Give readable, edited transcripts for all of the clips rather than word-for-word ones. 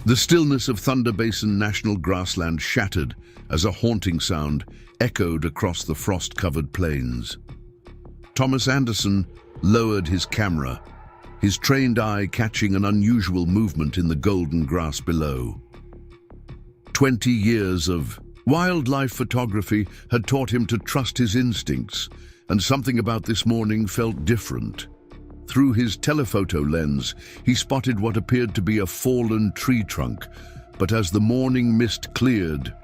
The stillness of Thunder Basin National Grassland shattered as a haunting sound echoed across the frost-covered plains. Thomas Anderson lowered his camera, his trained eye catching an unusual movement in the golden grass below. 20 years of wildlife photography had taught him to trust his instincts, and something about this morning felt different. Through his telephoto lens, he spotted what appeared to be a fallen tree trunk, but as the morning mist cleared,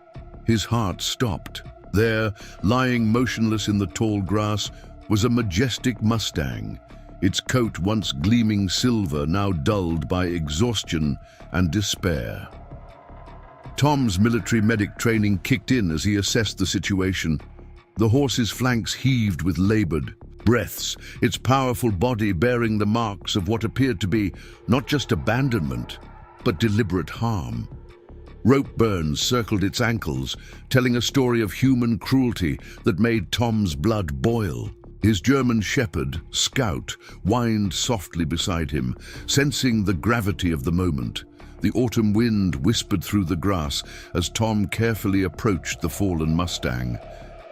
his heart stopped. There, lying motionless in the tall grass, was a majestic Mustang, its coat once gleaming silver now dulled by exhaustion and despair. Tom's military medic training kicked in as he assessed the situation. The horse's flanks heaved with labored breaths, its powerful body bearing the marks of what appeared to be not just abandonment, but deliberate harm. Rope burns circled its ankles, telling a story of human cruelty that made Tom's blood boil. His German shepherd, Scout, whined softly beside him, sensing the gravity of the moment. The autumn wind whispered through the grass as Tom carefully approached the fallen Mustang.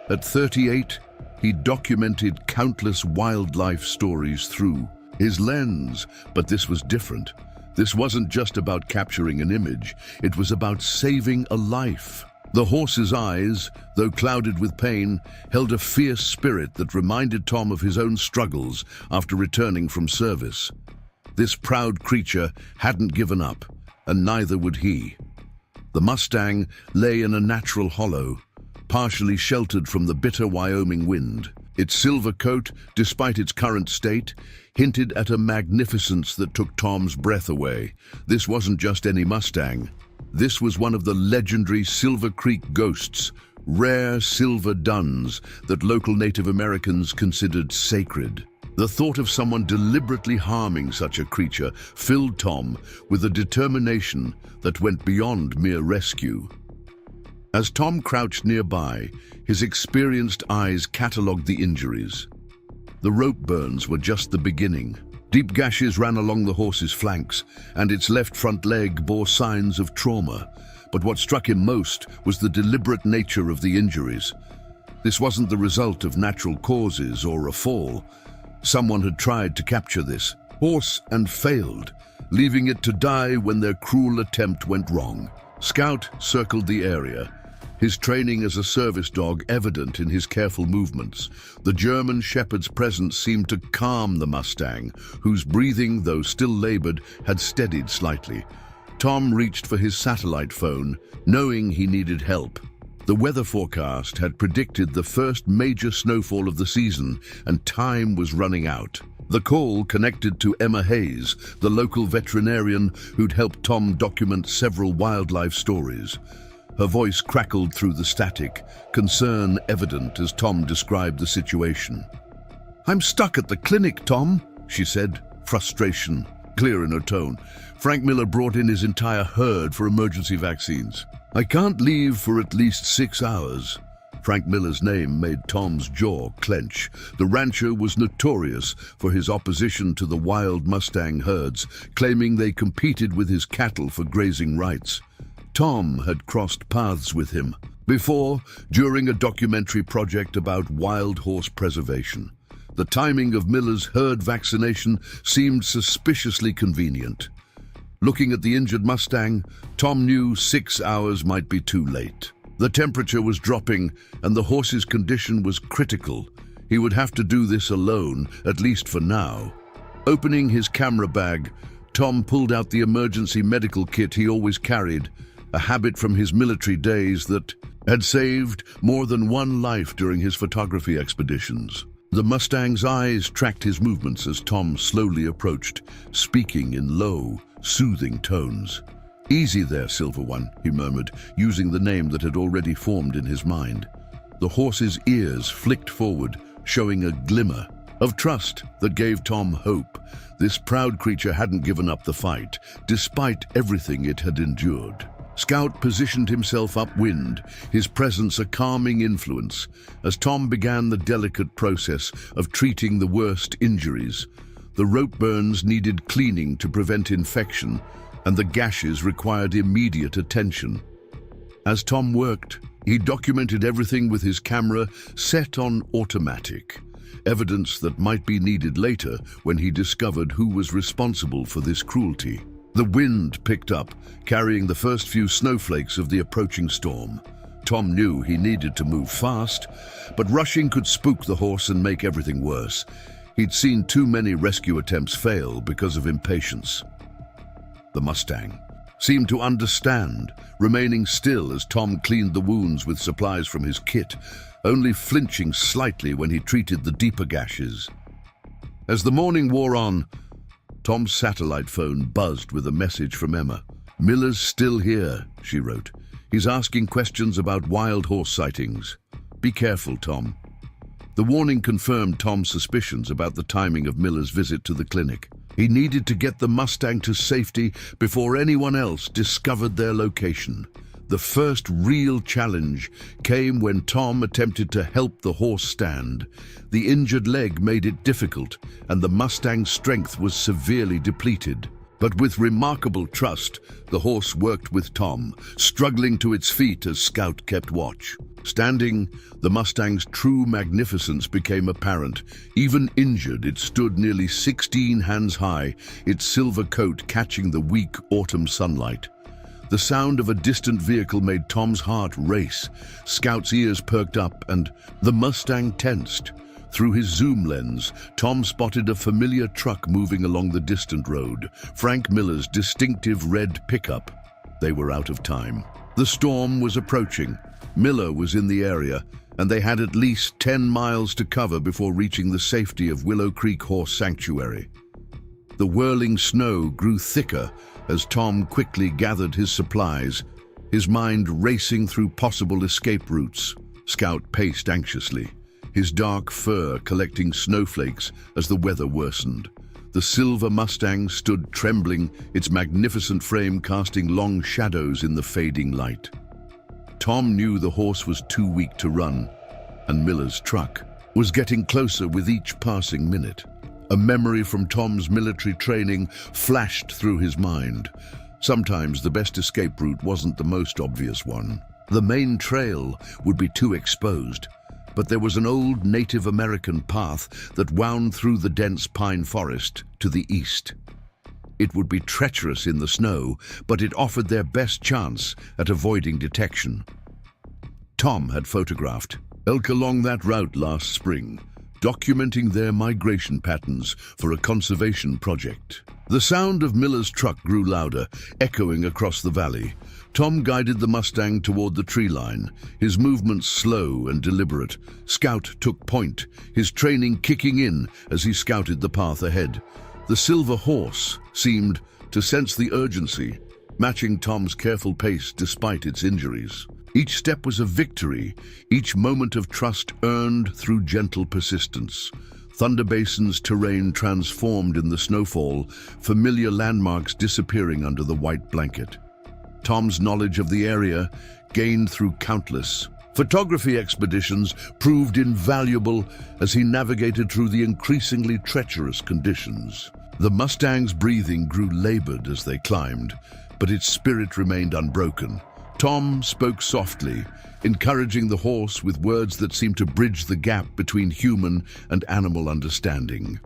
At 38, he documented countless wildlife stories through his lens, but this was different. This wasn't just about capturing an image, it was about saving a life. The horse's eyes, though clouded with pain, held a fierce spirit that reminded Tom of his own struggles after returning from service. This proud creature hadn't given up, and neither would he. The Mustang lay in a natural hollow, partially sheltered from the bitter Wyoming wind. Its silver coat, despite its current state, hinted at a magnificence that took Tom's breath away. This wasn't just any Mustang. This was one of the legendary Silver Creek ghosts, rare silver duns that local Native Americans considered sacred. The thought of someone deliberately harming such a creature filled Tom with a determination that went beyond mere rescue. As Tom crouched nearby, his experienced eyes catalogued the injuries. The rope burns were just the beginning. Deep gashes ran along the horse's flanks, and its left front leg bore signs of trauma. But what struck him most was the deliberate nature of the injuries. This wasn't the result of natural causes or a fall. Someone had tried to capture this horse and failed, leaving it to die when their cruel attempt went wrong. Scout circled the area, his training as a service dog evident in his careful movements. The German shepherd's presence seemed to calm the Mustang, whose breathing, though still labored, had steadied slightly. Tom reached for his satellite phone, knowing he needed help. The weather forecast had predicted the first major snowfall of the season, and time was running out. The call connected to Emma Hayes, the local veterinarian who'd helped Tom document several wildlife stories. Her voice crackled through the static, concern evident as Tom described the situation. "I'm stuck at the clinic, Tom," she said, frustration clear in her tone. Frank Miller brought in his entire herd for emergency vaccines. "I can't leave for at least 6 hours." Frank Miller's name made Tom's jaw clench. The rancher was notorious for his opposition to the wild Mustang herds, claiming they competed with his cattle for grazing rights. Tom had crossed paths with him before, during a documentary project about wild horse preservation. The timing of Miller's herd vaccination seemed suspiciously convenient. Looking at the injured Mustang, Tom knew 6 hours might be too late. The temperature was dropping, and the horse's condition was critical. He would have to do this alone, at least for now. Opening his camera bag, Tom pulled out the emergency medical kit he always carried, a habit from his military days that had saved more than one life during his photography expeditions. The Mustang's eyes tracked his movements as Tom slowly approached, speaking in low, soothing tones. "Easy there, Silver One," he murmured, using the name that had already formed in his mind. The horse's ears flicked forward, showing a glimmer of trust that gave Tom hope. This proud creature hadn't given up the fight, despite everything it had endured. Scout positioned himself upwind, his presence a calming influence, as Tom began the delicate process of treating the worst injuries. The rope burns needed cleaning to prevent infection, and the gashes required immediate attention. As Tom worked, he documented everything with his camera set on automatic, evidence that might be needed later when he discovered who was responsible for this cruelty. The wind picked up, carrying the first few snowflakes of the approaching storm. Tom knew he needed to move fast, but rushing could spook the horse and make everything worse. He'd seen too many rescue attempts fail because of impatience. The Mustang seemed to understand, remaining still as Tom cleaned the wounds with supplies from his kit, only flinching slightly when he treated the deeper gashes. As the morning wore on, Tom's satellite phone buzzed with a message from Emma. "Miller's still here," she wrote. "He's asking questions about wild horse sightings. Be careful, Tom." The warning confirmed Tom's suspicions about the timing of Miller's visit to the clinic. He needed to get the Mustang to safety before anyone else discovered their location. The first real challenge came when Tom attempted to help the horse stand. The injured leg made it difficult, and the Mustang's strength was severely depleted. But with remarkable trust, the horse worked with Tom, struggling to its feet as Scout kept watch. Standing, the Mustang's true magnificence became apparent. Even injured, it stood nearly 16 hands high, its silver coat catching the weak autumn sunlight. The sound of a distant vehicle made Tom's heart race. Scout's ears perked up, and the Mustang tensed. Through his zoom lens, Tom spotted a familiar truck moving along the distant road, Frank Miller's distinctive red pickup. They were out of time. The storm was approaching. Miller was in the area, and they had at least 10 miles to cover before reaching the safety of Willow Creek Horse Sanctuary. The whirling snow grew thicker as Tom quickly gathered his supplies, his mind racing through possible escape routes. Scout paced anxiously, his dark fur collecting snowflakes as the weather worsened. The silver Mustang stood trembling, its magnificent frame casting long shadows in the fading light. Tom knew the horse was too weak to run, and Miller's truck was getting closer with each passing minute. A memory from Tom's military training flashed through his mind. Sometimes the best escape route wasn't the most obvious one. The main trail would be too exposed, but there was an old Native American path that wound through the dense pine forest to the east. It would be treacherous in the snow, but it offered their best chance at avoiding detection. Tom had photographed elk along that route last spring, documenting their migration patterns for a conservation project. The sound of Miller's truck grew louder, echoing across the valley. Tom guided the Mustang toward the tree line, his movements slow and deliberate. Scout took point, his training kicking in as he scouted the path ahead. The silver horse seemed to sense the urgency, matching Tom's careful pace despite its injuries. Each step was a victory, each moment of trust earned through gentle persistence. Thunder Basin's terrain transformed in the snowfall, familiar landmarks disappearing under the white blanket. Tom's knowledge of the area, gained through countless photography expeditions, proved invaluable as he navigated through the increasingly treacherous conditions. The Mustang's breathing grew labored as they climbed, but its spirit remained unbroken. Tom spoke softly, encouraging the horse with words that seemed to bridge the gap between human and animal understanding.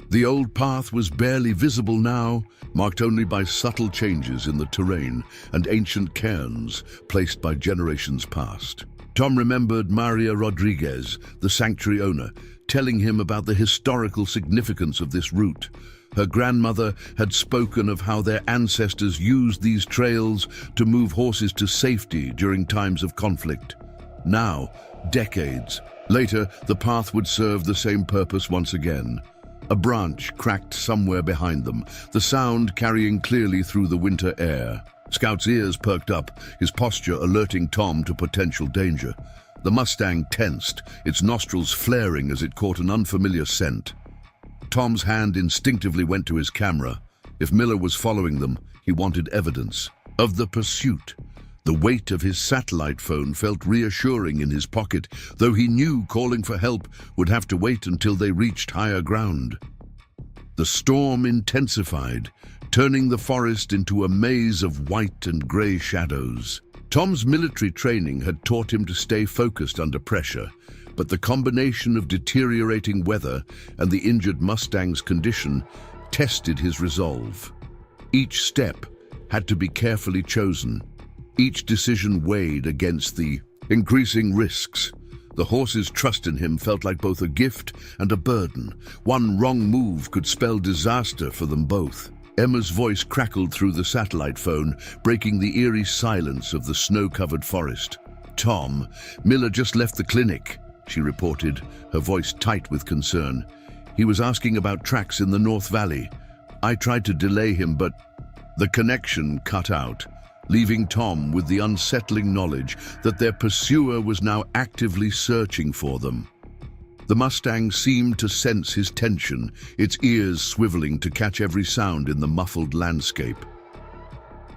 The old path was barely visible now, marked only by subtle changes in the terrain and ancient cairns placed by generations past. Tom remembered Maria Rodriguez, the sanctuary owner, telling him about the historical significance of this route. Her grandmother had spoken of how their ancestors used these trails to move horses to safety during times of conflict. Now, decades later, the path would serve the same purpose once again. A branch cracked somewhere behind them, the sound carrying clearly through the winter air. Scout's ears perked up, his posture alerting Tom to potential danger. The Mustang tensed, its nostrils flaring as it caught an unfamiliar scent. Tom's hand instinctively went to his camera. If Miller was following them, he wanted evidence of the pursuit. The weight of his satellite phone felt reassuring in his pocket, though he knew calling for help would have to wait until they reached higher ground. The storm intensified, turning the forest into a maze of white and grey shadows. Tom's military training had taught him to stay focused under pressure, but the combination of deteriorating weather and the injured Mustang's condition tested his resolve. Each step had to be carefully chosen. Each decision weighed against the increasing risks. The horse's trust in him felt like both a gift and a burden. One wrong move could spell disaster for them both. Emma's voice crackled through the satellite phone, breaking the eerie silence of the snow-covered forest. "Tom, Miller just left the clinic," she reported, her voice tight with concern. "He was asking about tracks in the North Valley. I tried to delay him, but..." The connection cut out, leaving Tom with the unsettling knowledge that their pursuer was now actively searching for them. The Mustang seemed to sense his tension, its ears swiveling to catch every sound in the muffled landscape.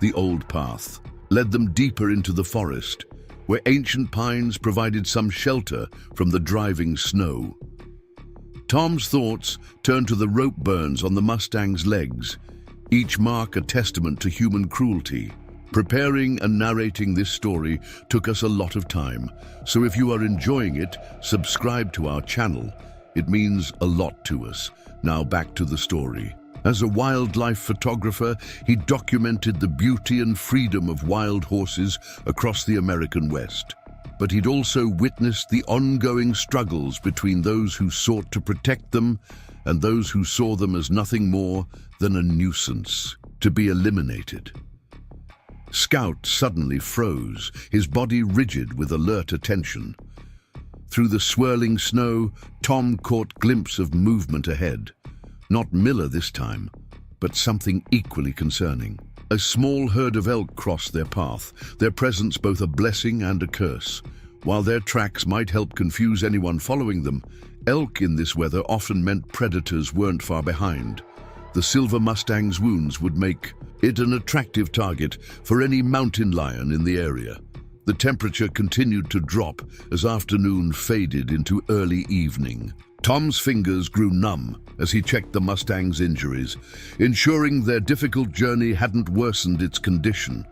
The old path led them deeper into the forest, where ancient pines provided some shelter from the driving snow. Tom's thoughts turned to the rope burns on the Mustang's legs, each mark a testament to human cruelty. Preparing and narrating this story took us a lot of time, so if you are enjoying it, subscribe to our channel. It means a lot to us. Now back to the story. As a wildlife photographer, he documented the beauty and freedom of wild horses across the American West. But he'd also witnessed the ongoing struggles between those who sought to protect them and those who saw them as nothing more than a nuisance, to be eliminated. Scout suddenly froze, his body rigid with alert attention. Through the swirling snow, Tom caught a glimpse of movement ahead. Not Miller this time, but something equally concerning. A small herd of elk crossed their path, their presence both a blessing and a curse. While their tracks might help confuse anyone following them, elk in this weather often meant predators weren't far behind. The silver Mustang's wounds would make it an attractive target for any mountain lion in the area. The temperature continued to drop as afternoon faded into early evening. Tom's fingers grew numb as he checked the Mustang's injuries, ensuring their difficult journey hadn't worsened its condition.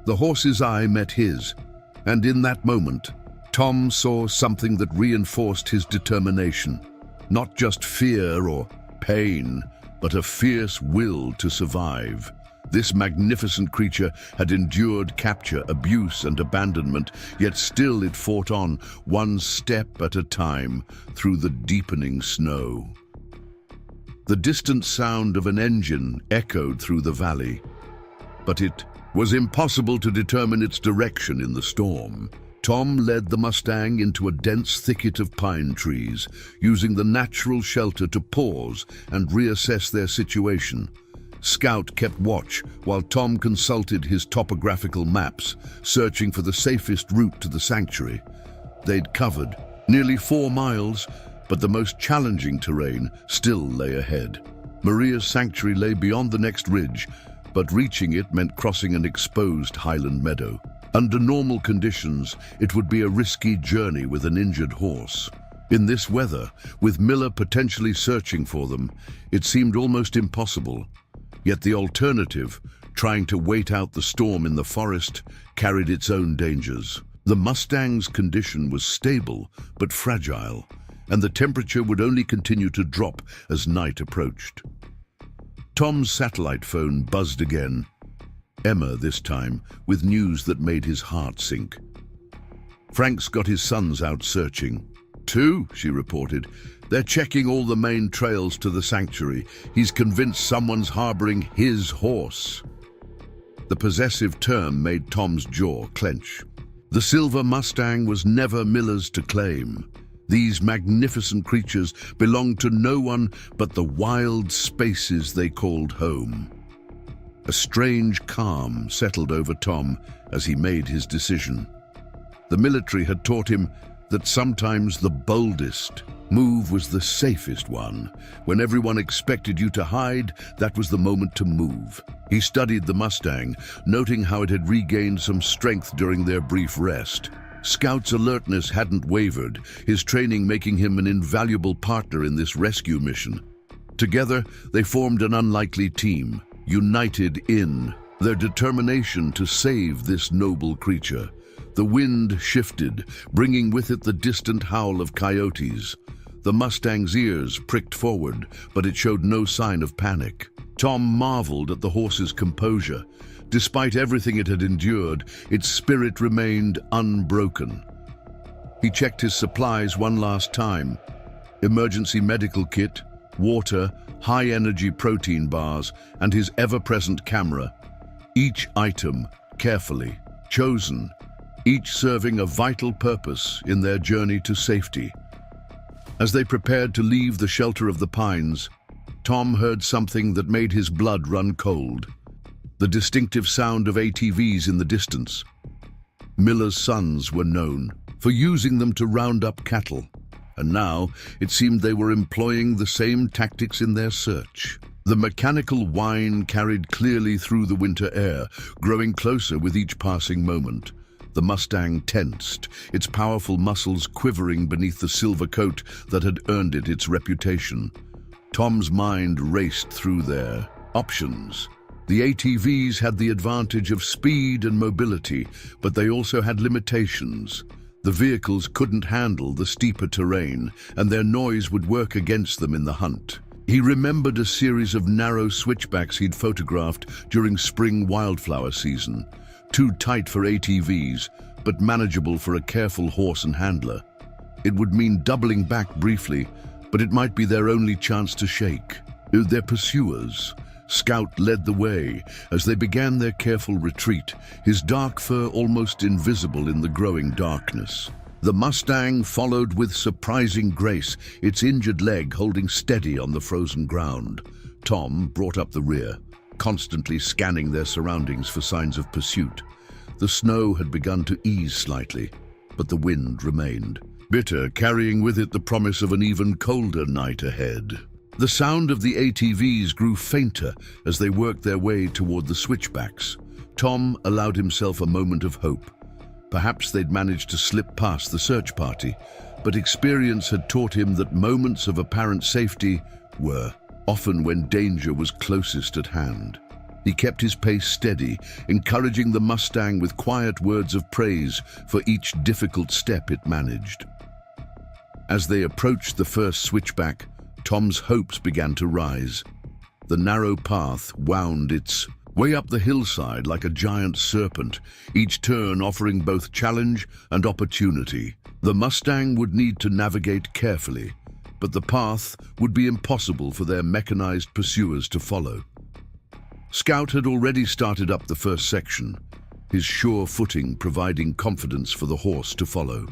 The horse's eye met his, and in that moment, Tom saw something that reinforced his determination. Not just fear or pain, but a fierce will to survive. This magnificent creature had endured capture, abuse, and abandonment, yet still it fought on, one step at a time, through the deepening snow. The distant sound of an engine echoed through the valley, but it was impossible to determine its direction in the storm. Tom led the Mustang into a dense thicket of pine trees, using the natural shelter to pause and reassess their situation. Scout kept watch while Tom consulted his topographical maps, searching for the safest route to the sanctuary. They'd covered nearly 4 miles, but the most challenging terrain still lay ahead. Maria's sanctuary lay beyond the next ridge, but reaching it meant crossing an exposed highland meadow. Under normal conditions, it would be a risky journey with an injured horse. In this weather, with Miller potentially searching for them, it seemed almost impossible. Yet the alternative, trying to wait out the storm in the forest, carried its own dangers. The Mustang's condition was stable but fragile, and the temperature would only continue to drop as night approached. Tom's satellite phone buzzed again. Emma, this time, with news that made his heart sink. "Frank's got his sons out searching." "Two," she reported. "They're checking all the main trails to the sanctuary. He's convinced someone's harboring his horse." The possessive term made Tom's jaw clench. The silver Mustang was never Miller's to claim. These magnificent creatures belonged to no one but the wild spaces they called home. A strange calm settled over Tom as he made his decision. The military had taught him that sometimes the boldest move was the safest one. When everyone expected you to hide, that was the moment to move. He studied the Mustang, noting how it had regained some strength during their brief rest. Scout's alertness hadn't wavered, his training making him an invaluable partner in this rescue mission. Together, they formed an unlikely team. united in their determination to save this noble creature. The wind shifted, bringing with it the distant howl of coyotes. The Mustang's ears pricked forward, but it showed no sign of panic. Tom marveled at the horse's composure. Despite everything it had endured, its spirit remained unbroken. He checked his supplies one last time. Emergency medical kit, water, high-energy protein bars, and his ever-present camera. Each item carefully chosen, each serving a vital purpose in their journey to safety. As they prepared to leave the shelter of the pines, Tom heard something that made his blood run cold. The distinctive sound of ATVs in the distance. Miller's sons were known for using them to round up cattle, and now it seemed they were employing the same tactics in their search. The mechanical whine carried clearly through the winter air, growing closer with each passing moment. The Mustang tensed, its powerful muscles quivering beneath the silver coat that had earned it its reputation. Tom's mind raced through their options. The ATVs had the advantage of speed and mobility, but they also had limitations. The vehicles couldn't handle the steeper terrain, and their noise would work against them in the hunt. He remembered a series of narrow switchbacks he'd photographed during spring wildflower season. Too tight for ATVs, but manageable for a careful horse and handler. It would mean doubling back briefly, but it might be their only chance to shake. Their pursuers. Scout led the way as they began their careful retreat, his dark fur almost invisible in the growing darkness. The Mustang followed with surprising grace, its injured leg holding steady on the frozen ground. Tom brought up the rear, constantly scanning their surroundings for signs of pursuit. The snow had begun to ease slightly, but the wind remained, bitter, carrying with it the promise of an even colder night ahead. The sound of the ATVs grew fainter as they worked their way toward the switchbacks. Tom allowed himself a moment of hope. Perhaps they'd managed to slip past the search party, but experience had taught him that moments of apparent safety were often when danger was closest at hand. He kept his pace steady, encouraging the Mustang with quiet words of praise for each difficult step it managed. As they approached the first switchback, Tom's hopes began to rise. The narrow path wound its way up the hillside like a giant serpent, each turn offering both challenge and opportunity. The Mustang would need to navigate carefully, but the path would be impossible for their mechanized pursuers to follow. Scout had already started up the first section, his sure footing providing confidence for the horse to follow.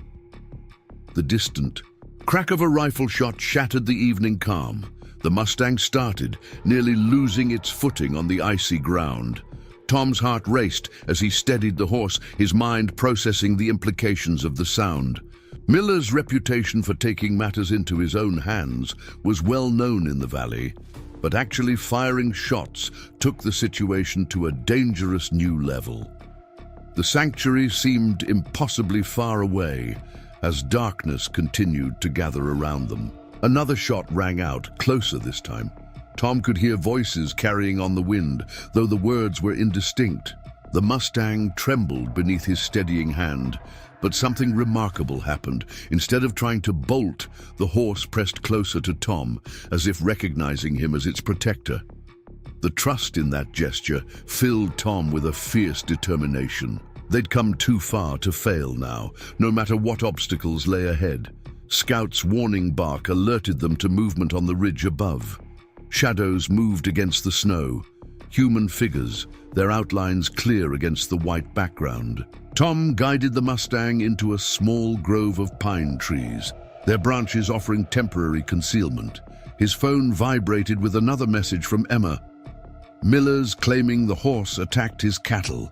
The distant crack of a rifle shot shattered the evening calm. The Mustang started, nearly losing its footing on the icy ground. Tom's heart raced as he steadied the horse, his mind processing the implications of the sound. Miller's reputation for taking matters into his own hands was well known in the valley, but actually firing shots took the situation to a dangerous new level. The sanctuary seemed impossibly far away, as darkness continued to gather around them. Another shot rang out, closer this time. Tom could hear voices carrying on the wind, though the words were indistinct. The Mustang trembled beneath his steadying hand, but something remarkable happened. Instead of trying to bolt, the horse pressed closer to Tom, as if recognizing him as its protector. The trust in that gesture filled Tom with a fierce determination. They'd come too far to fail now, no matter what obstacles lay ahead. Scout's warning bark alerted them to movement on the ridge above. Shadows moved against the snow, human figures, their outlines clear against the white background. Tom guided the Mustang into a small grove of pine trees, their branches offering temporary concealment. His phone vibrated with another message from Emma. Miller's claiming the horse attacked his cattle.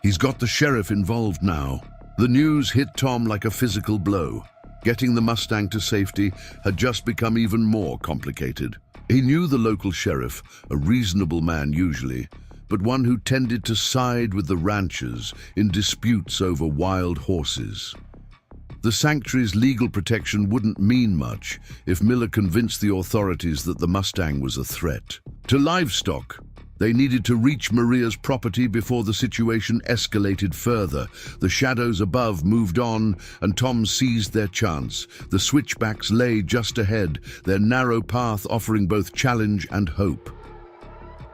He's got the sheriff involved now. The news hit Tom like a physical blow. Getting the Mustang to safety had just become even more complicated. He knew the local sheriff, a reasonable man usually, but one who tended to side with the ranchers in disputes over wild horses. The sanctuary's legal protection wouldn't mean much if Miller convinced the authorities that the Mustang was a threat. To livestock, They needed to reach Maria's property before the situation escalated further. The shadows above moved on, and Tom seized their chance. The switchbacks lay just ahead, their narrow path offering both challenge and hope.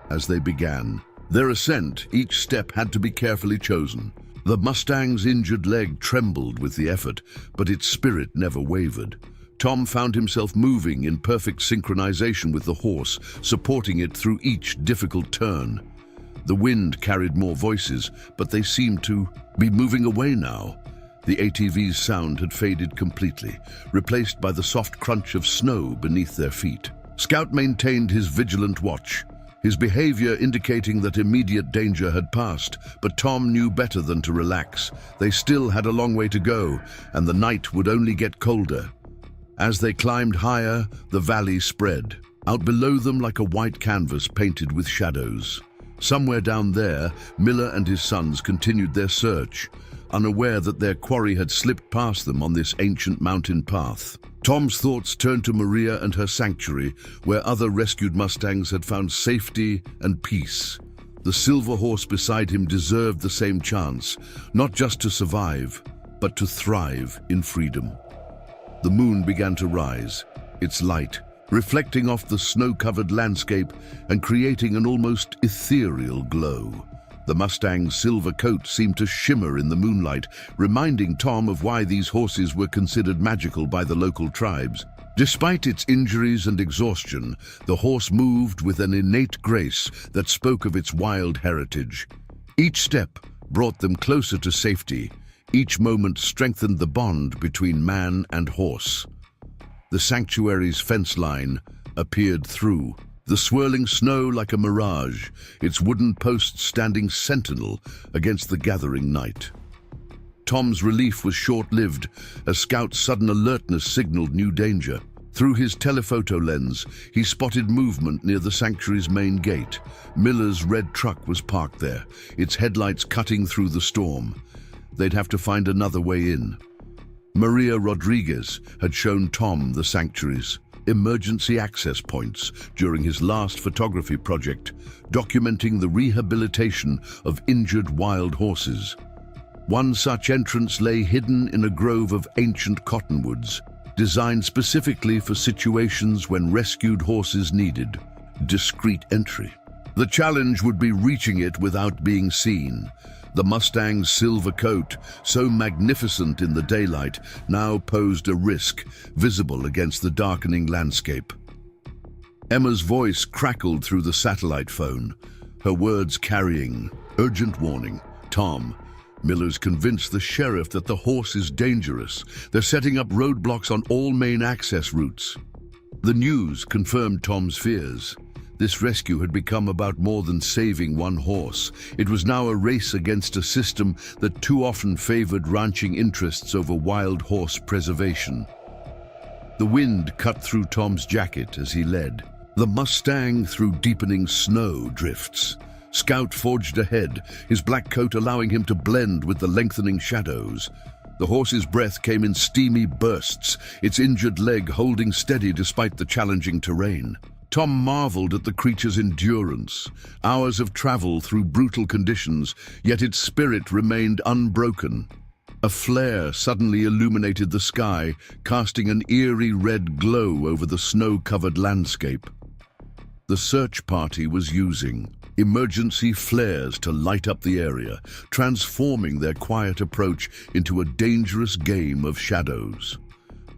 As they began their ascent, each step had to be carefully chosen. The Mustang's injured leg trembled with the effort, but its spirit never wavered. Tom found himself moving in perfect synchronization with the horse, supporting it through each difficult turn. The wind carried more voices, but they seemed to be moving away now. The ATV's sound had faded completely, replaced by the soft crunch of snow beneath their feet. Scout maintained his vigilant watch, his behavior indicating that immediate danger had passed, but Tom knew better than to relax. They still had a long way to go, and the night would only get colder. As they climbed higher, the valley spread, out below them like a white canvas painted with shadows. Somewhere down there, Miller and his sons continued their search, unaware that their quarry had slipped past them on this ancient mountain path. Tom's thoughts turned to Maria and her sanctuary, where other rescued Mustangs had found safety and peace. The silver horse beside him deserved the same chance, not just to survive, but to thrive in freedom. The moon began to rise, its light reflecting off the snow-covered landscape and creating an almost ethereal glow. The Mustang's silver coat seemed to shimmer in the moonlight, reminding Tom of why these horses were considered magical by the local tribes. Despite its injuries and exhaustion, the horse moved with an innate grace that spoke of its wild heritage. Each step brought them closer to safety. Each moment strengthened the bond between man and horse. The sanctuary's fence line appeared through the swirling snow like a mirage, its wooden posts standing sentinel against the gathering night. Tom's relief was short-lived as Scout's sudden alertness signaled new danger. Through his telephoto lens, he spotted movement near the sanctuary's main gate. Miller's red truck was parked there, its headlights cutting through the storm. They'd have to find another way in. Maria Rodriguez had shown Tom the sanctuary's emergency access points during his last photography project, documenting the rehabilitation of injured wild horses. One such entrance lay hidden in a grove of ancient cottonwoods, designed specifically for situations when rescued horses needed discreet entry. The challenge would be reaching it without being seen. The Mustang's silver coat, so magnificent in the daylight, now posed a risk, visible against the darkening landscape. Emma's voice crackled through the satellite phone, her words carrying urgent warning. Tom, Miller's convinced the sheriff that the horse is dangerous. They're setting up roadblocks on all main access routes. The news confirmed Tom's fears. This rescue had become about more than saving one horse. It was now a race against a system that too often favored ranching interests over wild horse preservation. The wind cut through Tom's jacket as he led, the Mustang through deepening snow drifts. Scout forged ahead, his black coat allowing him to blend with the lengthening shadows. The horse's breath came in steamy bursts, its injured leg holding steady despite the challenging terrain. Tom marveled at the creature's endurance, hours of travel through brutal conditions, yet its spirit remained unbroken. A flare suddenly illuminated the sky, casting an eerie red glow over the snow-covered landscape. The search party was using emergency flares to light up the area, transforming their quiet approach into a dangerous game of shadows.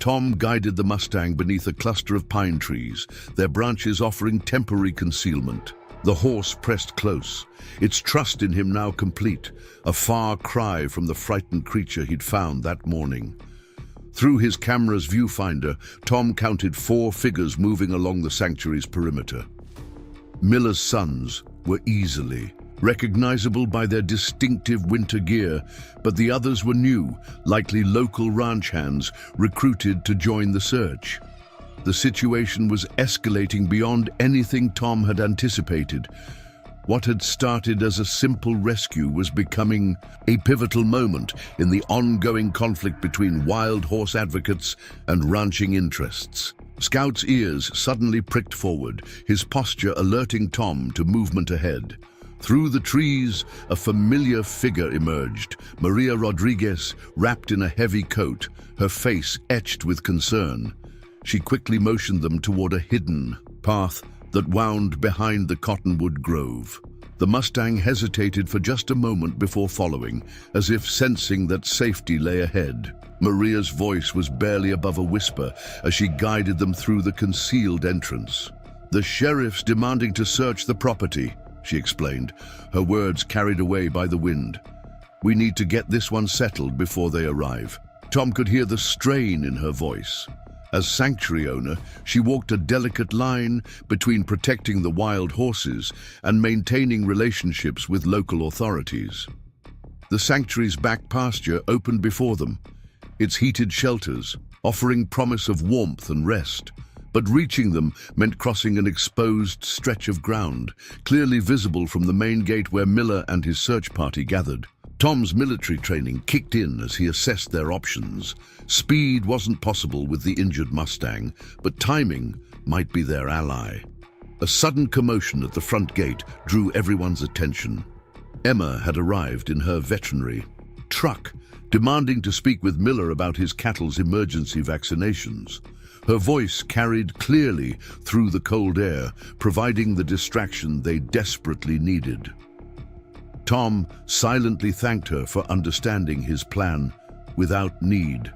Tom guided the Mustang beneath a cluster of pine trees, their branches offering temporary concealment. The horse pressed close, its trust in him now complete, a far cry from the frightened creature he'd found that morning. Through his camera's viewfinder, Tom counted 4 figures moving along the sanctuary's perimeter. Miller's sons were easily recognizable by their distinctive winter gear, but the others were new, likely local ranch hands recruited to join the search. The situation was escalating beyond anything Tom had anticipated. What had started as a simple rescue was becoming a pivotal moment in the ongoing conflict between wild horse advocates and ranching interests. Scout's ears suddenly pricked forward, his posture alerting Tom to movement ahead. Through the trees, a familiar figure emerged, Maria Rodriguez, wrapped in a heavy coat, her face etched with concern. She quickly motioned them toward a hidden path that wound behind the cottonwood grove. The Mustang hesitated for just a moment before following, as if sensing that safety lay ahead. Maria's voice was barely above a whisper as she guided them through the concealed entrance. "The sheriff's demanding to search the property," she explained, her words carried away by the wind. "We need to get this one settled before they arrive." Tom could hear the strain in her voice. As sanctuary owner, she walked a delicate line between protecting the wild horses and maintaining relationships with local authorities. The sanctuary's back pasture opened before them, its heated shelters offering promise of warmth and rest. But reaching them meant crossing an exposed stretch of ground, clearly visible from the main gate where Miller and his search party gathered. Tom's military training kicked in as he assessed their options. Speed wasn't possible with the injured Mustang, but timing might be their ally. A sudden commotion at the front gate drew everyone's attention. Emma had arrived in her veterinary truck, demanding to speak with Miller about his cattle's emergency vaccinations. Her voice carried clearly through the cold air, providing the distraction they desperately needed. Tom silently thanked her for understanding his plan without need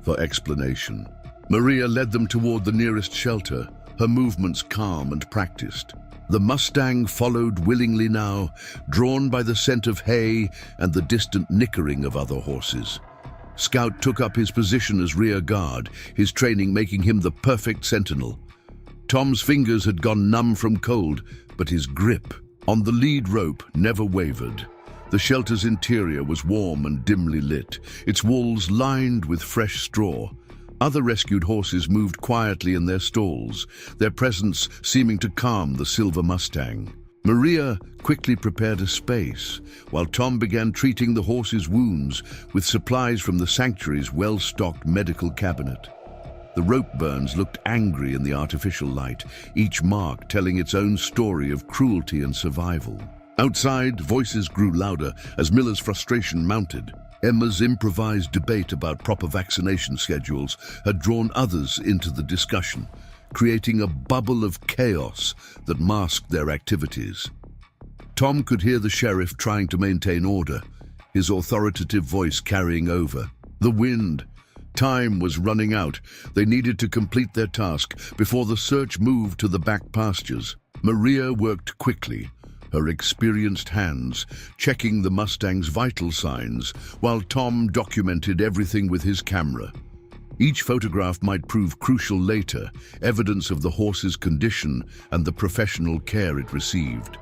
for explanation. Maria led them toward the nearest shelter, her movements calm and practiced. The Mustang followed willingly now, drawn by the scent of hay and the distant nickering of other horses. Scout took up his position as rear guard, his training making him the perfect sentinel. Tom's fingers had gone numb from cold, but his grip on the lead rope never wavered. The shelter's interior was warm and dimly lit, its walls lined with fresh straw. Other rescued horses moved quietly in their stalls, their presence seeming to calm the silver Mustang. Maria quickly prepared a space, while Tom began treating the horse's wounds with supplies from the sanctuary's well-stocked medical cabinet. The rope burns looked angry in the artificial light, each mark telling its own story of cruelty and survival. Outside, voices grew louder as Miller's frustration mounted. Emma's improvised debate about proper vaccination schedules had drawn others into the discussion, creating a bubble of chaos that masked their activities. Tom could hear the sheriff trying to maintain order, his authoritative voice carrying over. The wind. Time was running out. They needed to complete their task before the search moved to the back pastures. Maria worked quickly, her experienced hands checking the Mustang's vital signs, while Tom documented everything with his camera. Each photograph might prove crucial later, evidence of the horse's condition and the professional care it received.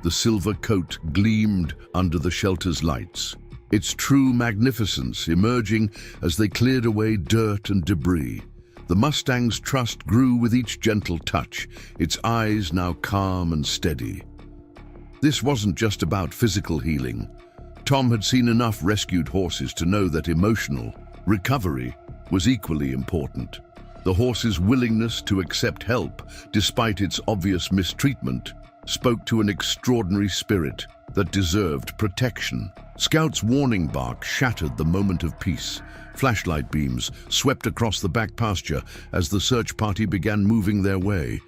The silver coat gleamed under the shelter's lights, its true magnificence emerging as they cleared away dirt and debris. The Mustang's trust grew with each gentle touch, its eyes now calm and steady. This wasn't just about physical healing. Tom had seen enough rescued horses to know that emotional recovery was equally important. The horse's willingness to accept help, despite its obvious mistreatment, spoke to an extraordinary spirit that deserved protection. Scout's warning bark shattered the moment of peace. Flashlight beams swept across the back pasture as the search party began moving their way.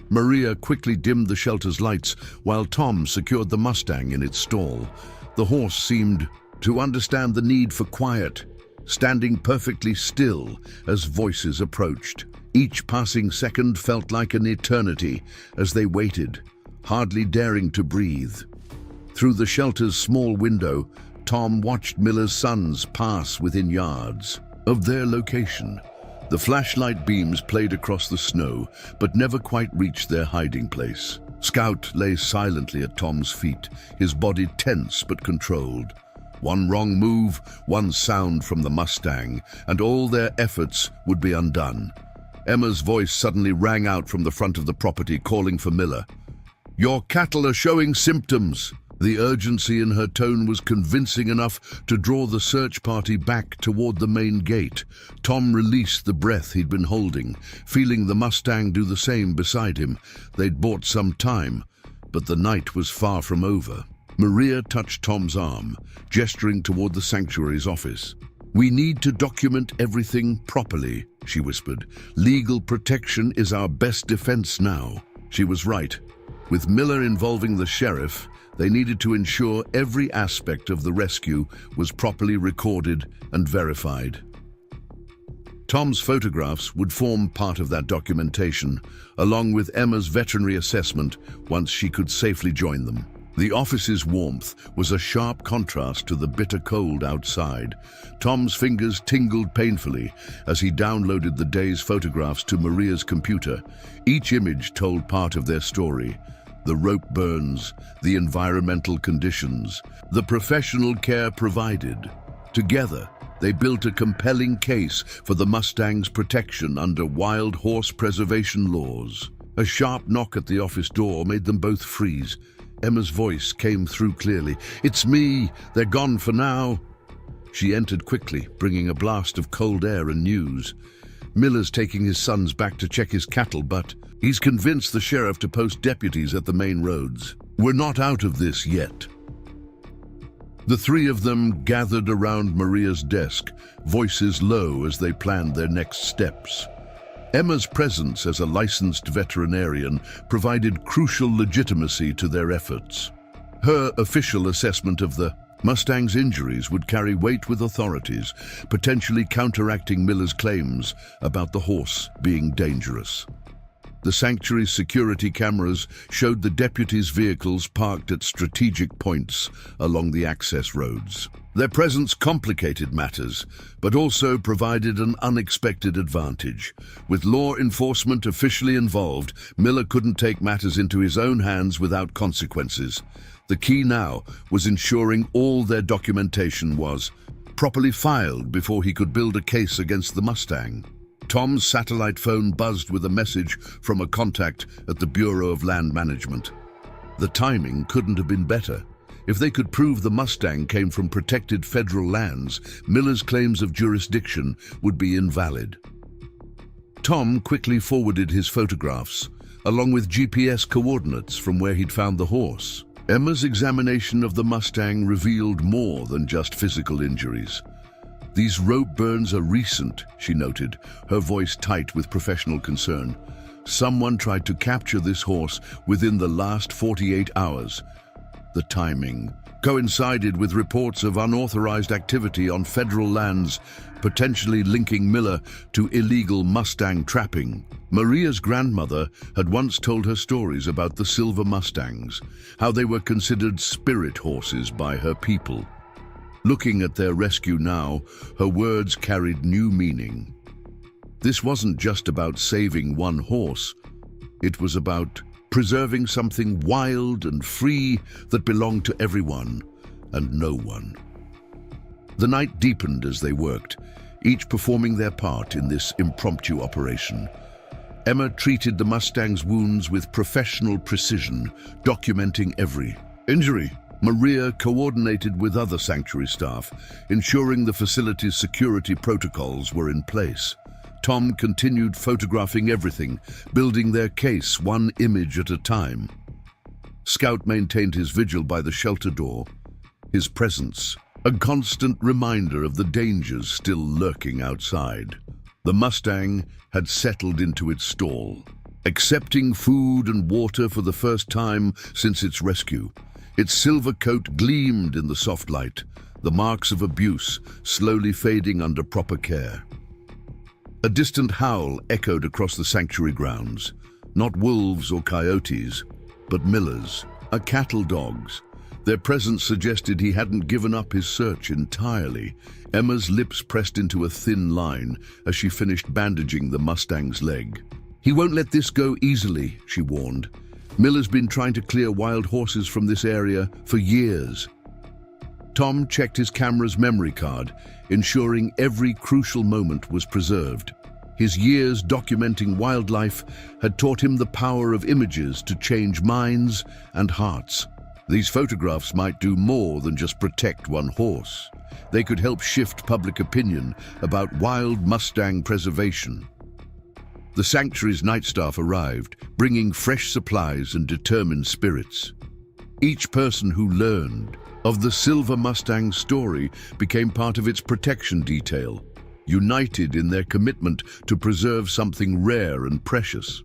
Maria quickly dimmed the shelter's lights while Tom secured the Mustang in its stall. The horse seemed to understand the need for quiet, standing perfectly still as voices approached. Each passing second felt like an eternity as they waited, hardly daring to breathe. Through the shelter's small window, Tom watched Miller's sons pass within yards of their location. The flashlight beams played across the snow, but never quite reached their hiding place. Scout lay silently at Tom's feet, his body tense but controlled. One wrong move, one sound from the Mustang, and all their efforts would be undone. Emma's voice suddenly rang out from the front of the property, calling for Miller. "Your cattle are showing symptoms," The urgency in her tone was convincing enough to draw the search party back toward the main gate. Tom released the breath he'd been holding, feeling the Mustang do the same beside him. They'd bought some time, but the night was far from over. Maria touched Tom's arm, gesturing toward the sanctuary's office. "We need to document everything properly," she whispered. "Legal protection is our best defense now." She was right. With Miller involving the sheriff, they needed to ensure every aspect of the rescue was properly recorded and verified. Tom's photographs would form part of that documentation, along with Emma's veterinary assessment once she could safely join them. The office's warmth was a sharp contrast to the bitter cold outside. Tom's fingers tingled painfully as he downloaded the day's photographs to Maria's computer. Each image told part of their story. The rope burns, the environmental conditions, the professional care provided. Together, they built a compelling case for the Mustang's protection under wild horse preservation laws. A sharp knock at the office door made them both freeze. Emma's voice came through clearly. "It's me. They're gone for now." She entered quickly, bringing a blast of cold air and news. "Miller's taking his sons back to check his cattle, but he's convinced the sheriff to post deputies at the main roads. We're not out of this yet." The three of them gathered around Maria's desk, voices low as they planned their next steps. Emma's presence as a licensed veterinarian provided crucial legitimacy to their efforts. Her official assessment of the Mustang's injuries would carry weight with authorities, potentially counteracting Miller's claims about the horse being dangerous. The sanctuary's security cameras showed the deputies' vehicles parked at strategic points along the access roads. Their presence complicated matters, but also provided an unexpected advantage. With law enforcement officially involved, Miller couldn't take matters into his own hands without consequences. The key now was ensuring all their documentation was properly filed before he could build a case against the Mustang. Tom's satellite phone buzzed with a message from a contact at the Bureau of Land Management. The timing couldn't have been better. If they could prove the Mustang came from protected federal lands, Miller's claims of jurisdiction would be invalid. Tom quickly forwarded his photographs, along with GPS coordinates from where he'd found the horse. Emma's examination of the Mustang revealed more than just physical injuries. "These rope burns are recent," she noted, her voice tight with professional concern. "Someone tried to capture this horse within the last 48 hours. The timing coincided with reports of unauthorized activity on federal lands, potentially linking Miller to illegal Mustang trapping. Maria's grandmother had once told her stories about the silver Mustangs, how they were considered spirit horses by her people. Looking at their rescue now, her words carried new meaning. This wasn't just about saving one horse. It was about preserving something wild and free that belonged to everyone and no one. The night deepened as they worked, each performing their part in this impromptu operation. Emma treated the Mustang's wounds with professional precision, documenting every injury. Maria coordinated with other sanctuary staff, ensuring the facility's security protocols were in place. Tom continued photographing everything, building their case one image at a time. Scout maintained his vigil by the shelter door, his presence a constant reminder of the dangers still lurking outside. The Mustang had settled into its stall, accepting food and water for the first time since its rescue. Its silver coat gleamed in the soft light, the marks of abuse slowly fading under proper care. A distant howl echoed across the sanctuary grounds, not wolves or coyotes, but Miller's, cattle dogs. Their presence suggested he hadn't given up his search entirely. Emma's lips pressed into a thin line as she finished bandaging the Mustang's leg. "He won't let this go easily," she warned. "Miller's been trying to clear wild horses from this area for years." Tom checked his camera's memory card, ensuring every crucial moment was preserved. His years documenting wildlife had taught him the power of images to change minds and hearts. These photographs might do more than just protect one horse. They could help shift public opinion about wild Mustang preservation. The sanctuary's night staff arrived, bringing fresh supplies and determined spirits. Each person who learned of the Silver Mustang story became part of its protection detail, united in their commitment to preserve something rare and precious.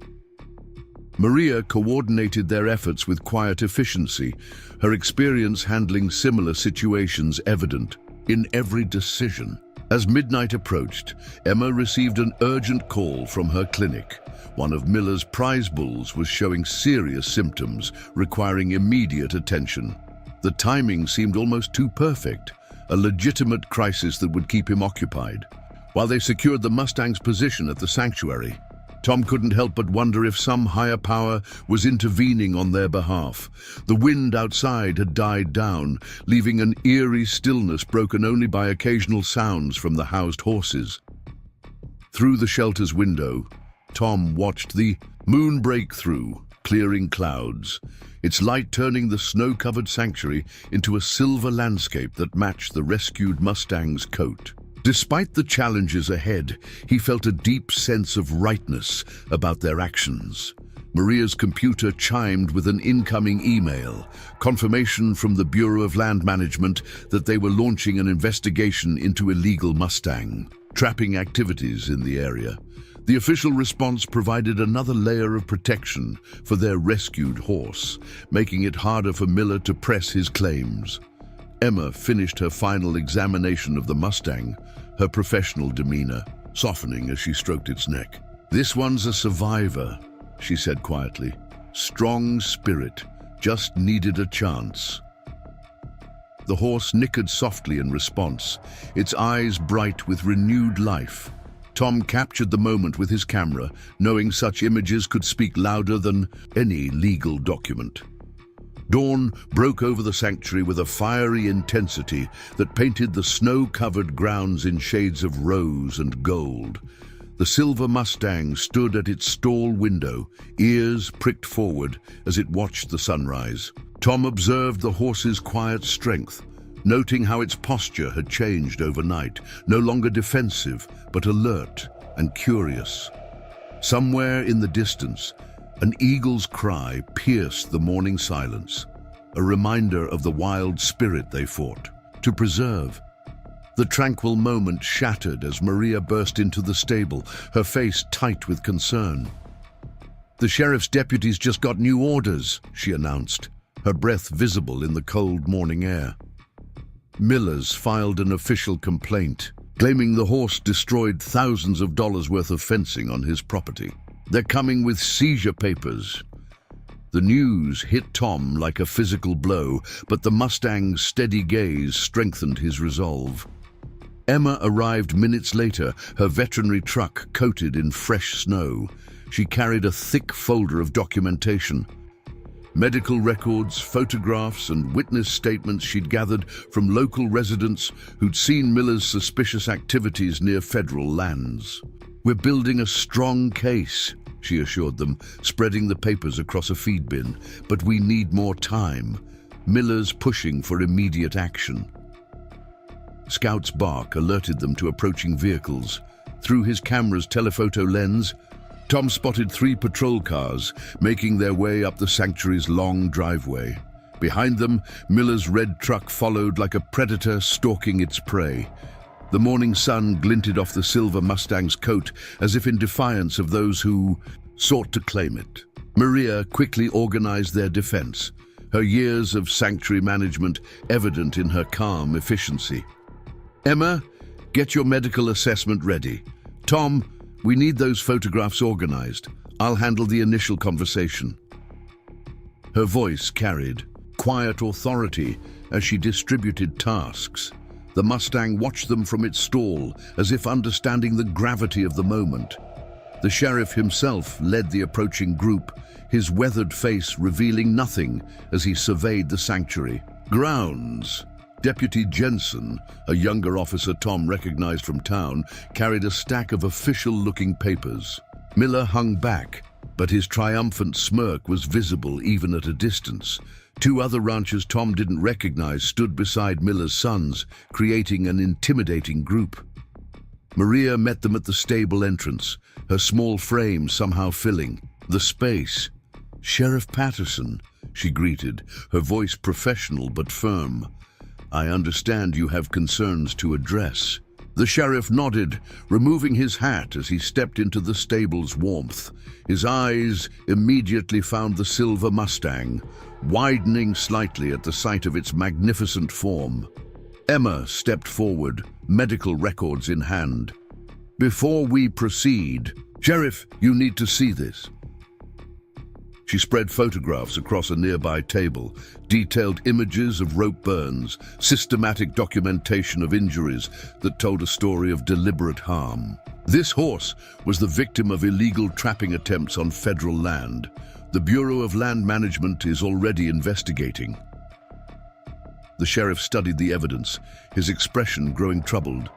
Maria coordinated their efforts with quiet efficiency, her experience handling similar situations evident in every decision. As midnight approached, Emma received an urgent call from her clinic. One of Miller's prize bulls was showing serious symptoms, requiring immediate attention. The timing seemed almost too perfect, a legitimate crisis that would keep him occupied. While they secured the Mustang's position at the sanctuary, Tom couldn't help but wonder if some higher power was intervening on their behalf. The wind outside had died down, leaving an eerie stillness broken only by occasional sounds from the housed horses. Through the shelter's window, Tom watched the moon break through, clearing clouds, its light turning the snow-covered sanctuary into a silver landscape that matched the rescued Mustang's coat. Despite the challenges ahead, he felt a deep sense of rightness about their actions. Maria's computer chimed with an incoming email, confirmation from the Bureau of Land Management that they were launching an investigation into illegal Mustang trapping activities in the area. The official response provided another layer of protection for their rescued horse, making it harder for Miller to press his claims. Emma finished her final examination of the Mustang, her professional demeanor softening as she stroked its neck. "This one's a survivor," she said quietly. "Strong spirit, just needed a chance." The horse nickered softly in response, its eyes bright with renewed life. Tom captured the moment with his camera, knowing such images could speak louder than any legal document. Dawn broke over the sanctuary with a fiery intensity that painted the snow-covered grounds in shades of rose and gold. The Silver Mustang stood at its stall window, ears pricked forward as it watched the sunrise. Tom observed the horse's quiet strength, noting how its posture had changed overnight, no longer defensive, but alert and curious. Somewhere in the distance, an eagle's cry pierced the morning silence, a reminder of the wild spirit they fought to preserve. The tranquil moment shattered as Maria burst into the stable, her face tight with concern. "The sheriff's deputies just got new orders," she announced, her breath visible in the cold morning air. Miller's filed an official complaint, claiming the horse destroyed thousands of dollars worth of fencing on his property. "They're coming with seizure papers." The news hit Tom like a physical blow, but the Mustang's steady gaze strengthened his resolve. Emma arrived minutes later, her veterinary truck coated in fresh snow. She carried a thick folder of documentation. Medical records, photographs, and witness statements she'd gathered from local residents who'd seen Miller's suspicious activities near federal lands. "We're building a strong case," she assured them, spreading the papers across a feed bin. "But we need more time. Miller's pushing for immediate action." Scout's bark alerted them to approaching vehicles. Through his camera's telephoto lens, Tom spotted 3 patrol cars making their way up the sanctuary's long driveway. Behind them, Miller's red truck followed like a predator stalking its prey. The morning sun glinted off the Silver Mustang's coat as if in defiance of those who sought to claim it. Maria quickly organized their defense, her years of sanctuary management evident in her calm efficiency. "Emma, get your medical assessment ready. Tom, we need those photographs organized. I'll handle the initial conversation." Her voice carried quiet authority as she distributed tasks. The Mustang watched them from its stall, as if understanding the gravity of the moment. The sheriff himself led the approaching group, his weathered face revealing nothing as he surveyed the sanctuary grounds. Deputy Jensen, a younger officer Tom recognized from town, carried a stack of official-looking papers. Miller hung back, but his triumphant smirk was visible even at a distance. Two other ranchers Tom didn't recognize stood beside Miller's sons, creating an intimidating group. Maria met them at the stable entrance, her small frame somehow filling the space. "Sheriff Patterson," she greeted, her voice professional but firm. "I understand you have concerns to address." The sheriff nodded, removing his hat as he stepped into the stable's warmth. His eyes immediately found the silver Mustang, widening slightly at the sight of its magnificent form. Emma stepped forward, medical records in hand. "Before we proceed, Sheriff, you need to see this." She spread photographs across a nearby table, detailed images of rope burns, systematic documentation of injuries that told a story of deliberate harm. This horse was the victim of illegal trapping attempts on federal land. The Bureau of Land Management is already investigating. The sheriff studied the evidence, his expression growing troubled.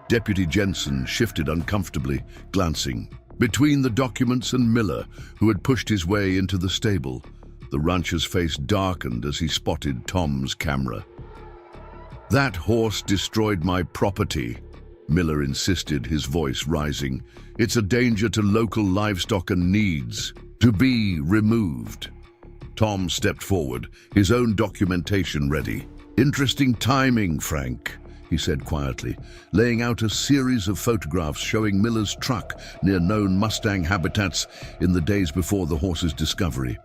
Deputy Jensen shifted uncomfortably, glancing between the documents and Miller, who had pushed his way into the stable. The rancher's face darkened as he spotted Tom's camera. "That horse destroyed my property," Miller insisted, his voice rising. "It's a danger to local livestock and needs to be removed." Tom stepped forward, his own documentation ready. "Interesting timing, Frank," he said quietly, laying out a series of photographs showing Miller's truck near known Mustang habitats in the days before the horse's discovery.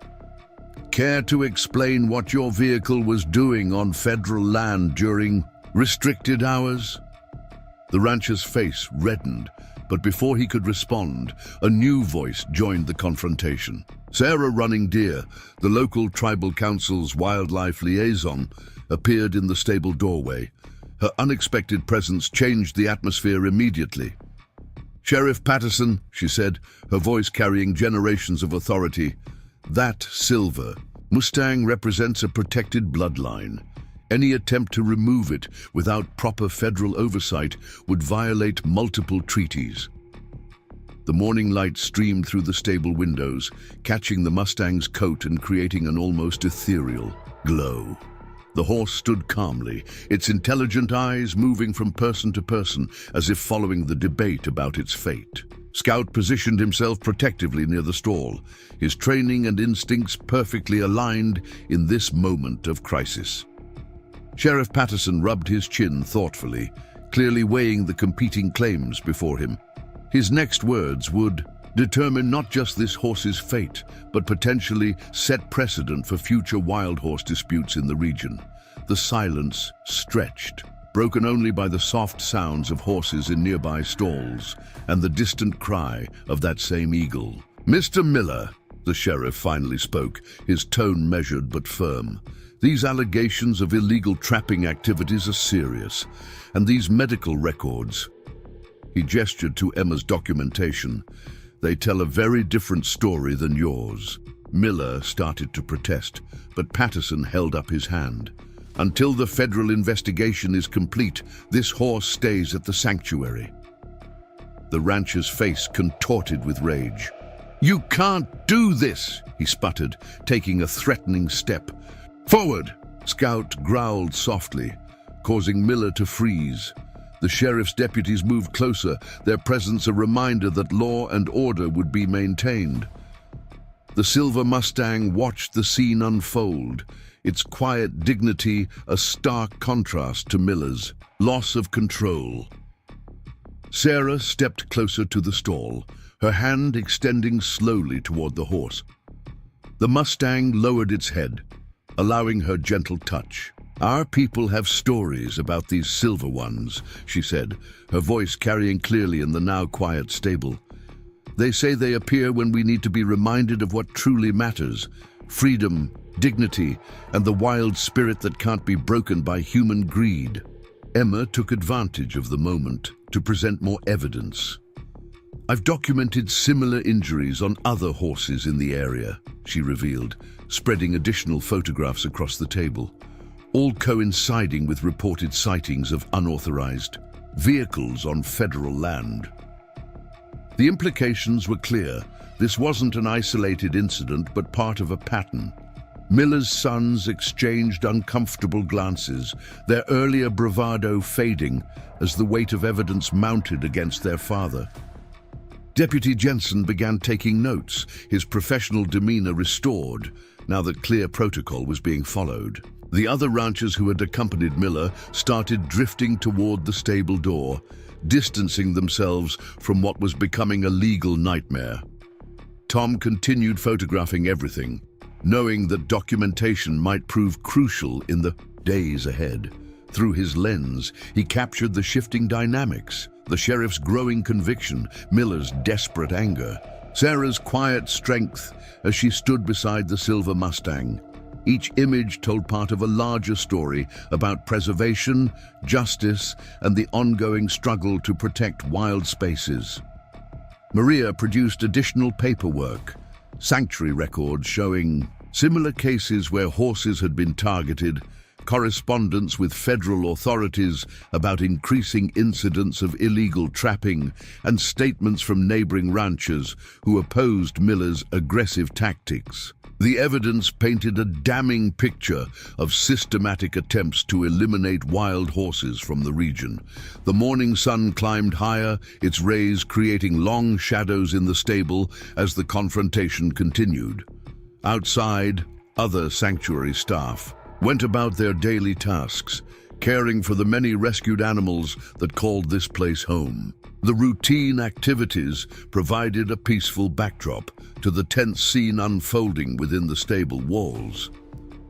"Care to explain what your vehicle was doing on federal land during restricted hours?" The rancher's face reddened, but before he could respond, a new voice joined the confrontation. Sarah Running Deer, the local tribal council's wildlife liaison, appeared in the stable doorway. Her unexpected presence changed the atmosphere immediately. "Sheriff Patterson," she said, her voice carrying generations of authority, "that silver Mustang represents a protected bloodline. Any attempt to remove it without proper federal oversight would violate multiple treaties." The morning light streamed through the stable windows, catching the Mustang's coat and creating an almost ethereal glow. The horse stood calmly, its intelligent eyes moving from person to person as if following the debate about its fate. Scout positioned himself protectively near the stall, his training and instincts perfectly aligned in this moment of crisis. Sheriff Patterson rubbed his chin thoughtfully, clearly weighing the competing claims before him. His next words would determine not just this horse's fate, but potentially set precedent for future wild horse disputes in the region. The silence stretched, broken only by the soft sounds of horses in nearby stalls and the distant cry of that same eagle. "Mr. Miller," the sheriff finally spoke, his tone measured but firm. "These allegations of illegal trapping activities are serious, and these medical records," he gestured to Emma's documentation, "they tell a very different story than yours." Miller started to protest, but Patterson held up his hand. "Until the federal investigation is complete, this horse stays at the sanctuary." The rancher's face contorted with rage. "You can't do this," he sputtered, taking a threatening step. "Forward!" Scout growled softly, causing Miller to freeze. The sheriff's deputies moved closer, their presence a reminder that law and order would be maintained. The silver Mustang watched the scene unfold, its quiet dignity a stark contrast to Miller's loss of control. Sarah stepped closer to the stall, her hand extending slowly toward the horse. The Mustang lowered its head, allowing her gentle touch. "Our people have stories about these silver ones," she said, her voice carrying clearly in the now quiet stable. "They say they appear when we need to be reminded of what truly matters: freedom, dignity, and the wild spirit that can't be broken by human greed." Emma took advantage of the moment to present more evidence. "I've documented similar injuries on other horses in the area," she revealed, spreading additional photographs across the table, all coinciding with reported sightings of unauthorized vehicles on federal land. The implications were clear. This wasn't an isolated incident, but part of a pattern. Miller's sons exchanged uncomfortable glances, their earlier bravado fading as the weight of evidence mounted against their father. Deputy Jensen began taking notes, his professional demeanor restored, now that clear protocol was being followed. The other ranchers who had accompanied Miller started drifting toward the stable door, distancing themselves from what was becoming a legal nightmare. Tom continued photographing everything, knowing that documentation might prove crucial in the days ahead. Through his lens, he captured the shifting dynamics, the sheriff's growing conviction, Miller's desperate anger, Sarah's quiet strength as she stood beside the silver Mustang. Each image told part of a larger story about preservation, justice, and the ongoing struggle to protect wild spaces. Maria produced additional paperwork, sanctuary records showing similar cases where horses had been targeted, correspondence with federal authorities about increasing incidents of illegal trapping, and statements from neighboring ranchers who opposed Miller's aggressive tactics. The evidence painted a damning picture of systematic attempts to eliminate wild horses from the region. The morning sun climbed higher, its rays creating long shadows in the stable as the confrontation continued. Outside, other sanctuary staff went about their daily tasks, caring for the many rescued animals that called this place home. The routine activities provided a peaceful backdrop to the tense scene unfolding within the stable walls.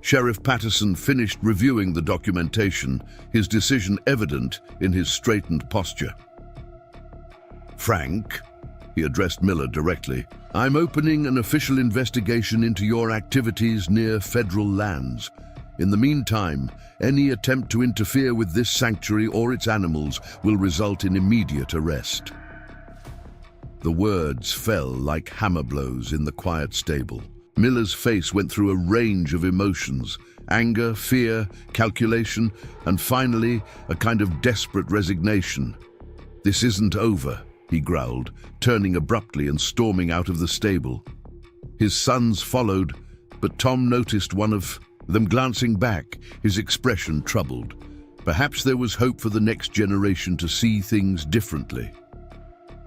Sheriff Patterson finished reviewing the documentation, his decision evident in his straightened posture. "Frank," he addressed Miller directly, "I'm opening an official investigation into your activities near federal lands. In the meantime, any attempt to interfere with this sanctuary or its animals will result in immediate arrest." The words fell like hammer blows in the quiet stable. Miller's face went through a range of emotions: anger, fear, calculation, and finally, a kind of desperate resignation. "This isn't over," he growled, turning abruptly and storming out of the stable. His sons followed, but Tom noticed one of them glancing back, his expression troubled. Perhaps there was hope for the next generation to see things differently.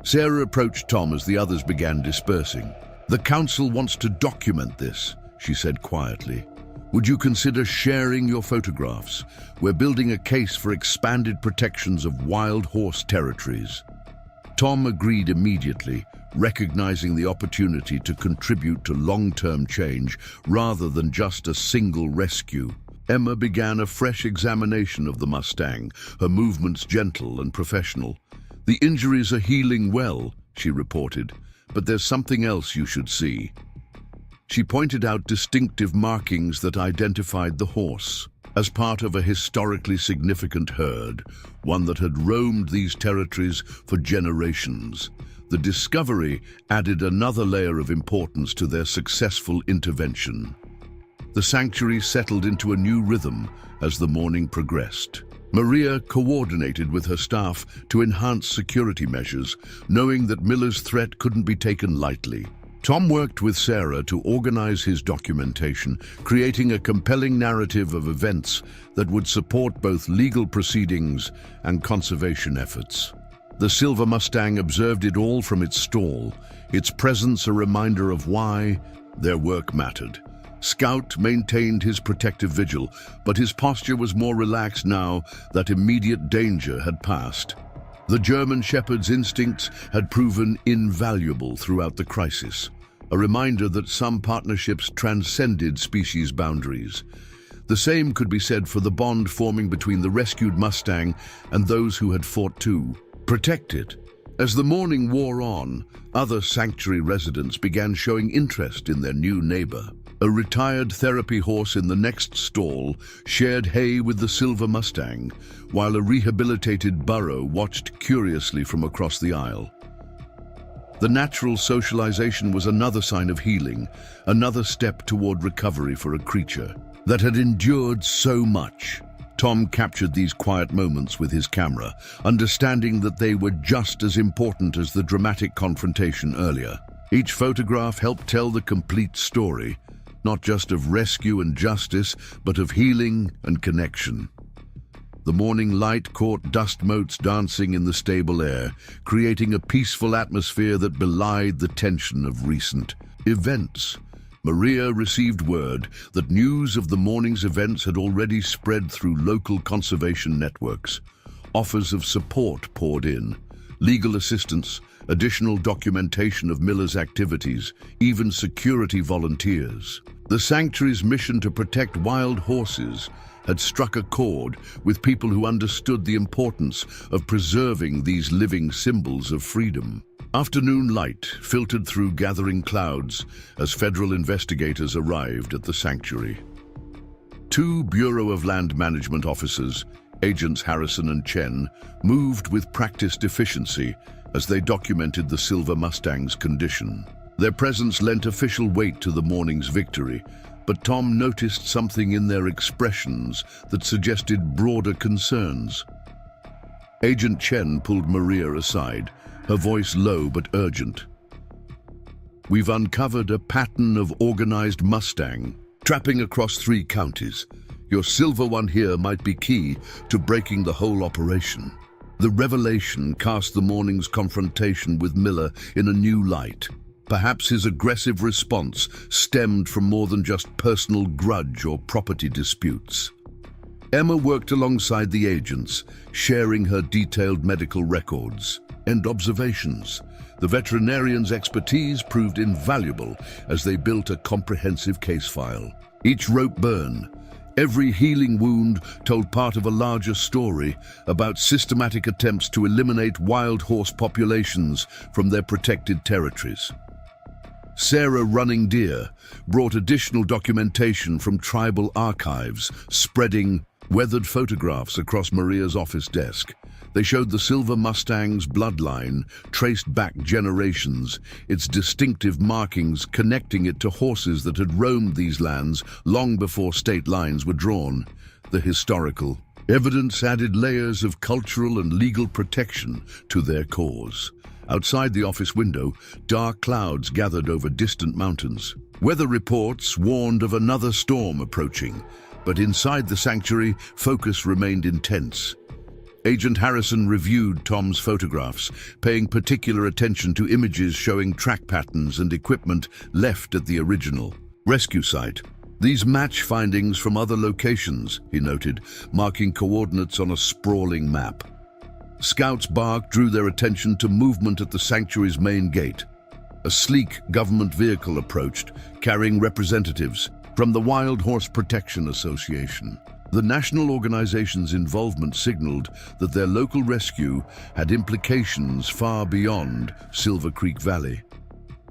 Sarah approached Tom as the others began dispersing. "The council wants to document this," she said quietly. "Would you consider sharing your photographs? We're building a case for expanded protections of wild horse territories." Tom agreed immediately, recognizing the opportunity to contribute to long-term change rather than just a single rescue. Emma began a fresh examination of the Mustang, her movements gentle and professional. "The injuries are healing well," she reported, "but there's something else you should see." She pointed out distinctive markings that identified the horse as part of a historically significant herd, one that had roamed these territories for generations. The discovery added another layer of importance to their successful intervention. The sanctuary settled into a new rhythm as the morning progressed. Maria coordinated with her staff to enhance security measures, knowing that Miller's threat couldn't be taken lightly. Tom worked with Sarah to organize his documentation, creating a compelling narrative of events that would support both legal proceedings and conservation efforts. The silver Mustang observed it all from its stall, its presence a reminder of why their work mattered. Scout maintained his protective vigil, but his posture was more relaxed now that immediate danger had passed. The German Shepherd's instincts had proven invaluable throughout the crisis, a reminder that some partnerships transcended species boundaries. The same could be said for the bond forming between the rescued Mustang and those who had fought to protect it. As the morning wore on, other sanctuary residents began showing interest in their new neighbor. A retired therapy horse in the next stall shared hay with the silver Mustang, while a rehabilitated burro watched curiously from across the aisle. The natural socialization was another sign of healing, another step toward recovery for a creature that had endured so much. Tom captured these quiet moments with his camera, understanding that they were just as important as the dramatic confrontation earlier. Each photograph helped tell the complete story, not just of rescue and justice, but of healing and connection. The morning light caught dust motes dancing in the stable air, creating a peaceful atmosphere that belied the tension of recent events. Maria received word that news of the morning's events had already spread through local conservation networks. Offers of support poured in. Legal assistance, additional documentation of Miller's activities, even security volunteers. The sanctuary's mission to protect wild horses had struck a chord with people who understood the importance of preserving these living symbols of freedom. Afternoon light filtered through gathering clouds as federal investigators arrived at the sanctuary. Two Bureau of Land Management officers, Agents Harrison and Chen, moved with practiced efficiency as they documented the silver Mustang's condition. Their presence lent official weight to the morning's victory, but Tom noticed something in their expressions that suggested broader concerns. Agent Chen pulled Maria aside, her voice low but urgent. "We've uncovered a pattern of organized Mustang, trapping across 3 counties. Your silver one here might be key to breaking the whole operation." The revelation cast the morning's confrontation with Miller in a new light. Perhaps his aggressive response stemmed from more than just personal grudge or property disputes. Emma worked alongside the agents, sharing her detailed medical records and observations. The veterinarian's expertise proved invaluable as they built a comprehensive case file. Each rope burn, every healing wound told part of a larger story about systematic attempts to eliminate wild horse populations from their protected territories. Sarah Running Deer brought additional documentation from tribal archives, spreading weathered photographs across Maria's office desk. They showed the silver Mustang's bloodline, traced back generations, its distinctive markings connecting it to horses that had roamed these lands long before state lines were drawn. The historical evidence added layers of cultural and legal protection to their cause. Outside the office window, dark clouds gathered over distant mountains. Weather reports warned of another storm approaching, but inside the sanctuary, focus remained intense. Agent Harrison reviewed Tom's photographs, paying particular attention to images showing track patterns and equipment left at the original rescue site. These match findings from other locations, he noted, marking coordinates on a sprawling map. Scouts' bark drew their attention to movement at the sanctuary's main gate. A sleek government vehicle approached, carrying representatives from the Wild Horse Protection Association. The national organization's involvement signaled that their local rescue had implications far beyond Silver Creek Valley.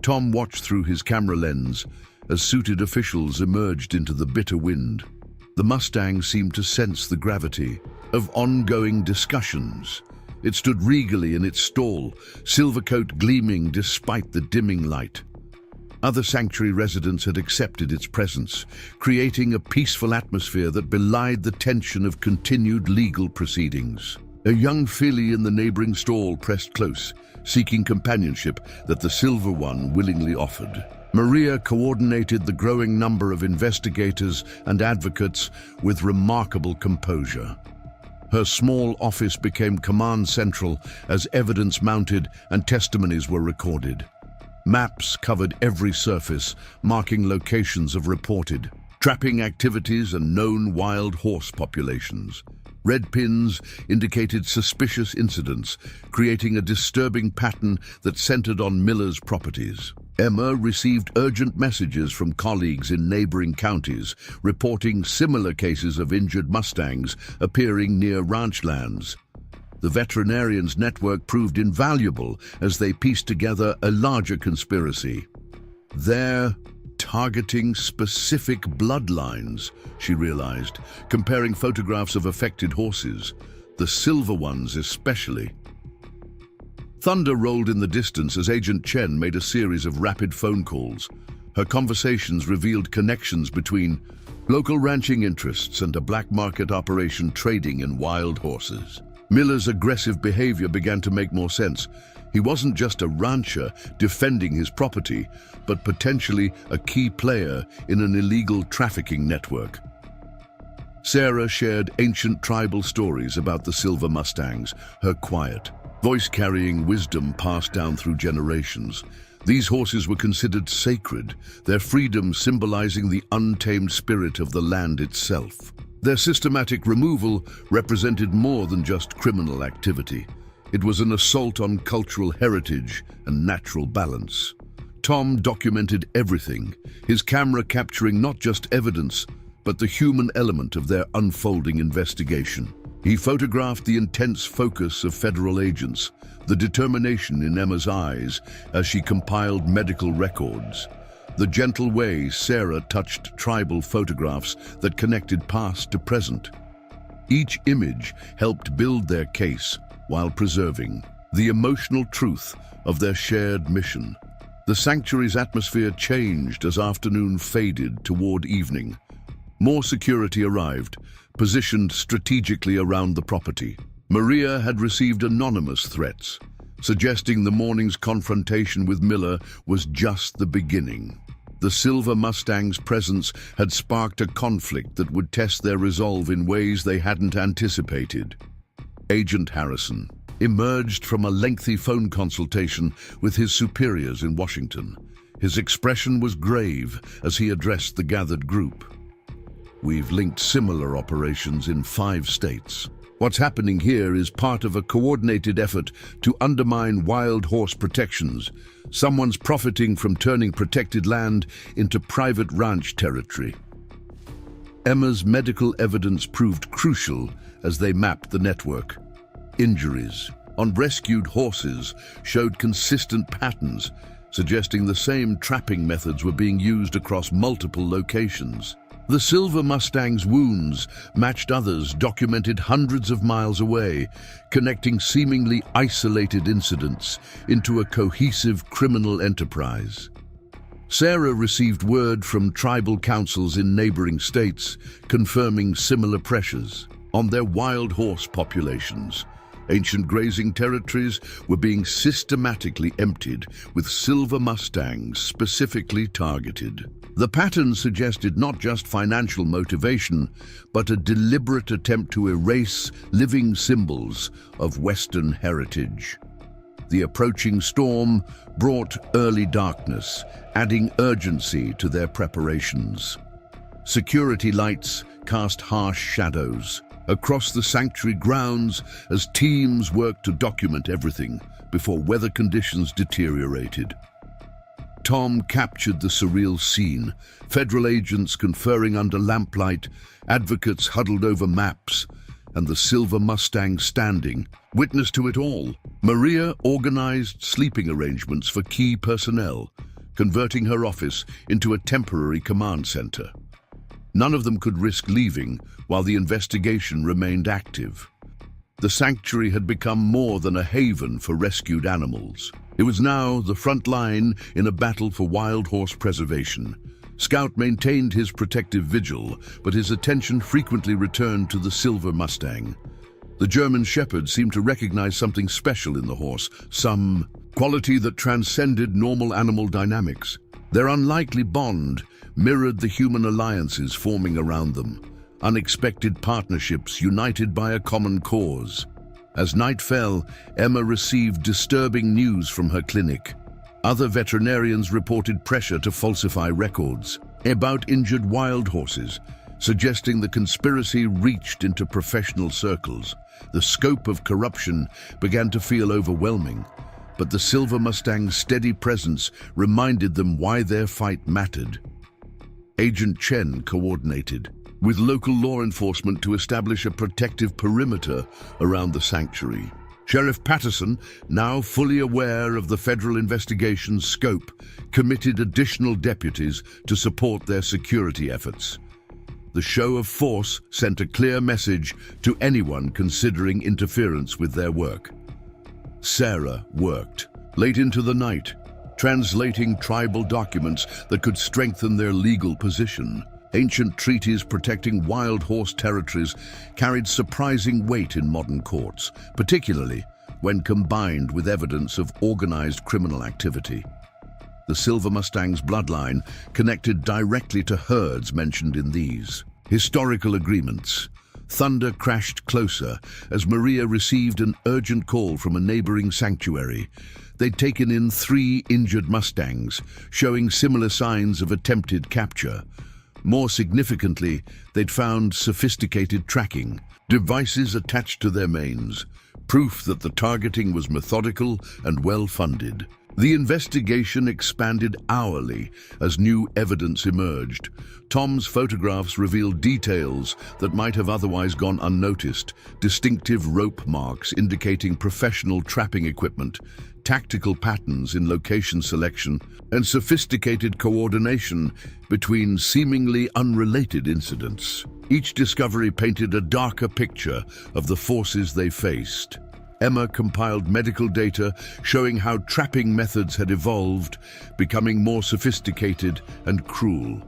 Tom watched through his camera lens as suited officials emerged into the bitter wind. The Mustang seemed to sense the gravity of ongoing discussions. It stood regally in its stall, silver coat gleaming despite the dimming light. Other sanctuary residents had accepted its presence, creating a peaceful atmosphere that belied the tension of continued legal proceedings. A young filly in the neighboring stall pressed close, seeking companionship that the silver one willingly offered. Maria coordinated the growing number of investigators and advocates with remarkable composure. Her small office became command central as evidence mounted and testimonies were recorded. Maps covered every surface, marking locations of reported trapping activities and known wild horse populations. Red pins indicated suspicious incidents, creating a disturbing pattern that centered on Miller's properties. Emma received urgent messages from colleagues in neighboring counties, reporting similar cases of injured Mustangs appearing near ranchlands. The veterinarian's network proved invaluable as they pieced together a larger conspiracy. They're targeting specific bloodlines, she realized, comparing photographs of affected horses, the silver ones especially. Thunder rolled in the distance as Agent Chen made a series of rapid phone calls. Her conversations revealed connections between local ranching interests and a black market operation trading in wild horses. Miller's aggressive behavior began to make more sense. He wasn't just a rancher defending his property, but potentially a key player in an illegal trafficking network. Sarah shared ancient tribal stories about the silver Mustangs, her quiet, voice-carrying wisdom passed down through generations. These horses were considered sacred, their freedom symbolizing the untamed spirit of the land itself. Their systematic removal represented more than just criminal activity. It was an assault on cultural heritage and natural balance. Tom documented everything, his camera capturing not just evidence, but the human element of their unfolding investigation. He photographed the intense focus of federal agents, the determination in Emma's eyes as she compiled medical records, the gentle way Sarah touched tribal photographs that connected past to present. Each image helped build their case while preserving the emotional truth of their shared mission. The sanctuary's atmosphere changed as afternoon faded toward evening. More security arrived, positioned strategically around the property. Maria had received anonymous threats, suggesting the morning's confrontation with Miller was just the beginning. The silver Mustang's presence had sparked a conflict that would test their resolve in ways they hadn't anticipated. Agent Harrison emerged from a lengthy phone consultation with his superiors in Washington. His expression was grave as he addressed the gathered group. We've linked similar operations in 5 states. What's happening here is part of a coordinated effort to undermine wild horse protections. Someone's profiting from turning protected land into private ranch territory. Emma's medical evidence proved crucial as they mapped the network. Injuries on rescued horses showed consistent patterns, suggesting the same trapping methods were being used across multiple locations. The silver Mustang's wounds matched others documented hundreds of miles away, connecting seemingly isolated incidents into a cohesive criminal enterprise. Sarah received word from tribal councils in neighboring states, confirming similar pressures on their wild horse populations. Ancient grazing territories were being systematically emptied, with silver Mustangs specifically targeted. The pattern suggested not just financial motivation, but a deliberate attempt to erase living symbols of Western heritage. The approaching storm brought early darkness, adding urgency to their preparations. Security lights cast harsh shadows across the sanctuary grounds as teams worked to document everything before weather conditions deteriorated. Tom captured the surreal scene, federal agents conferring under lamplight, advocates huddled over maps, and the silver Mustang standing, witness to it all. Maria organized sleeping arrangements for key personnel, converting her office into a temporary command center. None of them could risk leaving while the investigation remained active. The sanctuary had become more than a haven for rescued animals. It was now the front line in a battle for wild horse preservation. Scout maintained his protective vigil, but his attention frequently returned to the silver Mustang. The German shepherd seemed to recognize something special in the horse, some quality that transcended normal animal dynamics. Their unlikely bond mirrored the human alliances forming around them, unexpected partnerships united by a common cause. As night fell, Emma received disturbing news from her clinic. Other veterinarians reported pressure to falsify records about injured wild horses, suggesting the conspiracy reached into professional circles. The scope of corruption began to feel overwhelming, but the silver Mustang's steady presence reminded them why their fight mattered. Agent Chen coordinated with local law enforcement to establish a protective perimeter around the sanctuary. Sheriff Patterson, now fully aware of the federal investigation's scope, committed additional deputies to support their security efforts. The show of force sent a clear message to anyone considering interference with their work. Sarah worked late into the night, translating tribal documents that could strengthen their legal position. Ancient treaties protecting wild horse territories carried surprising weight in modern courts, particularly when combined with evidence of organized criminal activity. The Silver Mustang's bloodline connected directly to herds mentioned in these historical agreements. Thunder crashed closer as Maria received an urgent call from a neighboring sanctuary. They'd taken in 3 injured Mustangs, showing similar signs of attempted capture. More significantly, they'd found sophisticated tracking devices attached to their manes, proof that the targeting was methodical and well-funded. The investigation expanded hourly as new evidence emerged. Tom's photographs revealed details that might have otherwise gone unnoticed, distinctive rope marks indicating professional trapping equipment, tactical patterns in location selection, and sophisticated coordination between seemingly unrelated incidents. Each discovery painted a darker picture of the forces they faced. Emma compiled medical data showing how trapping methods had evolved, becoming more sophisticated and cruel.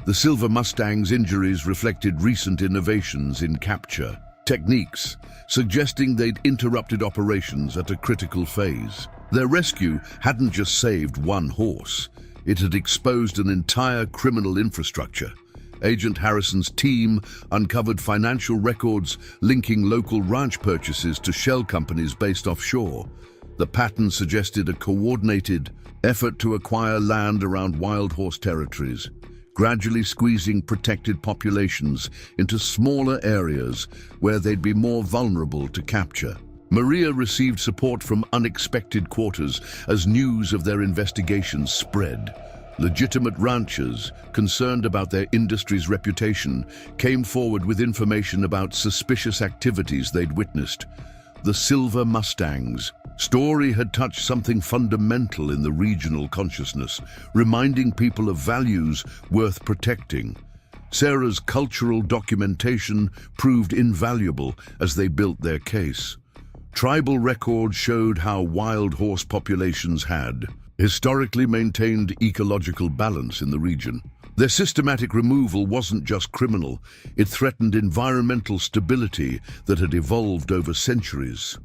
The Silver Mustang's injuries reflected recent innovations in capture techniques, suggesting they'd interrupted operations at a critical phase. Their rescue hadn't just saved one horse, it had exposed an entire criminal infrastructure. Agent Harrison's team uncovered financial records linking local ranch purchases to shell companies based offshore. The pattern suggested a coordinated effort to acquire land around wild horse territories, gradually squeezing protected populations into smaller areas where they'd be more vulnerable to capture. Maria received support from unexpected quarters as news of their investigations spread. Legitimate ranchers, concerned about their industry's reputation, came forward with information about suspicious activities they'd witnessed. The Silver Mustang's story had touched something fundamental in the regional consciousness, reminding people of values worth protecting. Sarah's cultural documentation proved invaluable as they built their case. Tribal records showed how wild horse populations had historically maintained ecological balance in the region. Their systematic removal wasn't just criminal, it threatened environmental stability that had evolved over centuries.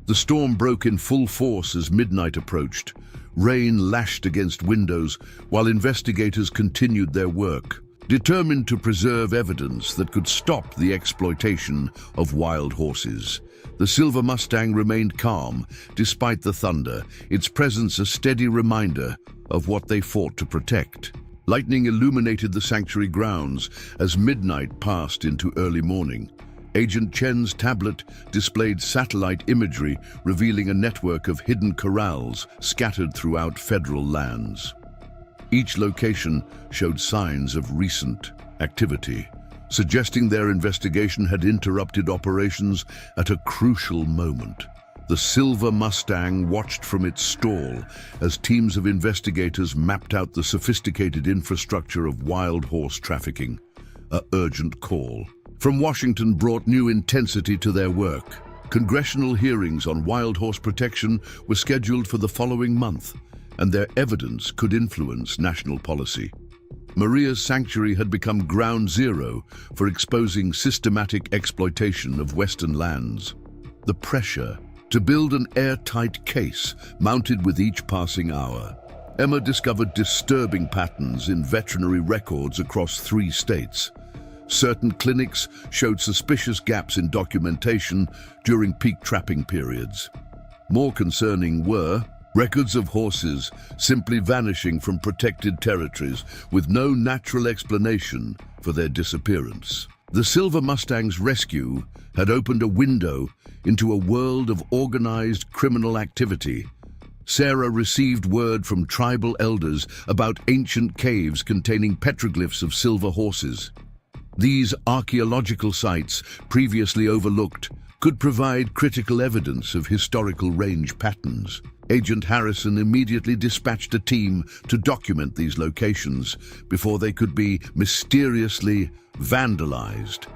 The storm broke in full force as midnight approached. Rain lashed against windows while investigators continued their work, determined to preserve evidence that could stop the exploitation of wild horses. The Silver Mustang remained calm despite the thunder, its presence a steady reminder of what they fought to protect. Lightning illuminated the sanctuary grounds as midnight passed into early morning. Agent Chen's tablet displayed satellite imagery revealing a network of hidden corrals scattered throughout federal lands. Each location showed signs of recent activity, suggesting their investigation had interrupted operations at a crucial moment. The Silver Mustang watched from its stall as teams of investigators mapped out the sophisticated infrastructure of wild horse trafficking. An urgent call from Washington brought new intensity to their work. Congressional hearings on wild horse protection were scheduled for the following month, and their evidence could influence national policy. Maria's sanctuary had become ground zero for exposing systematic exploitation of Western lands. The pressure to build an airtight case mounted with each passing hour. Emma discovered disturbing patterns in veterinary records across 3 states. Certain clinics showed suspicious gaps in documentation during peak trapping periods. More concerning were records of horses simply vanishing from protected territories with no natural explanation for their disappearance. The Silver Mustang's rescue had opened a window into a world of organized criminal activity. Sarah received word from tribal elders about ancient caves containing petroglyphs of silver horses. These archaeological sites, previously overlooked, could provide critical evidence of historical range patterns. Agent Harrison immediately dispatched a team to document these locations before they could be mysteriously vandalized,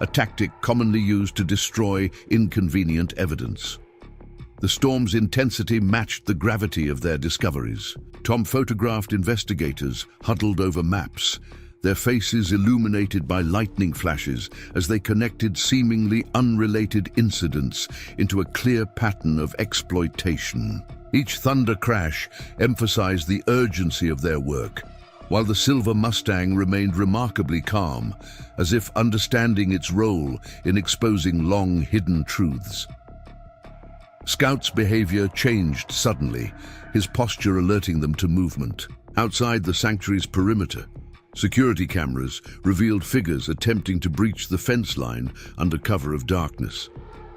a tactic commonly used to destroy inconvenient evidence. The storm's intensity matched the gravity of their discoveries. Tom photographed investigators huddled over maps, their faces illuminated by lightning flashes as they connected seemingly unrelated incidents into a clear pattern of exploitation. Each thunder crash emphasized the urgency of their work, while the silver Mustang remained remarkably calm, as if understanding its role in exposing long-hidden truths. Scout's behavior changed suddenly, his posture alerting them to movement. Outside the sanctuary's perimeter, security cameras revealed figures attempting to breach the fence line under cover of darkness.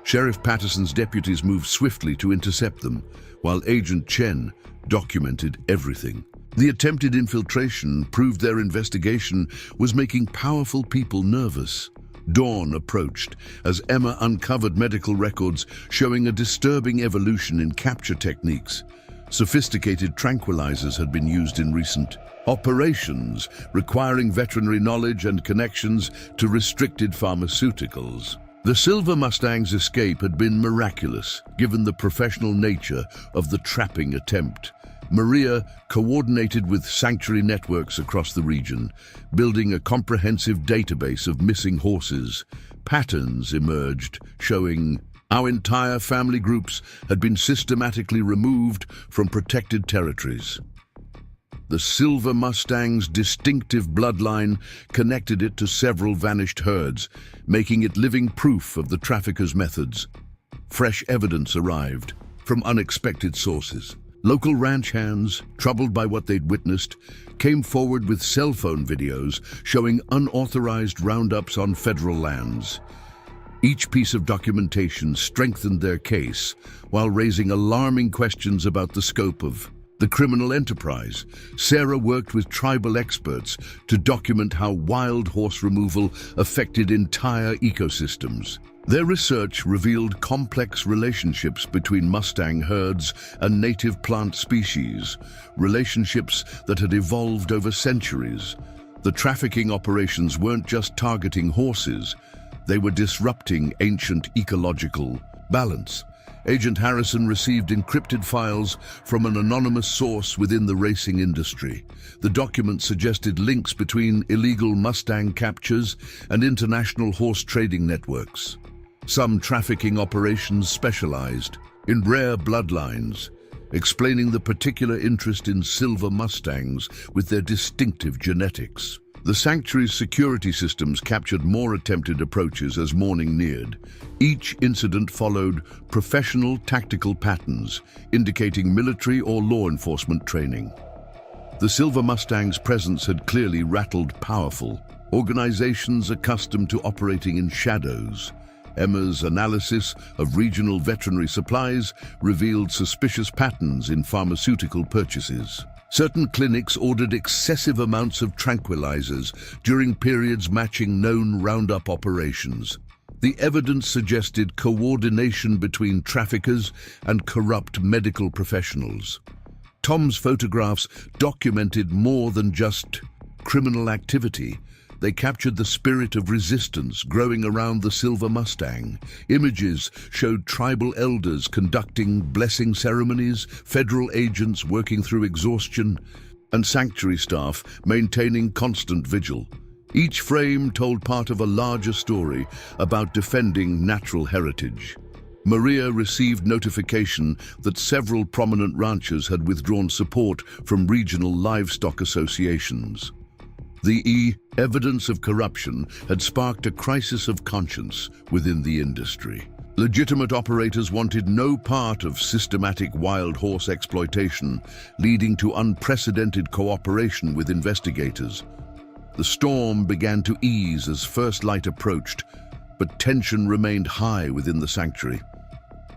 Sheriff Patterson's deputies moved swiftly to intercept them, while Agent Chen documented everything. The attempted infiltration proved their investigation was making powerful people nervous. Dawn approached as Emma uncovered medical records showing a disturbing evolution in capture techniques. Sophisticated tranquilizers had been used in recent operations, requiring veterinary knowledge and connections to restricted pharmaceuticals. The Silver Mustang's escape had been miraculous, given the professional nature of the trapping attempt. Maria coordinated with sanctuary networks across the region, building a comprehensive database of missing horses. Patterns emerged, showing our entire family groups had been systematically removed from protected territories. The Silver Mustang's distinctive bloodline connected it to several vanished herds, making it living proof of the traffickers' methods. Fresh evidence arrived from unexpected sources. Local ranch hands, troubled by what they'd witnessed, came forward with cell phone videos showing unauthorized roundups on federal lands. Each piece of documentation strengthened their case while raising alarming questions about the scope of the criminal enterprise. Sarah worked with tribal experts to document how wild horse removal affected entire ecosystems. Their research revealed complex relationships between Mustang herds and native plant species, relationships that had evolved over centuries. The trafficking operations weren't just targeting horses, they were disrupting ancient ecological balance. Agent Harrison received encrypted files from an anonymous source within the racing industry. The document suggested links between illegal Mustang captures and international horse trading networks. Some trafficking operations specialized in rare bloodlines, explaining the particular interest in silver Mustangs with their distinctive genetics. The sanctuary's security systems captured more attempted approaches as morning neared. Each incident followed professional tactical patterns, indicating military or law enforcement training. The Silver Mustang's presence had clearly rattled powerful organizations accustomed to operating in shadows. Emma's analysis of regional veterinary supplies revealed suspicious patterns in pharmaceutical purchases. Certain clinics ordered excessive amounts of tranquilizers during periods matching known roundup operations. The evidence suggested coordination between traffickers and corrupt medical professionals. Tom's photographs documented more than just criminal activity. They captured the spirit of resistance growing around the Silver Mustang. Images showed tribal elders conducting blessing ceremonies, federal agents working through exhaustion, and sanctuary staff maintaining constant vigil. Each frame told part of a larger story about defending natural heritage. Maria received notification that several prominent ranchers had withdrawn support from regional livestock associations. The evidence of corruption had sparked a crisis of conscience within the industry. Legitimate operators wanted no part of systematic wild horse exploitation, leading to unprecedented cooperation with investigators. The storm began to ease as first light approached, but tension remained high within the sanctuary.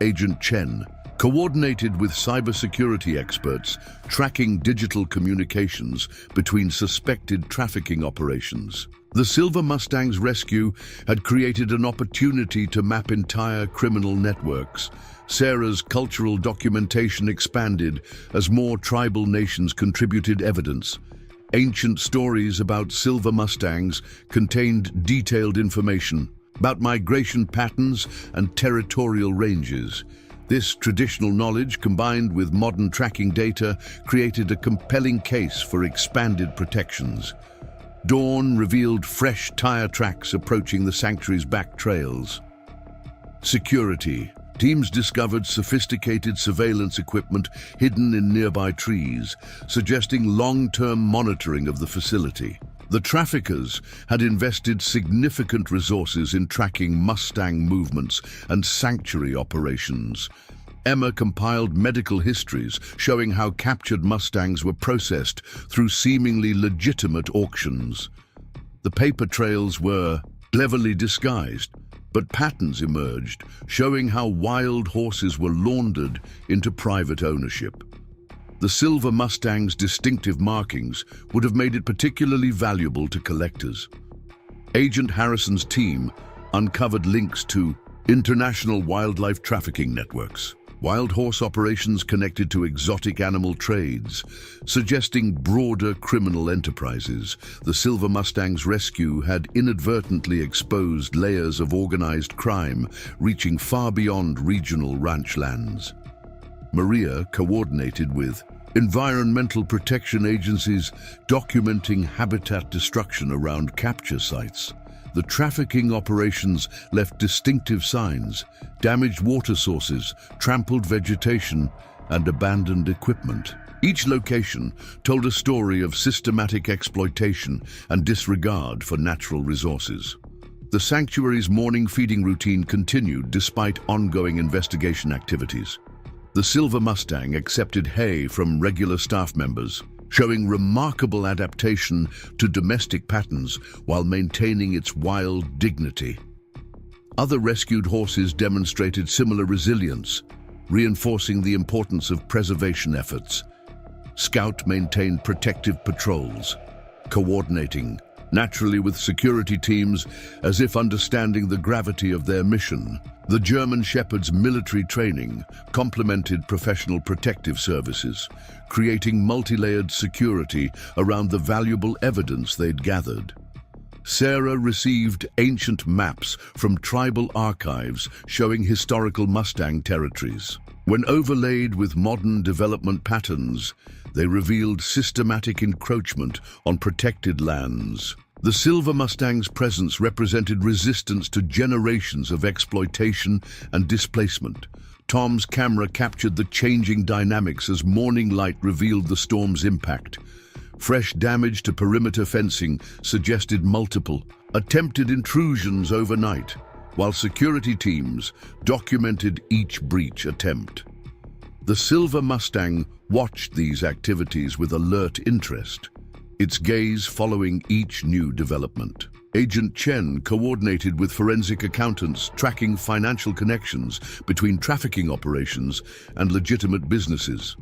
Agent Chen coordinated with cybersecurity experts, tracking digital communications between suspected trafficking operations. The Silver Mustang's rescue had created an opportunity to map entire criminal networks. Sarah's cultural documentation expanded as more tribal nations contributed evidence. Ancient stories about Silver Mustangs contained detailed information about migration patterns and territorial ranges. This traditional knowledge, combined with modern tracking data, created a compelling case for expanded protections. Dawn revealed fresh tire tracks approaching the sanctuary's back trails. Security. Teams discovered sophisticated surveillance equipment hidden in nearby trees, suggesting long-term monitoring of the facility. The traffickers had invested significant resources in tracking Mustang movements and sanctuary operations. Emma compiled medical histories showing how captured Mustangs were processed through seemingly legitimate auctions. The paper trails were cleverly disguised, but patterns emerged, showing how wild horses were laundered into private ownership. The silver Mustang's distinctive markings would have made it particularly valuable to collectors. Agent Harrison's team uncovered links to international wildlife trafficking networks, wild horse operations connected to exotic animal trades, suggesting broader criminal enterprises. The Silver Mustang's rescue had inadvertently exposed layers of organized crime reaching far beyond regional ranch lands. Maria coordinated with environmental protection agencies documenting habitat destruction around capture sites. The trafficking operations left distinctive signs: damaged water sources, trampled vegetation, and abandoned equipment. Each location told a story of systematic exploitation and disregard for natural resources. The sanctuary's morning feeding routine continued despite ongoing investigation activities. The Silver Mustang accepted hay from regular staff members, showing remarkable adaptation to domestic patterns while maintaining its wild dignity. Other rescued horses demonstrated similar resilience, reinforcing the importance of preservation efforts. Scout maintained protective patrols, coordinating naturally with security teams as if understanding the gravity of their mission. The German Shepherd's military training complemented professional protective services, creating multi-layered security around the valuable evidence they'd gathered. Sarah received ancient maps from tribal archives showing historical Mustang territories. When overlaid with modern development patterns, they revealed systematic encroachment on protected lands. The Silver Mustang's presence represented resistance to generations of exploitation and displacement. Tom's camera captured the changing dynamics as morning light revealed the storm's impact. Fresh damage to perimeter fencing suggested multiple attempted intrusions overnight, while security teams documented each breach attempt. The Silver Mustang watched these activities with alert interest, its gaze following each new development. Agent Chen coordinated with forensic accountants tracking financial connections between trafficking operations and legitimate businesses.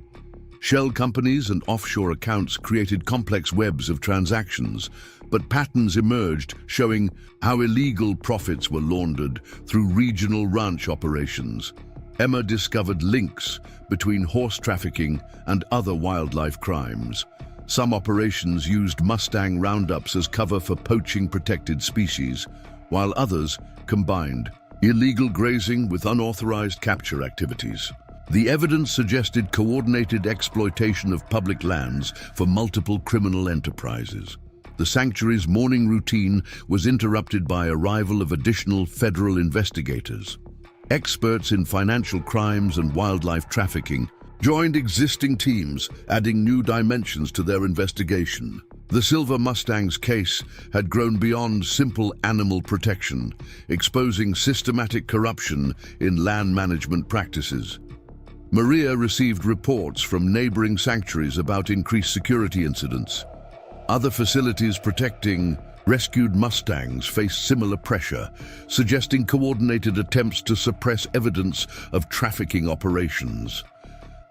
Shell companies and offshore accounts created complex webs of transactions, but patterns emerged showing how illegal profits were laundered through regional ranch operations. Emma discovered links between horse trafficking and other wildlife crimes. Some operations used Mustang roundups as cover for poaching protected species, while others combined illegal grazing with unauthorized capture activities. The evidence suggested coordinated exploitation of public lands for multiple criminal enterprises. The sanctuary's morning routine was interrupted by arrival of additional federal investigators. Experts in financial crimes and wildlife trafficking joined existing teams, adding new dimensions to their investigation. The Silver Mustang's case had grown beyond simple animal protection, exposing systematic corruption in land management practices. Maria received reports from neighboring sanctuaries about increased security incidents. Other facilities protecting rescued Mustangs faced similar pressure, suggesting coordinated attempts to suppress evidence of trafficking operations.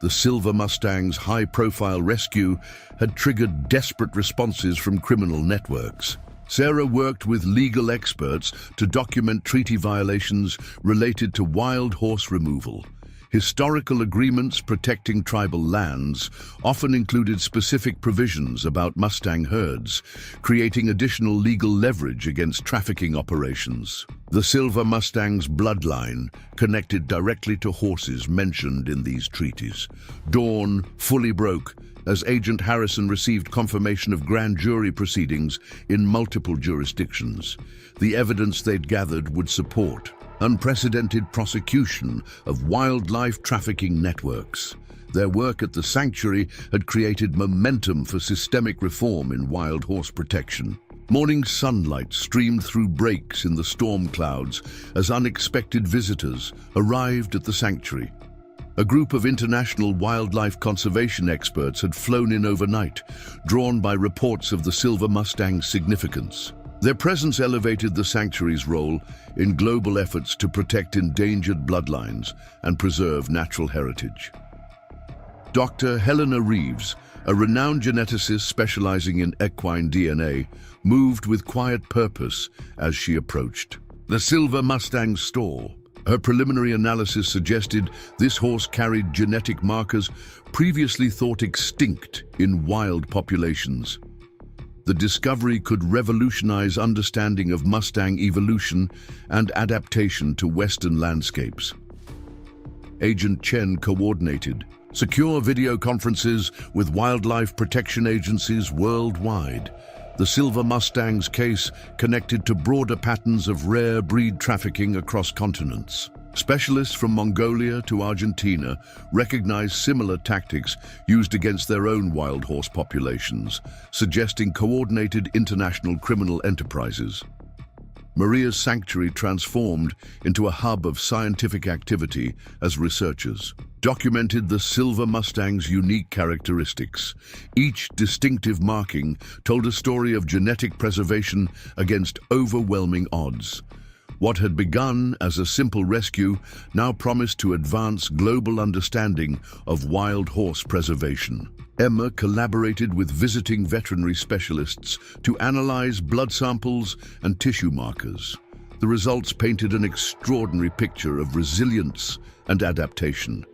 The Silver Mustang's high-profile rescue had triggered desperate responses from criminal networks. Sarah worked with legal experts to document treaty violations related to wild horse removal, Historical agreements protecting tribal lands often included specific provisions about Mustang herds, creating additional legal leverage against trafficking operations. The Silver Mustang's bloodline connected directly to horses mentioned in these treaties. Dawn fully broke as Agent Harrison received confirmation of grand jury proceedings in multiple jurisdictions. The evidence they'd gathered would support unprecedented prosecution of wildlife trafficking networks. Their work at the sanctuary had created momentum for systemic reform in wild horse protection. Morning sunlight streamed through breaks in the storm clouds as unexpected visitors arrived at the sanctuary. A group of international wildlife conservation experts had flown in overnight, drawn by reports of the Silver Mustang's significance. Their presence elevated the sanctuary's role in global efforts to protect endangered bloodlines and preserve natural heritage. Dr. Helena Reeves, a renowned geneticist specializing in equine DNA, moved with quiet purpose as she approached the Silver Mustang stall. Her preliminary analysis suggested this horse carried genetic markers previously thought extinct in wild populations. The discovery could revolutionize understanding of Mustang evolution and adaptation to Western landscapes. Agent Chen coordinated secure video conferences with wildlife protection agencies worldwide. The Silver Mustang's case connected to broader patterns of rare breed trafficking across continents. Specialists from Mongolia to Argentina recognized similar tactics used against their own wild horse populations, suggesting coordinated international criminal enterprises. Maria's sanctuary transformed into a hub of scientific activity as researchers documented the Silver Mustang's unique characteristics. Each distinctive marking told a story of genetic preservation against overwhelming odds. What had begun as a simple rescue now promised to advance global understanding of wild horse preservation. Emma collaborated with visiting veterinary specialists to analyze blood samples and tissue markers. The results painted an extraordinary picture of resilience and adaptation.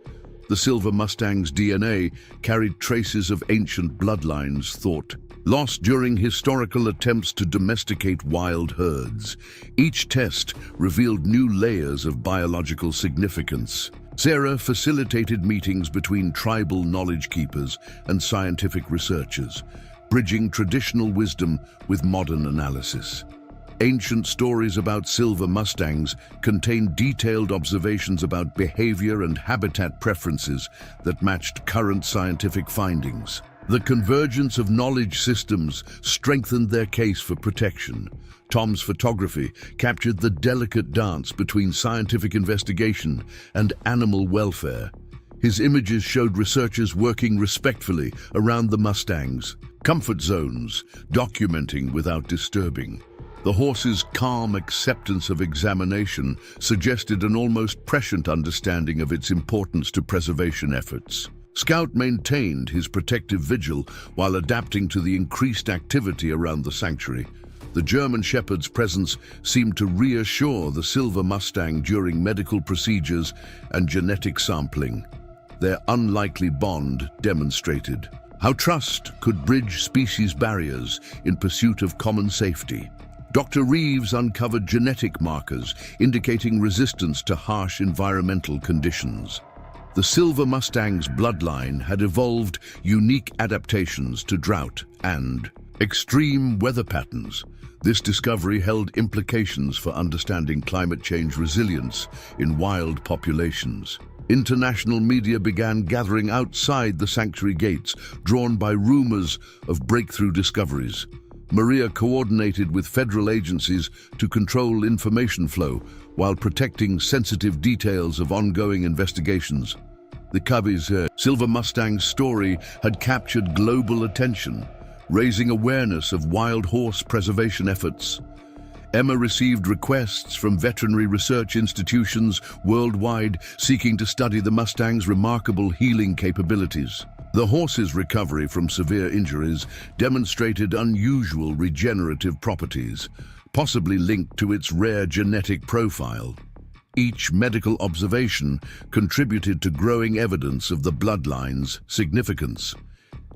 The Silver Mustang's DNA carried traces of ancient bloodlines thought lost during historical attempts to domesticate wild herds. Each test revealed new layers of biological significance. Sarah facilitated meetings between tribal knowledge keepers and scientific researchers, bridging traditional wisdom with modern analysis. Ancient stories about Silver Mustangs contain detailed observations about behavior and habitat preferences that matched current scientific findings. The convergence of knowledge systems strengthened their case for protection. Tom's photography captured the delicate dance between scientific investigation and animal welfare. His images showed researchers working respectfully around the Mustangs, comfort zones, documenting without disturbing. The horse's calm acceptance of examination suggested an almost prescient understanding of its importance to preservation efforts. Scout maintained his protective vigil while adapting to the increased activity around the sanctuary. The German Shepherd's presence seemed to reassure the Silver Mustang during medical procedures and genetic sampling. Their unlikely bond demonstrated how trust could bridge species barriers in pursuit of common safety. Dr. Reeves uncovered genetic markers indicating resistance to harsh environmental conditions. The Silver Mustang's bloodline had evolved unique adaptations to drought and extreme weather patterns. This discovery held implications for understanding climate change resilience in wild populations. International media began gathering outside the sanctuary gates, drawn by rumors of breakthrough discoveries. Maria coordinated with federal agencies to control information flow while protecting sensitive details of ongoing investigations. The Silver Mustang's story had captured global attention, raising awareness of wild horse preservation efforts. Emma received requests from veterinary research institutions worldwide seeking to study the Mustang's remarkable healing capabilities. The horse's recovery from severe injuries demonstrated unusual regenerative properties, possibly linked to its rare genetic profile. Each medical observation contributed to growing evidence of the bloodline's significance.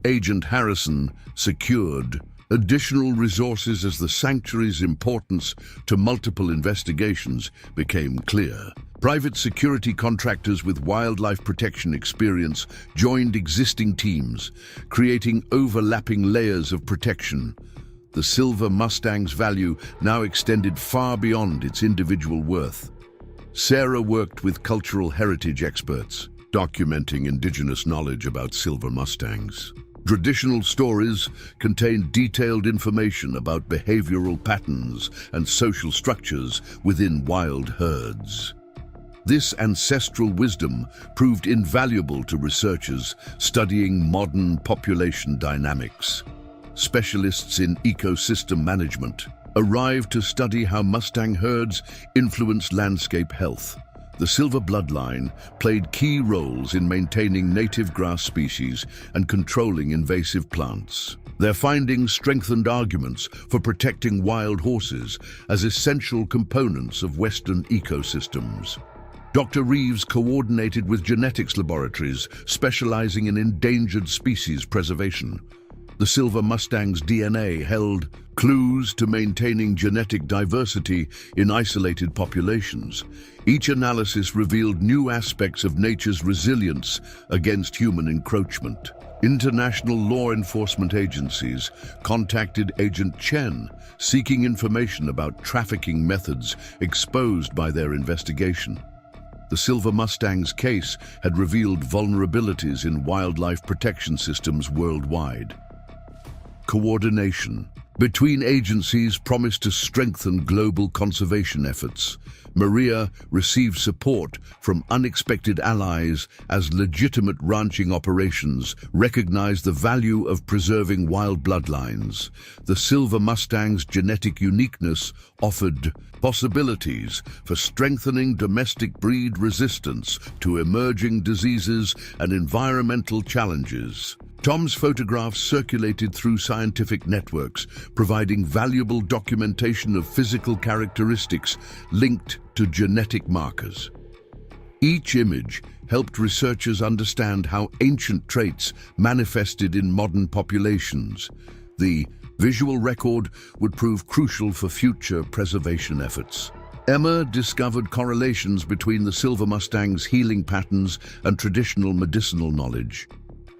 Agent Harrison secured additional resources as the sanctuary's importance to multiple investigations became clear. Private security contractors with wildlife protection experience joined existing teams, creating overlapping layers of protection. The Silver Mustang's value now extended far beyond its individual worth. Sarah worked with cultural heritage experts, documenting indigenous knowledge about silver mustangs. Traditional stories contain detailed information about behavioral patterns and social structures within wild herds. This ancestral wisdom proved invaluable to researchers studying modern population dynamics. Specialists in ecosystem management arrived to study how Mustang herds influence landscape health. The silver bloodline played key roles in maintaining native grass species and controlling invasive plants. Their findings strengthened arguments for protecting wild horses as essential components of Western ecosystems. Dr. Reeves coordinated with genetics laboratories specializing in endangered species preservation. The Silver Mustang's DNA held clues to maintaining genetic diversity in isolated populations. Each analysis revealed new aspects of nature's resilience against human encroachment. International law enforcement agencies contacted Agent Chen, seeking information about trafficking methods exposed by their investigation. The Silver Mustang's case had revealed vulnerabilities in wildlife protection systems worldwide. Coordination between agencies promised to strengthen global conservation efforts. Maria received support from unexpected allies as legitimate ranching operations recognized the value of preserving wild bloodlines. The Silver Mustang's genetic uniqueness offered possibilities for strengthening domestic breed resistance to emerging diseases and environmental challenges. Tom's photographs circulated through scientific networks, providing valuable documentation of physical characteristics linked to genetic markers. Each image helped researchers understand how ancient traits manifested in modern populations. The visual record would prove crucial for future preservation efforts. Emma discovered correlations between the Silver Mustang's healing patterns and traditional medicinal knowledge.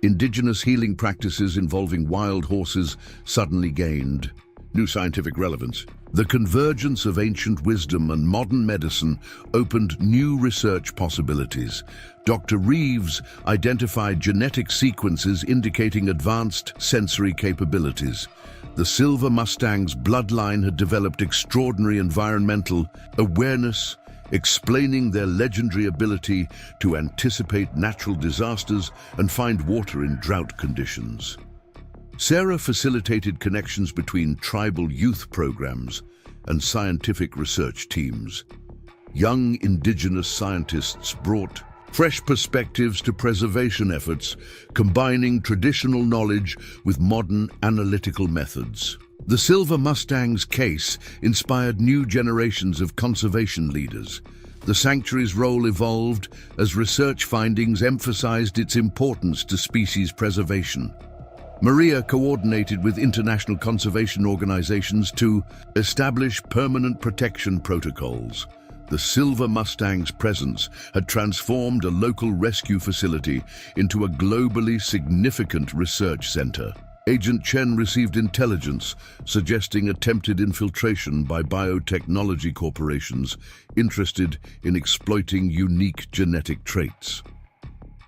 Indigenous healing practices involving wild horses suddenly gained new scientific relevance. The convergence of ancient wisdom and modern medicine opened new research possibilities. Dr. Reeves identified genetic sequences indicating advanced sensory capabilities. The Silver Mustang's bloodline had developed extraordinary environmental awareness, explaining their legendary ability to anticipate natural disasters and find water in drought conditions. Sarah facilitated connections between tribal youth programs and scientific research teams. Young indigenous scientists brought fresh perspectives to preservation efforts, combining traditional knowledge with modern analytical methods. The Silver Mustang's case inspired new generations of conservation leaders. The sanctuary's role evolved as research findings emphasized its importance to species preservation. Maria coordinated with international conservation organizations to establish permanent protection protocols. The Silver Mustang's presence had transformed a local rescue facility into a globally significant research center. Agent Chen received intelligence suggesting attempted infiltration by biotechnology corporations interested in exploiting unique genetic traits.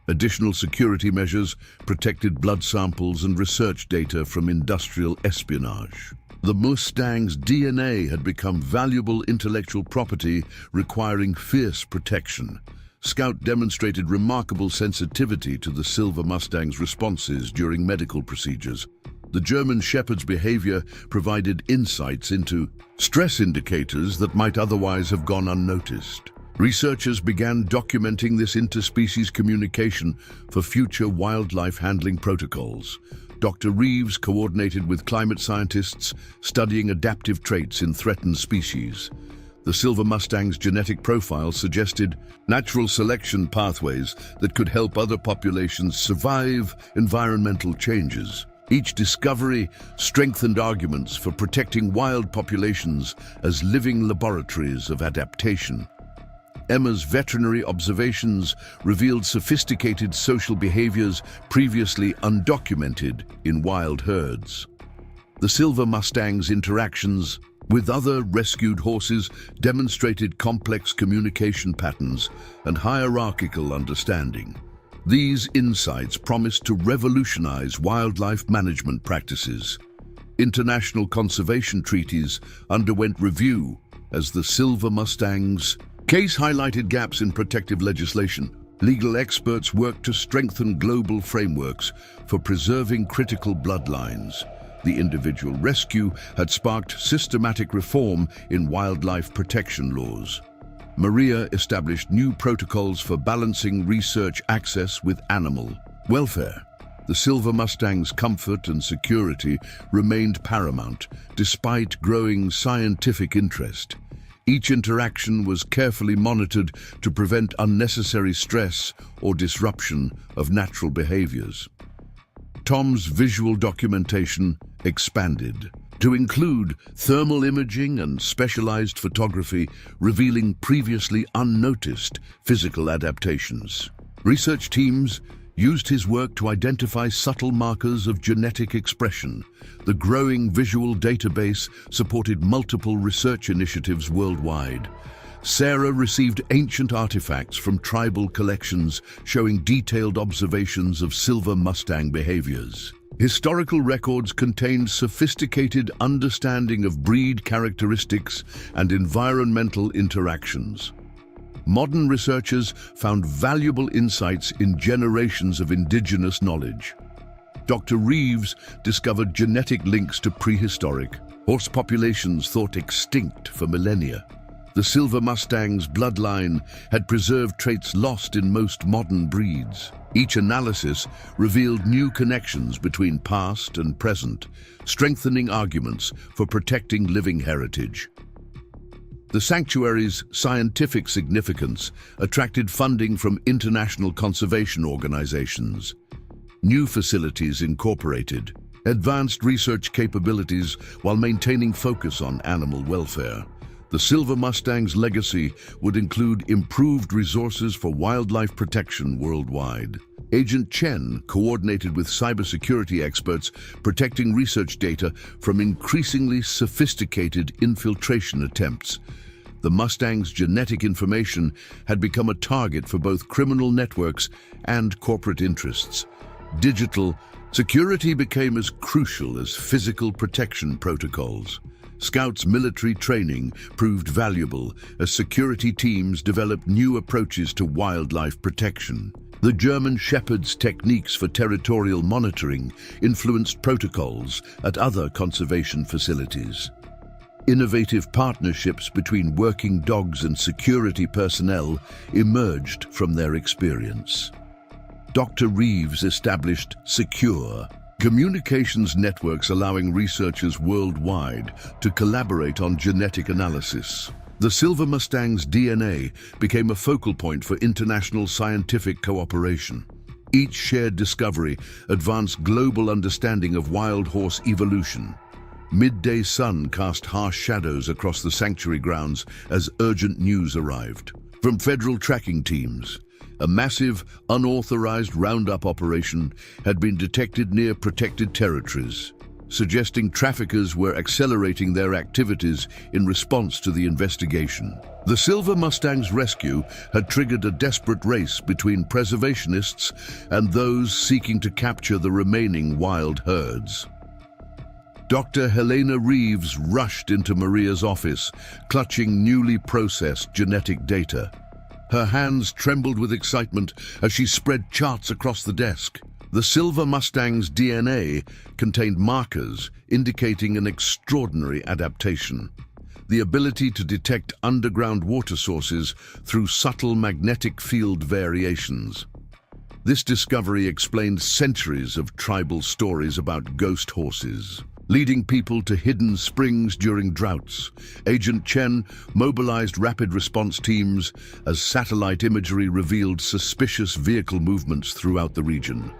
Additional security measures protected blood samples and research data from industrial espionage. The Mustang's DNA had become valuable intellectual property requiring fierce protection. Scout demonstrated remarkable sensitivity to the Silver Mustang's responses during medical procedures. The German Shepherd's behavior provided insights into stress indicators that might otherwise have gone unnoticed. Researchers began documenting this interspecies communication for future wildlife handling protocols. Dr. Reeves coordinated with climate scientists studying adaptive traits in threatened species. The Silver Mustang's genetic profile suggested natural selection pathways that could help other populations survive environmental changes. Each discovery strengthened arguments for protecting wild populations as living laboratories of adaptation. Emma's veterinary observations revealed sophisticated social behaviors previously undocumented in wild herds. The Silver Mustang's interactions with other rescued horses demonstrated complex communication patterns and hierarchical understanding. These insights promised to revolutionize wildlife management practices. International conservation treaties underwent review as the Silver Mustang's case highlighted gaps in protective legislation. Legal experts worked to strengthen global frameworks for preserving critical bloodlines. The individual rescue had sparked systematic reform in wildlife protection laws. Maria established new protocols for balancing research access with animal welfare. The Silver Mustang's comfort and security remained paramount despite growing scientific interest. Each interaction was carefully monitored to prevent unnecessary stress or disruption of natural behaviors. Tom's visual documentation expanded to include thermal imaging and specialized photography, revealing previously unnoticed physical adaptations. Research teams used his work to identify subtle markers of genetic expression. The growing visual database supported multiple research initiatives worldwide. Sarah received ancient artifacts from tribal collections showing detailed observations of Silver Mustang behaviors. Historical records contained sophisticated understanding of breed characteristics and environmental interactions. Modern researchers found valuable insights in generations of indigenous knowledge. Dr. Reeves discovered genetic links to prehistoric horse populations thought extinct for millennia. The Silver Mustang's bloodline had preserved traits lost in most modern breeds. Each analysis revealed new connections between past and present, strengthening arguments for protecting living heritage. The sanctuary's scientific significance attracted funding from international conservation organizations. New facilities incorporated advanced research capabilities while maintaining focus on animal welfare. The Silver Mustang's legacy would include improved resources for wildlife protection worldwide. Agent Chen coordinated with cybersecurity experts, protecting research data from increasingly sophisticated infiltration attempts. The Mustang's genetic information had become a target for both criminal networks and corporate interests. Digital security became as crucial as physical protection protocols. Scouts' military training proved valuable as security teams developed new approaches to wildlife protection. The German Shepherd's techniques for territorial monitoring influenced protocols at other conservation facilities. Innovative partnerships between working dogs and security personnel emerged from their experience. Dr. Reeves established secure communications networks, allowing researchers worldwide to collaborate on genetic analysis. The Silver Mustang's DNA became a focal point for international scientific cooperation. Each shared discovery advanced global understanding of wild horse evolution. Midday sun cast harsh shadows across the sanctuary grounds as urgent news arrived. From federal tracking teams, a massive, unauthorized roundup operation had been detected near protected territories, suggesting traffickers were accelerating their activities in response to the investigation. The Silver Mustang's rescue had triggered a desperate race between preservationists and those seeking to capture the remaining wild herds. Dr. Helena Reeves rushed into Maria's office, clutching newly processed genetic data. Her hands trembled with excitement as she spread charts across the desk. The Silver Mustang's DNA contained markers indicating an extraordinary adaptation. The ability to detect underground water sources through subtle magnetic field variations. This discovery explained centuries of tribal stories about ghost horses. leading people to hidden springs during droughts. Agent Chen mobilized rapid response teams as satellite imagery revealed suspicious vehicle movements throughout the region.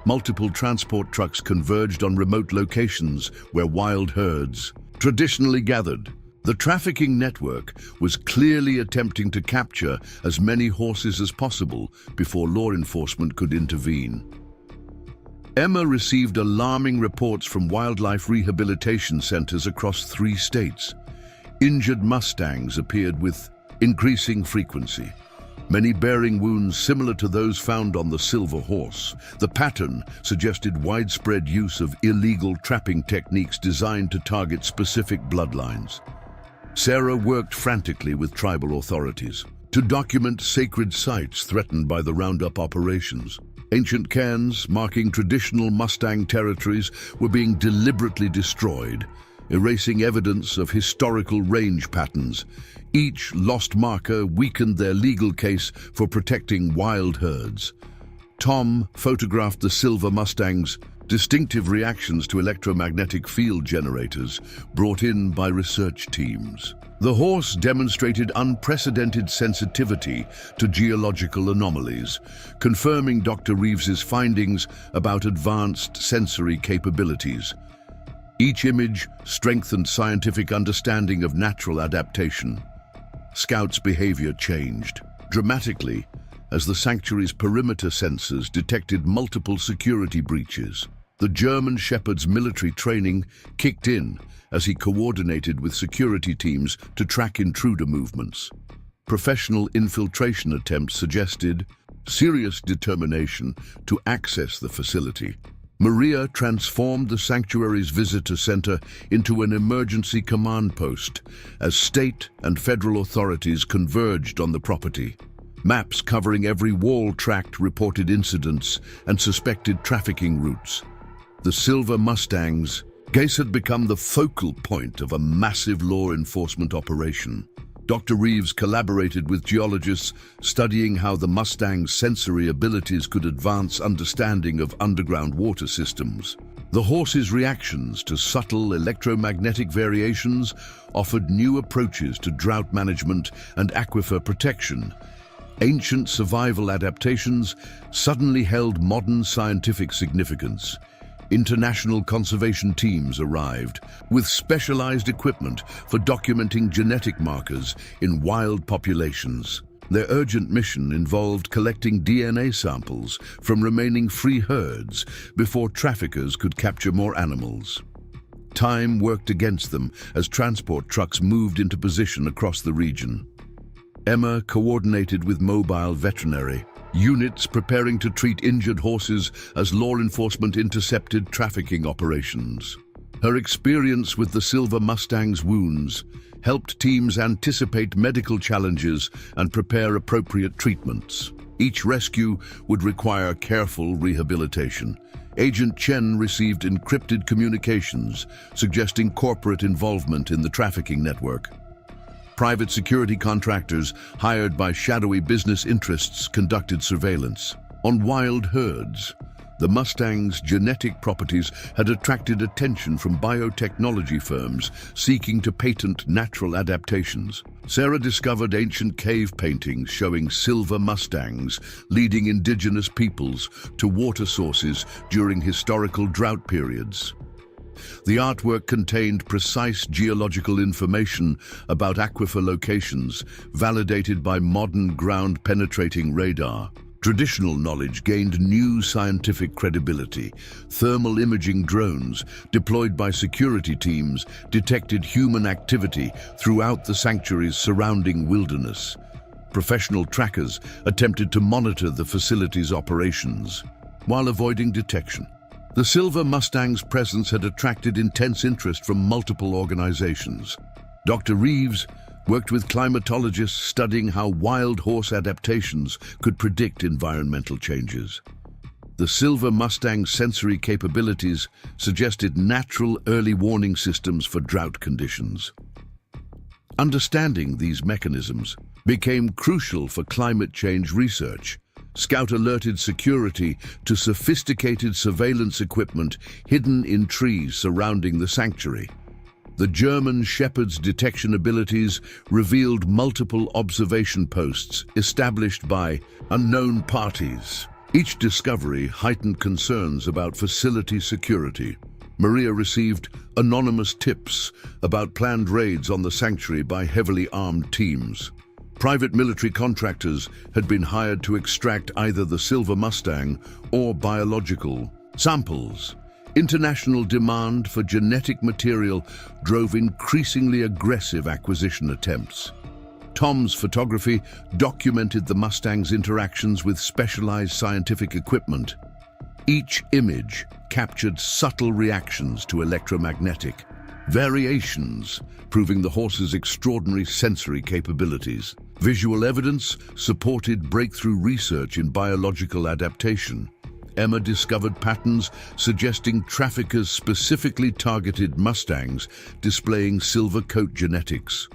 Multiple transport trucks converged on remote locations where wild herds traditionally gathered. The trafficking network was clearly attempting to capture as many horses as possible before law enforcement could intervene. Emma received alarming reports from wildlife rehabilitation centers across 3 states. Injured Mustangs appeared with increasing frequency, many bearing wounds similar to those found on the silver horse. The pattern suggested widespread use of illegal trapping techniques designed to target specific bloodlines. Sarah worked frantically with tribal authorities to document sacred sites threatened by the roundup operations. Ancient cairns marking traditional Mustang territories were being deliberately destroyed, erasing evidence of historical range patterns. Each lost marker weakened their legal case for protecting wild herds. Tom photographed the silver Mustang's distinctive reactions to electromagnetic field generators brought in by research teams. The horse demonstrated unprecedented sensitivity to geological anomalies, confirming Dr. Reeves's findings about advanced sensory capabilities. Each image strengthened scientific understanding of natural adaptation. Scout's behavior changed dramatically as the sanctuary's perimeter sensors detected multiple security breaches. The German Shepherd's military training kicked in as he coordinated with security teams to track intruder movements. Professional infiltration attempts suggested serious determination to access the facility. Maria transformed the sanctuary's visitor center into an emergency command post as state and federal authorities converged on the property. Maps covering every wall tracked reported incidents and suspected trafficking routes. The silver Mustangs had become the focal point of a massive law enforcement operation. Dr. Reeves collaborated with geologists studying how the Mustang's sensory abilities could advance understanding of underground water systems. The horse's reactions to subtle electromagnetic variations offered new approaches to drought management and aquifer protection. Ancient survival adaptations suddenly held modern scientific significance. International conservation teams arrived with specialized equipment for documenting genetic markers in wild populations. Their urgent mission involved collecting DNA samples from remaining free herds before traffickers could capture more animals. Time worked against them as transport trucks moved into position across the region. Emma coordinated with mobile veterinary units preparing to treat injured horses as law enforcement intercepted trafficking operations. Her experience with the silver Mustang's wounds helped teams anticipate medical challenges and prepare appropriate treatments. Each rescue would require careful rehabilitation. Agent Chen received encrypted communications suggesting corporate involvement in the trafficking network. Private security contractors hired by shadowy business interests conducted surveillance. On wild herds, the Mustang's genetic properties had attracted attention from biotechnology firms seeking to patent natural adaptations. Sarah discovered ancient cave paintings showing silver Mustangs leading indigenous peoples to water sources during historical drought periods. The artwork contained precise geological information about aquifer locations, validated by modern ground-penetrating radar. Traditional knowledge gained new scientific credibility. Thermal imaging drones, deployed by security teams, detected human activity throughout the sanctuary's surrounding wilderness. Professional trackers attempted to monitor the facility's operations while avoiding detection. The silver Mustang's presence had attracted intense interest from multiple organizations. Dr. Reeves worked with climatologists studying how wild horse adaptations could predict environmental changes. The silver Mustang's sensory capabilities suggested natural early warning systems for drought conditions. Understanding these mechanisms became crucial for climate change research. Scout alerted security to sophisticated surveillance equipment hidden in trees surrounding the sanctuary. The German Shepherd's detection abilities revealed multiple observation posts established by unknown parties. Each discovery heightened concerns about facility security. Maria received anonymous tips about planned raids on the sanctuary by heavily armed teams. Private military contractors had been hired to extract either the silver Mustang or biological samples. International demand for genetic material drove increasingly aggressive acquisition attempts. Tom's photography documented the Mustang's interactions with specialized scientific equipment. Each image captured subtle reactions to electromagnetic variations, proving the horse's extraordinary sensory capabilities. Visual evidence supported breakthrough research in biological adaptation. Emma discovered patterns suggesting traffickers specifically targeted Mustangs displaying silver coat genetics.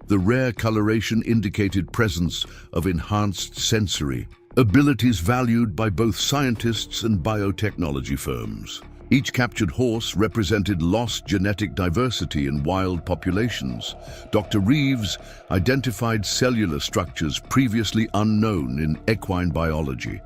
The rare coloration indicated presence of enhanced sensory abilities valued by both scientists and biotechnology firms. Each captured horse represented lost genetic diversity in wild populations. Dr. Reeves identified cellular structures previously unknown in equine biology.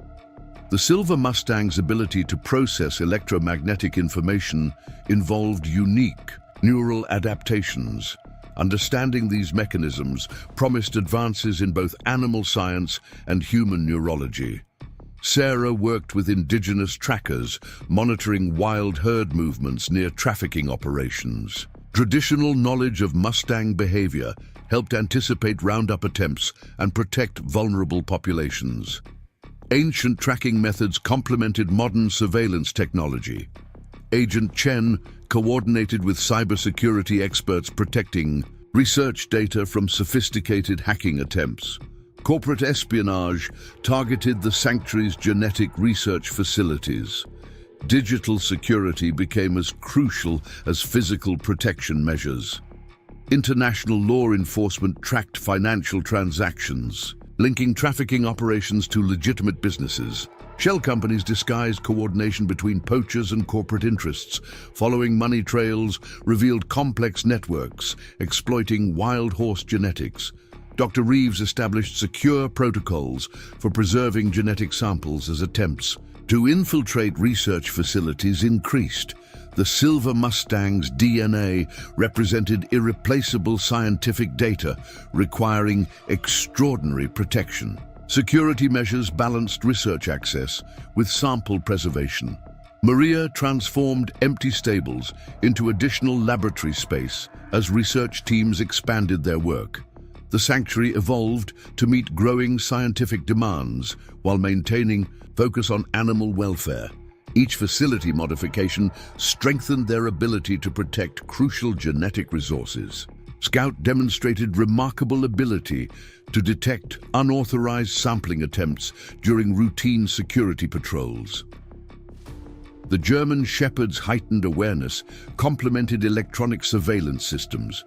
The silver Mustang's ability to process electromagnetic information involved unique neural adaptations. Understanding these mechanisms promised advances in both animal science and human neurology. Sarah worked with indigenous trackers, monitoring wild herd movements near trafficking operations. Traditional knowledge of Mustang behavior helped anticipate roundup attempts and protect vulnerable populations. Ancient tracking methods complemented modern surveillance technology. Agent Chen coordinated with cybersecurity experts protecting research data from sophisticated hacking attempts. Corporate espionage targeted the sanctuary's genetic research facilities. Digital security became as crucial as physical protection measures. International law enforcement tracked financial transactions, linking trafficking operations to legitimate businesses. Shell companies disguised coordination between poachers and corporate interests. Following money trails revealed complex networks exploiting wild horse genetics. Dr. Reeves established secure protocols for preserving genetic samples as attempts to infiltrate research facilities increased. The silver Mustang's DNA represented irreplaceable scientific data requiring extraordinary protection. Security measures balanced research access with sample preservation. Maria transformed empty stables into additional laboratory space as research teams expanded their work. The sanctuary evolved to meet growing scientific demands while maintaining focus on animal welfare. Each facility modification strengthened their ability to protect crucial genetic resources. Scout demonstrated remarkable ability to detect unauthorized sampling attempts during routine security patrols. The German Shepherd's heightened awareness complemented electronic surveillance systems.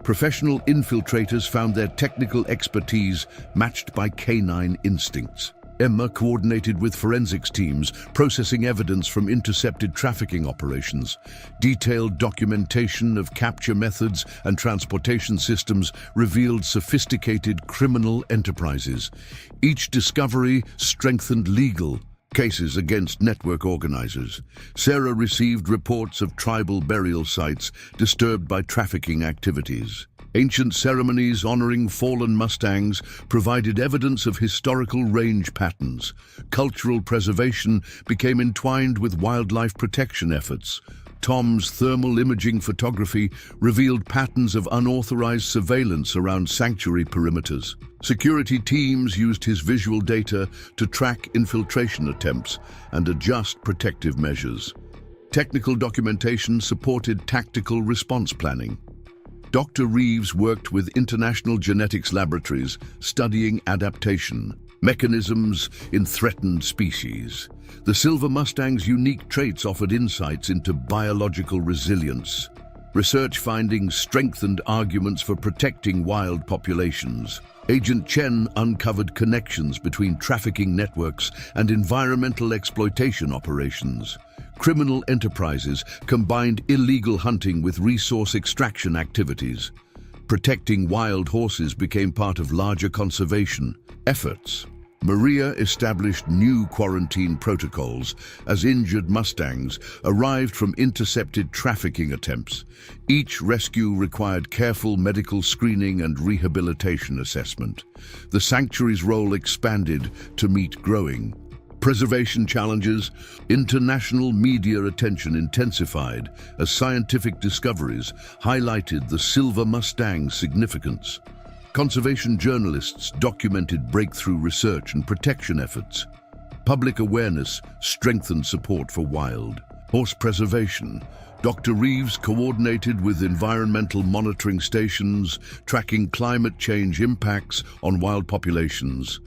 Professional infiltrators found their technical expertise matched by canine instincts. Emma coordinated with forensics teams, processing evidence from intercepted trafficking operations. Detailed documentation of capture methods and transportation systems revealed sophisticated criminal enterprises. Each discovery strengthened legal cases against network organizers. Sarah received reports of tribal burial sites disturbed by trafficking activities. Ancient ceremonies honoring fallen Mustangs provided evidence of historical range patterns. Cultural preservation became entwined with wildlife protection efforts. Tom's thermal imaging photography revealed patterns of unauthorized surveillance around sanctuary perimeters. Security teams used his visual data to track infiltration attempts and adjust protective measures. Technical documentation supported tactical response planning. Dr. Reeves worked with international genetics laboratories studying adaptation mechanisms in threatened species. The silver Mustang's unique traits offered insights into biological resilience. Research findings strengthened arguments for protecting wild populations. Agent Chen uncovered connections between trafficking networks and environmental exploitation operations. Criminal enterprises combined illegal hunting with resource extraction activities. Protecting wild horses became part of larger conservation efforts. Maria established new quarantine protocols as injured Mustangs arrived from intercepted trafficking attempts. Each rescue required careful medical screening and rehabilitation assessment. The sanctuary's role expanded to meet growing preservation challenges. International media attention intensified as scientific discoveries highlighted the silver Mustang's significance. Conservation journalists documented breakthrough research and protection efforts. Public awareness strengthened support for wild horse preservation. Dr. Reeves coordinated with environmental monitoring stations, tracking climate change impacts on wild populations.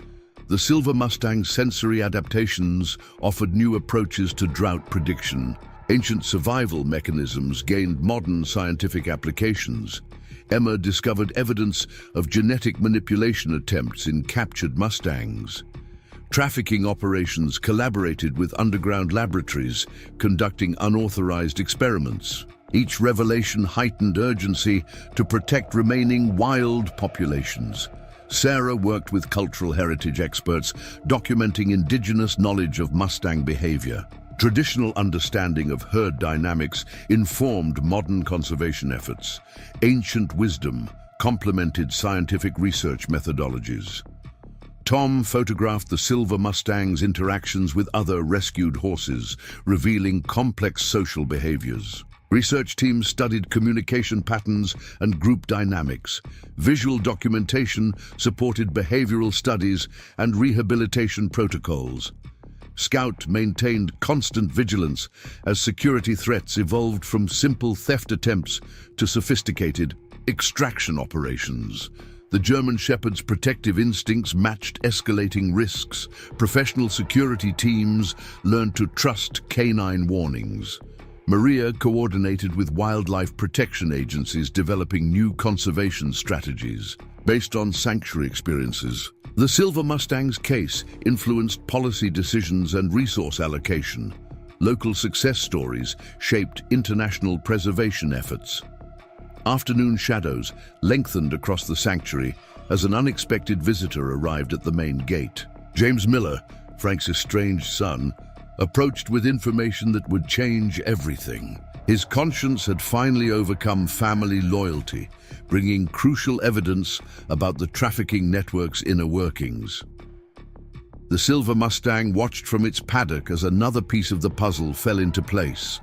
The Silver Mustang's sensory adaptations offered new approaches to drought prediction. Ancient survival mechanisms gained modern scientific applications. Emma discovered evidence of genetic manipulation attempts in captured Mustangs. Trafficking operations collaborated with underground laboratories, conducting unauthorized experiments. Each revelation heightened urgency to protect remaining wild populations. Sarah worked with cultural heritage experts, documenting indigenous knowledge of Mustang behavior. Traditional understanding of herd dynamics informed modern conservation efforts. Ancient wisdom complemented scientific research methodologies. Tom photographed the Silver Mustang's interactions with other rescued horses, revealing complex social behaviors. Research teams studied communication patterns and group dynamics. Visual documentation supported behavioral studies and rehabilitation protocols. Scout maintained constant vigilance as security threats evolved from simple theft attempts to sophisticated extraction operations. The German Shepherd's protective instincts matched escalating risks. Professional security teams learned to trust canine warnings. Maria coordinated with wildlife protection agencies developing new conservation strategies. Based on sanctuary experiences, the Silver Mustang's case influenced policy decisions and resource allocation. Local success stories shaped international preservation efforts. Afternoon shadows lengthened across the sanctuary as an unexpected visitor arrived at the main gate. James Miller, Frank's estranged son, approached with information that would change everything. His conscience had finally overcome family loyalty, bringing crucial evidence about the trafficking network's inner workings. The Silver Mustang watched from its paddock as another piece of the puzzle fell into place.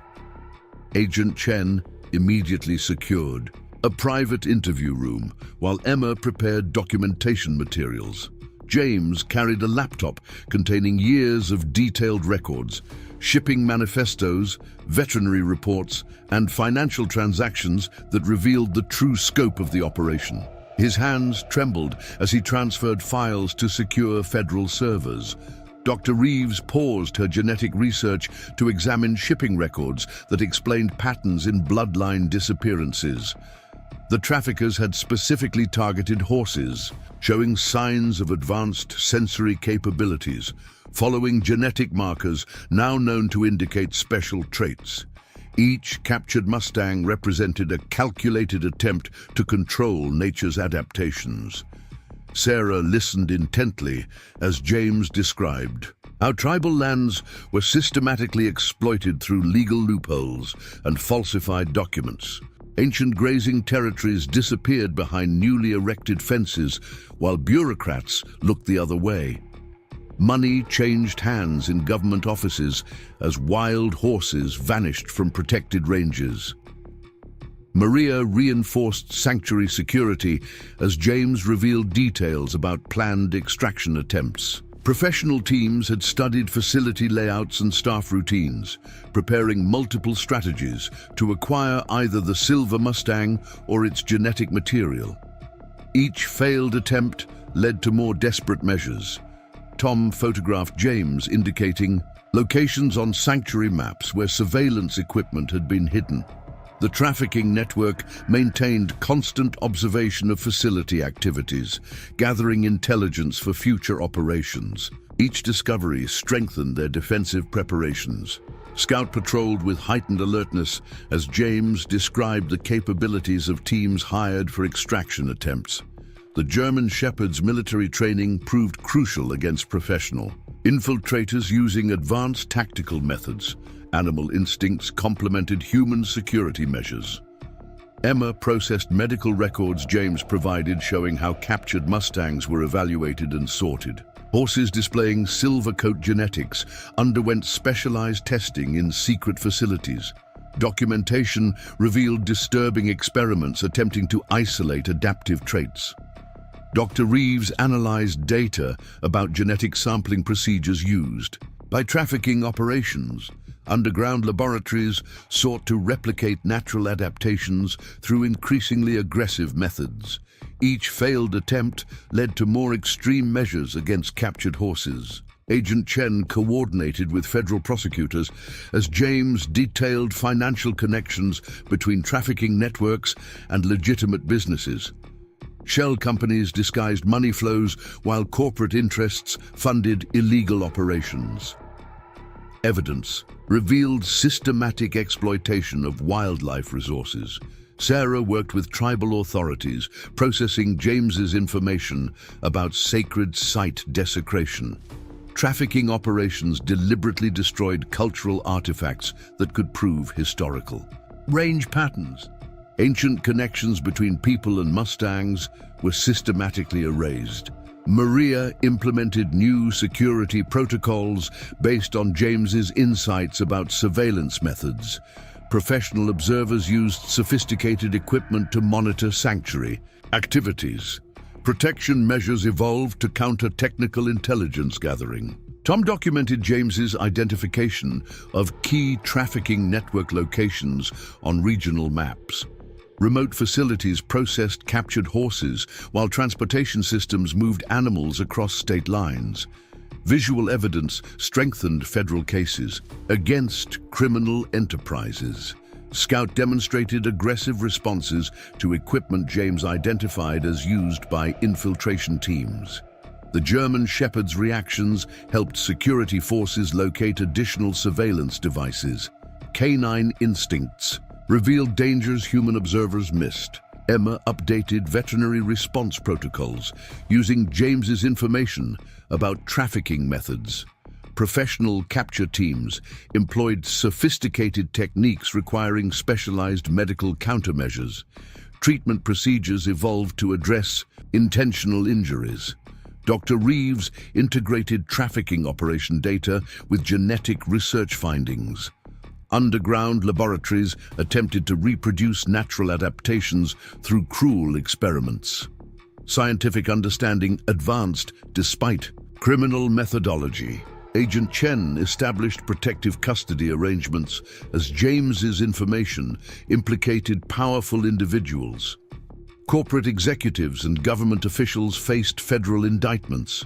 Agent Chen immediately secured a private interview room, while Emma prepared documentation materials. James carried a laptop containing years of detailed records, shipping manifestos, veterinary reports, and financial transactions that revealed the true scope of the operation. His hands trembled as he transferred files to secure federal servers. Dr. Reeves paused her genetic research to examine shipping records that explained patterns in bloodline disappearances. The traffickers had specifically targeted horses, showing signs of advanced sensory capabilities, following genetic markers now known to indicate special traits. Each captured Mustang represented a calculated attempt to control nature's adaptations. Sarah listened intently as James described how tribal lands were systematically exploited through legal loopholes and falsified documents. Ancient grazing territories disappeared behind newly erected fences, while bureaucrats looked the other way. Money changed hands in government offices as wild horses vanished from protected ranges. Maria reinforced sanctuary security as James revealed details about planned extraction attempts. Professional teams had studied facility layouts and staff routines, preparing multiple strategies to acquire either the Silver Mustang or its genetic material. Each failed attempt led to more desperate measures. Tom photographed James, indicating locations on sanctuary maps where surveillance equipment had been hidden. The trafficking network maintained constant observation of facility activities, gathering intelligence for future operations. Each discovery strengthened their defensive preparations. Scout patrolled with heightened alertness as James described the capabilities of teams hired for extraction attempts. The German Shepherd's military training proved crucial against professional infiltrators using advanced tactical methods. Animal instincts complemented human security measures. Emma processed medical records James provided showing how captured Mustangs were evaluated and sorted. Horses displaying silver coat genetics underwent specialized testing in secret facilities. Documentation revealed disturbing experiments attempting to isolate adaptive traits. Dr. Reeves analyzed data about genetic sampling procedures used. By trafficking operations, underground laboratories sought to replicate natural adaptations through increasingly aggressive methods. Each failed attempt led to more extreme measures against captured horses. Agent Chen coordinated with federal prosecutors as James detailed financial connections between trafficking networks and legitimate businesses. Shell companies disguised money flows while corporate interests funded illegal operations. Evidence revealed systematic exploitation of wildlife resources. Sarah worked with tribal authorities, processing James's information about sacred site desecration. Trafficking operations deliberately destroyed cultural artifacts that could prove historical. Range patterns. Ancient connections between people and Mustangs were systematically erased. Maria implemented new security protocols based on James's insights about surveillance methods. Professional observers used sophisticated equipment to monitor sanctuary activities. Protection measures evolved to counter technical intelligence gathering. Tom documented James's identification of key trafficking network locations on regional maps. Remote facilities processed captured horses, while transportation systems moved animals across state lines. Visual evidence strengthened federal cases against criminal enterprises. Scout demonstrated aggressive responses to equipment James identified as used by infiltration teams. The German Shepherd's reactions helped security forces locate additional surveillance devices. Canine instincts revealed dangers human observers missed. Emma updated veterinary response protocols using James's information about trafficking methods. Professional capture teams employed sophisticated techniques requiring specialized medical countermeasures. Treatment procedures evolved to address intentional injuries. Dr. Reeves integrated trafficking operation data with genetic research findings. Underground laboratories attempted to reproduce natural adaptations through cruel experiments. Scientific understanding advanced despite criminal methodology. Agent Chen established protective custody arrangements as James's information implicated powerful individuals. Corporate executives and government officials faced federal indictments.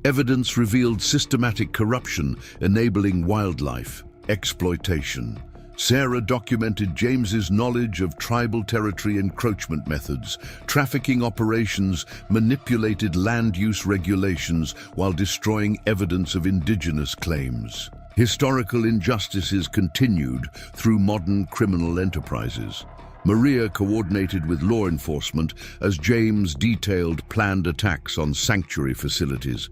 Evidence revealed systematic corruption enabling wildlife exploitation. Sarah documented James's knowledge of tribal territory encroachment methods. Trafficking operations manipulated land use regulations while destroying evidence of indigenous claims. Historical injustices continued through modern criminal enterprises. Maria coordinated with law enforcement as James detailed planned attacks on sanctuary facilities.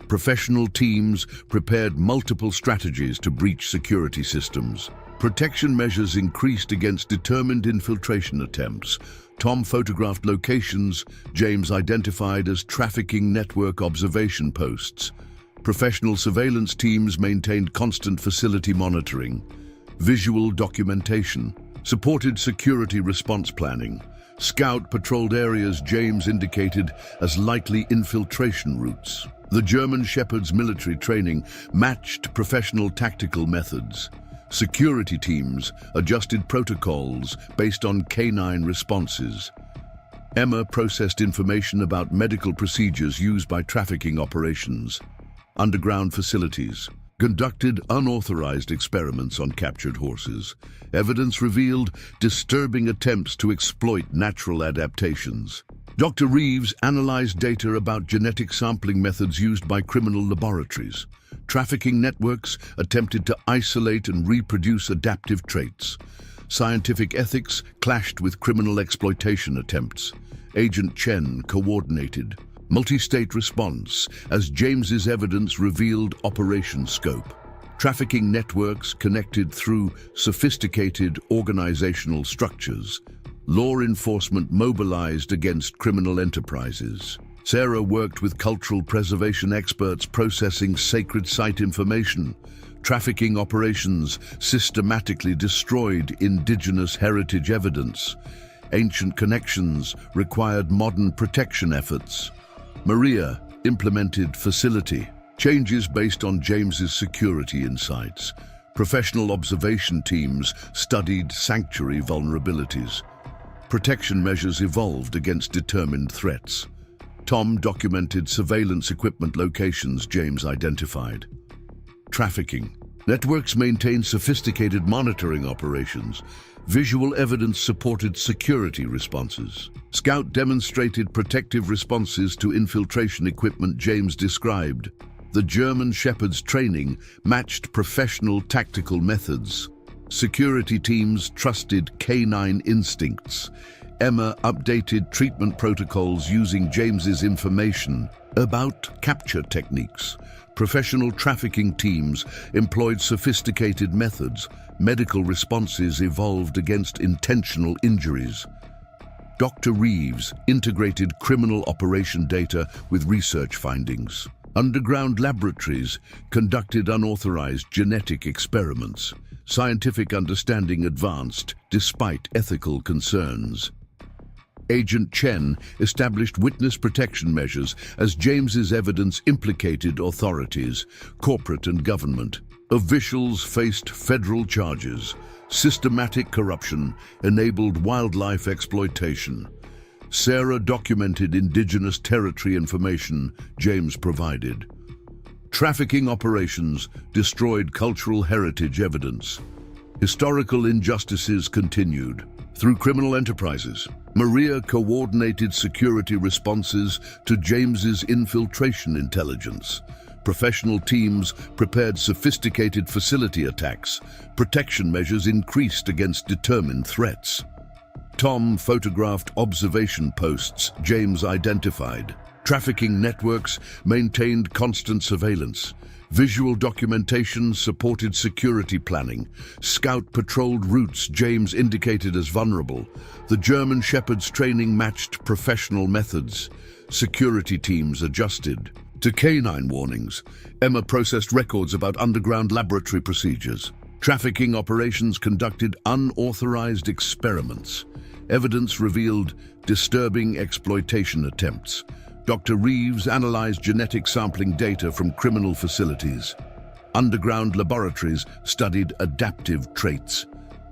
Professional teams prepared multiple strategies to breach security systems. Protection measures increased against determined infiltration attempts. Tom photographed locations James identified as trafficking network observation posts. Professional surveillance teams maintained constant facility monitoring. Visual documentation supported security response planning. Scout patrolled areas James indicated as likely infiltration routes. The German Shepherd's military training matched professional tactical methods. Security teams adjusted protocols based on canine responses. Emma processed information about medical procedures used by trafficking operations. Underground facilities conducted unauthorized experiments on captured horses. Evidence revealed disturbing attempts to exploit natural adaptations. Dr. Reeves analyzed data about genetic sampling methods used by criminal laboratories. Trafficking networks attempted to isolate and reproduce adaptive traits. Scientific ethics clashed with criminal exploitation attempts. Agent Chen coordinated multi-state response as James's evidence revealed operation scope. Trafficking networks connected through sophisticated organizational structures. Law enforcement mobilized against criminal enterprises. Sarah worked with cultural preservation experts processing sacred site information. Trafficking operations systematically destroyed indigenous heritage evidence. Ancient connections required modern protection efforts. Maria implemented facility changes based on James's security insights. Professional observation teams studied sanctuary vulnerabilities. Protection measures evolved against determined threats. Tom documented surveillance equipment locations James identified. Trafficking. Networks maintained sophisticated monitoring operations. Visual evidence supported security responses. Scout demonstrated protective responses to infiltration equipment James described. The German Shepherd's training matched professional tactical methods. Security teams trusted canine instincts. Emma updated treatment protocols using James's information about capture techniques. Professional trafficking teams employed sophisticated methods. Medical responses evolved against intentional injuries. Dr. Reeves integrated criminal operation data with research findings. Underground laboratories conducted unauthorized genetic experiments. Scientific understanding advanced despite ethical concerns. Agent Chen established witness protection measures as James's evidence implicated authorities, corporate and government. Officials faced federal charges. Systematic corruption enabled wildlife exploitation. Sarah documented indigenous territory information James provided. Trafficking operations destroyed cultural heritage evidence. Historical injustices continued. Through criminal enterprises, Maria coordinated security responses to James's infiltration intelligence. Professional teams prepared sophisticated facility attacks. Protection measures increased against determined threats. Tom photographed observation posts James identified. Trafficking networks maintained constant surveillance. Visual documentation supported security planning. Scout patrolled routes James indicated as vulnerable. The German Shepherd's training matched professional methods. Security teams adjusted to canine warnings. Emma processed records about underground laboratory procedures. Trafficking operations conducted unauthorized experiments. Evidence revealed disturbing exploitation attempts. Dr. Reeves analyzed genetic sampling data from criminal facilities. Underground laboratories studied adaptive traits.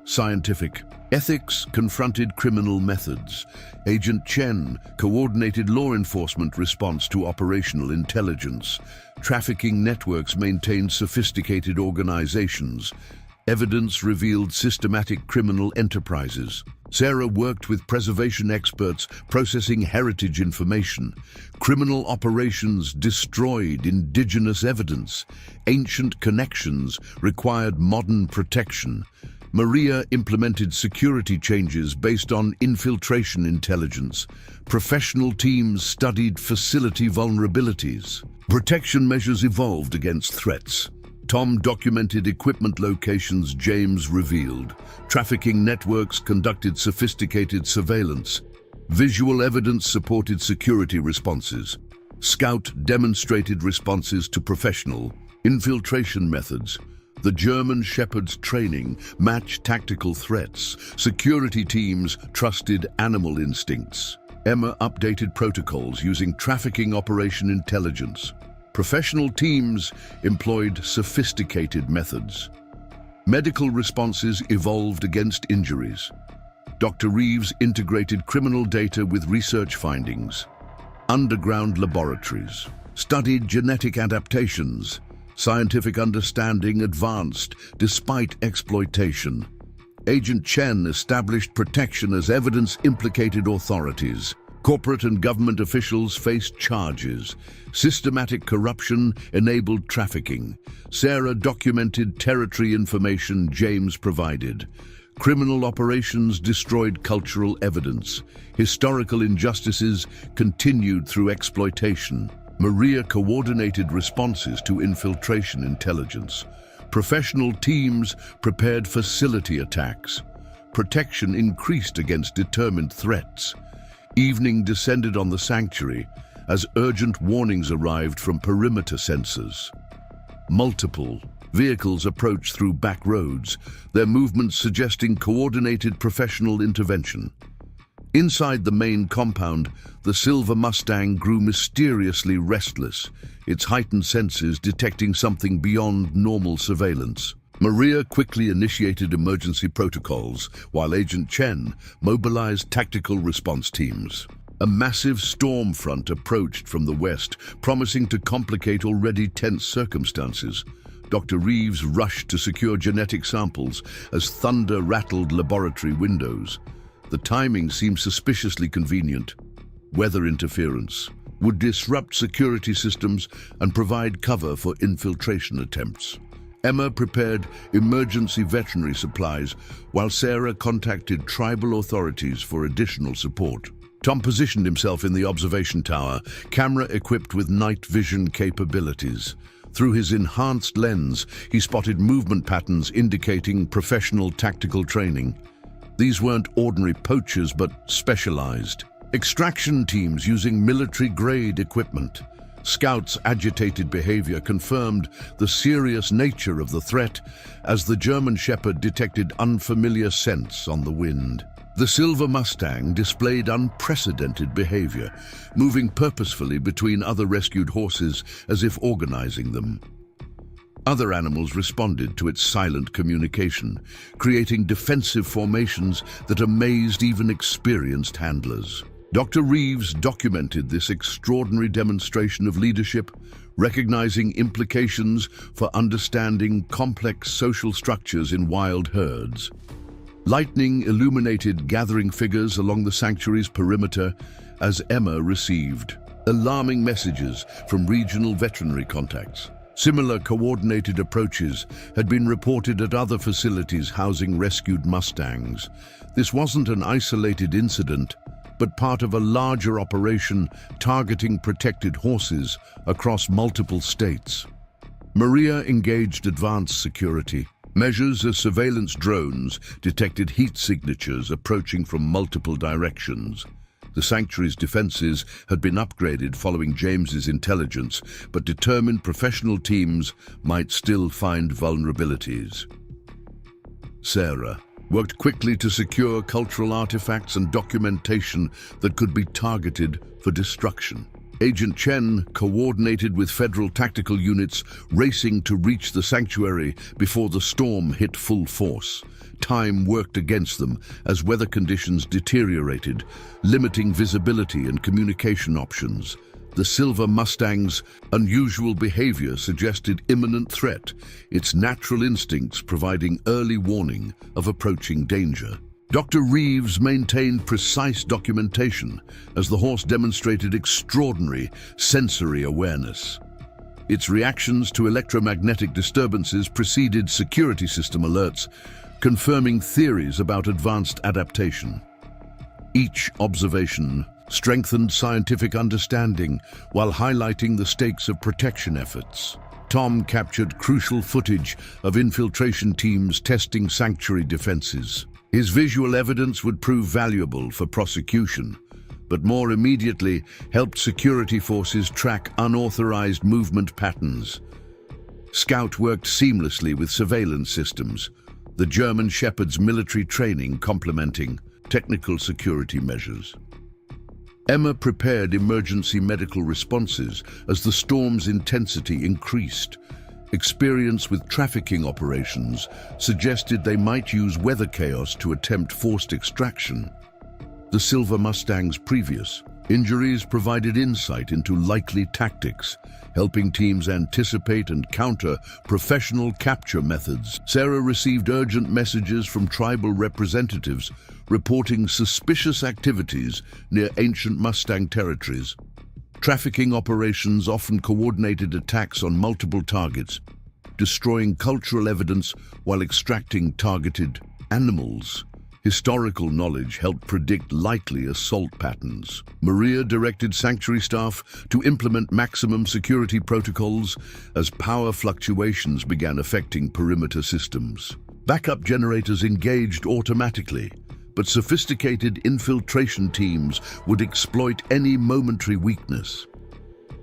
Scientific ethics confronted criminal methods. Agent Chen coordinated law enforcement response to operational intelligence. Trafficking networks maintained sophisticated organizations. Evidence revealed systematic criminal enterprises. Sarah worked with preservation experts processing heritage information. Criminal operations destroyed indigenous evidence. Ancient connections required modern protection. Maria implemented security changes based on infiltration intelligence. Professional teams studied facility vulnerabilities. Protection measures evolved against threats. Tom documented equipment locations James revealed. Trafficking networks conducted sophisticated surveillance. Visual evidence supported security responses. Scout demonstrated responses to professional infiltration methods. The German Shepherd's training matched tactical threats. Security teams trusted animal instincts. Emma updated protocols using trafficking operation intelligence. Professional teams employed sophisticated methods. Medical responses evolved against injuries. Dr. Reeves integrated criminal data with research findings. Underground laboratories studied genetic adaptations. Scientific understanding advanced despite exploitation. Agent Chen established protection as evidence implicated authorities. Corporate and government officials faced charges. Systematic corruption enabled trafficking. Sarah documented territory information James provided. Criminal operations destroyed cultural evidence. Historical injustices continued through exploitation. Maria coordinated responses to infiltration intelligence. Professional teams prepared facility attacks. Protection increased against determined threats. Evening descended on the sanctuary as urgent warnings arrived from perimeter sensors. Multiple vehicles approached through back roads, their movements suggesting coordinated professional intervention. Inside the main compound, the silver Mustang grew mysteriously restless, its heightened senses detecting something beyond normal surveillance. Maria quickly initiated emergency protocols, while Agent Chen mobilized tactical response teams. A massive storm front approached from the west, promising to complicate already tense circumstances. Dr. Reeves rushed to secure genetic samples as thunder rattled laboratory windows. The timing seemed suspiciously convenient. Weather interference would disrupt security systems and provide cover for infiltration attempts. Emma prepared emergency veterinary supplies, while Sarah contacted tribal authorities for additional support. Tom positioned himself in the observation tower, camera equipped with night vision capabilities. Through his enhanced lens, he spotted movement patterns indicating professional tactical training. These weren't ordinary poachers, but specialized. Extraction teams using military-grade equipment. Scouts' agitated behavior confirmed the serious nature of the threat as the German Shepherd detected unfamiliar scents on the wind. The silver Mustang displayed unprecedented behavior, moving purposefully between other rescued horses as if organizing them. Other animals responded to its silent communication, creating defensive formations that amazed even experienced handlers. Dr. Reeves documented this extraordinary demonstration of leadership, recognizing implications for understanding complex social structures in wild herds. Lightning illuminated gathering figures along the sanctuary's perimeter as Emma received alarming messages from regional veterinary contacts. Similar coordinated approaches had been reported at other facilities housing rescued Mustangs. This wasn't an isolated incident, but part of a larger operation targeting protected horses across multiple states. Maria engaged advanced security. Measures as surveillance drones detected heat signatures approaching from multiple directions. The sanctuary's defenses had been upgraded following James's intelligence, but determined professional teams might still find vulnerabilities. Sarah worked quickly to secure cultural artifacts and documentation that could be targeted for destruction. Agent Chen coordinated with federal tactical units racing to reach the sanctuary before the storm hit full force. Time worked against them as weather conditions deteriorated, limiting visibility and communication options. The silver Mustang's unusual behavior suggested imminent threat, its natural instincts providing early warning of approaching danger. Dr. Reeves maintained precise documentation as the horse demonstrated extraordinary sensory awareness. Its reactions to electromagnetic disturbances preceded security system alerts, confirming theories about advanced adaptation. Each observation strengthened scientific understanding while highlighting the stakes of protection efforts. Tom captured crucial footage of infiltration teams testing sanctuary defenses. His visual evidence would prove valuable for prosecution, but more immediately helped security forces track unauthorized movement patterns. Scout worked seamlessly with surveillance systems, the German Shepherd's military training complementing technical security measures. Emma prepared emergency medical responses as the storm's intensity increased. Experience with trafficking operations suggested they might use weather chaos to attempt forced extraction. The silver Mustang's previous Injuries provided insight into likely tactics, helping teams anticipate and counter professional capture methods. Sarah received urgent messages from tribal representatives reporting suspicious activities near ancient Mustang territories. Trafficking operations often coordinated attacks on multiple targets, destroying cultural evidence while extracting targeted animals. Historical knowledge helped predict likely assault patterns. Maria directed sanctuary staff to implement maximum security protocols as power fluctuations began affecting perimeter systems. Backup generators engaged automatically, but sophisticated infiltration teams would exploit any momentary weakness.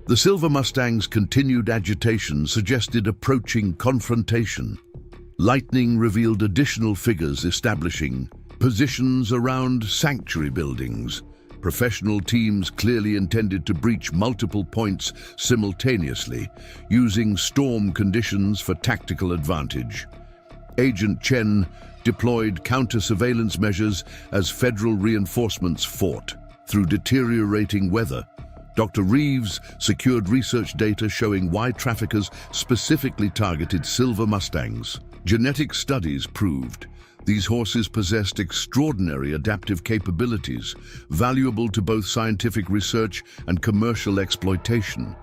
The Silver Mustang's continued agitation suggested approaching confrontation. Lightning revealed additional figures establishing positions around sanctuary buildings. Professional teams clearly intended to breach multiple points simultaneously, using storm conditions for tactical advantage. Agent Chen deployed counter-surveillance measures as federal reinforcements fought. Through deteriorating weather, Dr. Reeves secured research data showing why traffickers specifically targeted Silver Mustangs. Genetic studies proved these horses possessed extraordinary adaptive capabilities, valuable to both scientific research and commercial exploitation.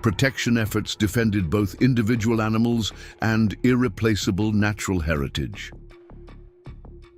Protection efforts defended both individual animals and irreplaceable natural heritage.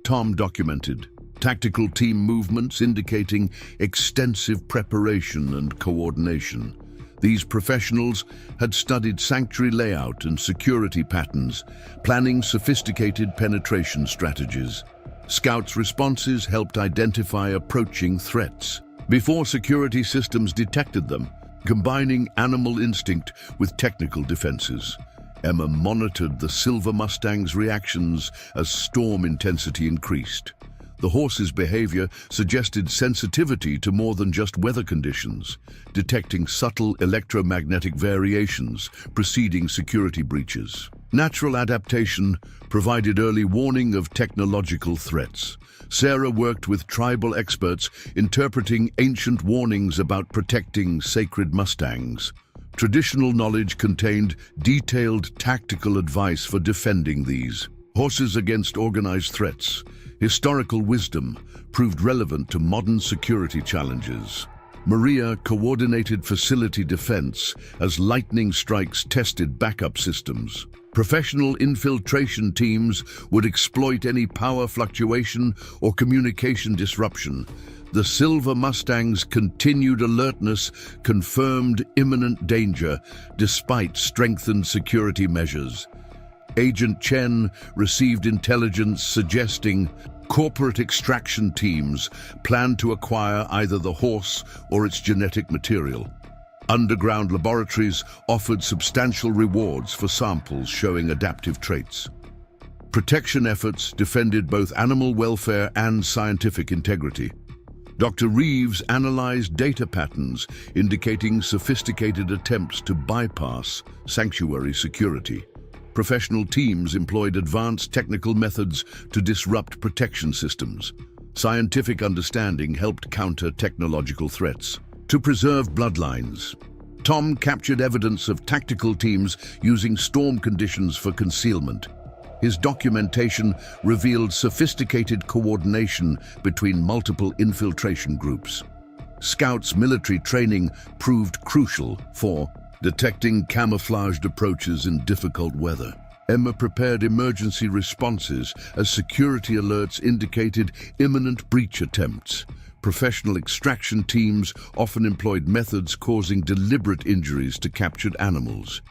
Tom documented tactical team movements indicating extensive preparation and coordination. These professionals had studied sanctuary layout and security patterns, planning sophisticated penetration strategies. Scouts' responses helped identify approaching threats before security systems detected them, combining animal instinct with technical defenses. Emma monitored the Silver Mustang's reactions as storm intensity increased. The horse's behavior suggested sensitivity to more than just weather conditions, detecting subtle electromagnetic variations preceding security breaches. Natural adaptation provided early warning of technological threats. Sarah worked with tribal experts interpreting ancient warnings about protecting sacred Mustangs. Traditional knowledge contained detailed tactical advice for defending these horses against organized threats. Historical wisdom proved relevant to modern security challenges. Maria coordinated facility defense as lightning strikes tested backup systems. Professional infiltration teams would exploit any power fluctuation or communication disruption. The Silver Mustang's continued alertness confirmed imminent danger despite strengthened security measures. Agent Chen received intelligence suggesting corporate extraction teams planned to acquire either the horse or its genetic material. Underground laboratories offered substantial rewards for samples showing adaptive traits. Protection efforts defended both animal welfare and scientific integrity. Dr. Reeves analyzed data patterns indicating sophisticated attempts to bypass sanctuary security. Professional teams employed advanced technical methods to disrupt protection systems. Scientific understanding helped counter technological threats. To preserve bloodlines, Tom captured evidence of tactical teams using storm conditions for concealment. His documentation revealed sophisticated coordination between multiple infiltration groups. Scouts' military training proved crucial for detecting camouflaged approaches in difficult weather. Emma prepared emergency responses as security alerts indicated imminent breach attempts. Professional extraction teams often employed methods causing deliberate injuries to captured animals.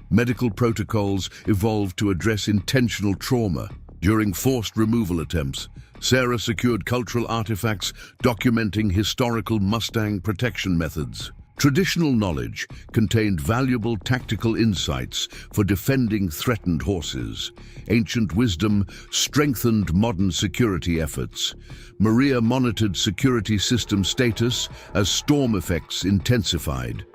Medical protocols evolved to address intentional trauma. During forced removal attempts, Sarah secured cultural artifacts documenting historical Mustang protection methods. Traditional knowledge contained valuable tactical insights for defending threatened horses. Ancient wisdom strengthened modern security efforts. Maria monitored security system status as storm effects intensified.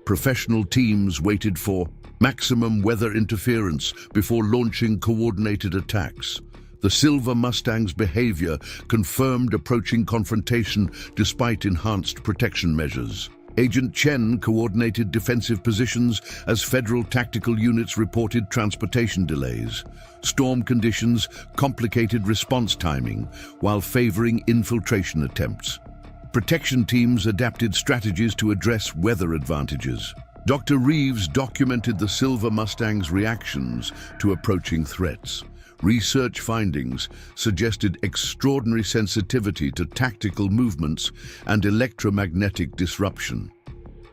Professional teams waited for maximum weather interference before launching coordinated attacks. The Silver Mustang's behavior confirmed approaching confrontation despite enhanced protection measures. Agent Chen coordinated defensive positions as federal tactical units reported transportation delays. Storm conditions complicated response timing while favoring infiltration attempts. Protection teams adapted strategies to address weather advantages. Dr. Reeves documented the Silver Mustang's reactions to approaching threats. Research findings suggested extraordinary sensitivity to tactical movements and electromagnetic disruption.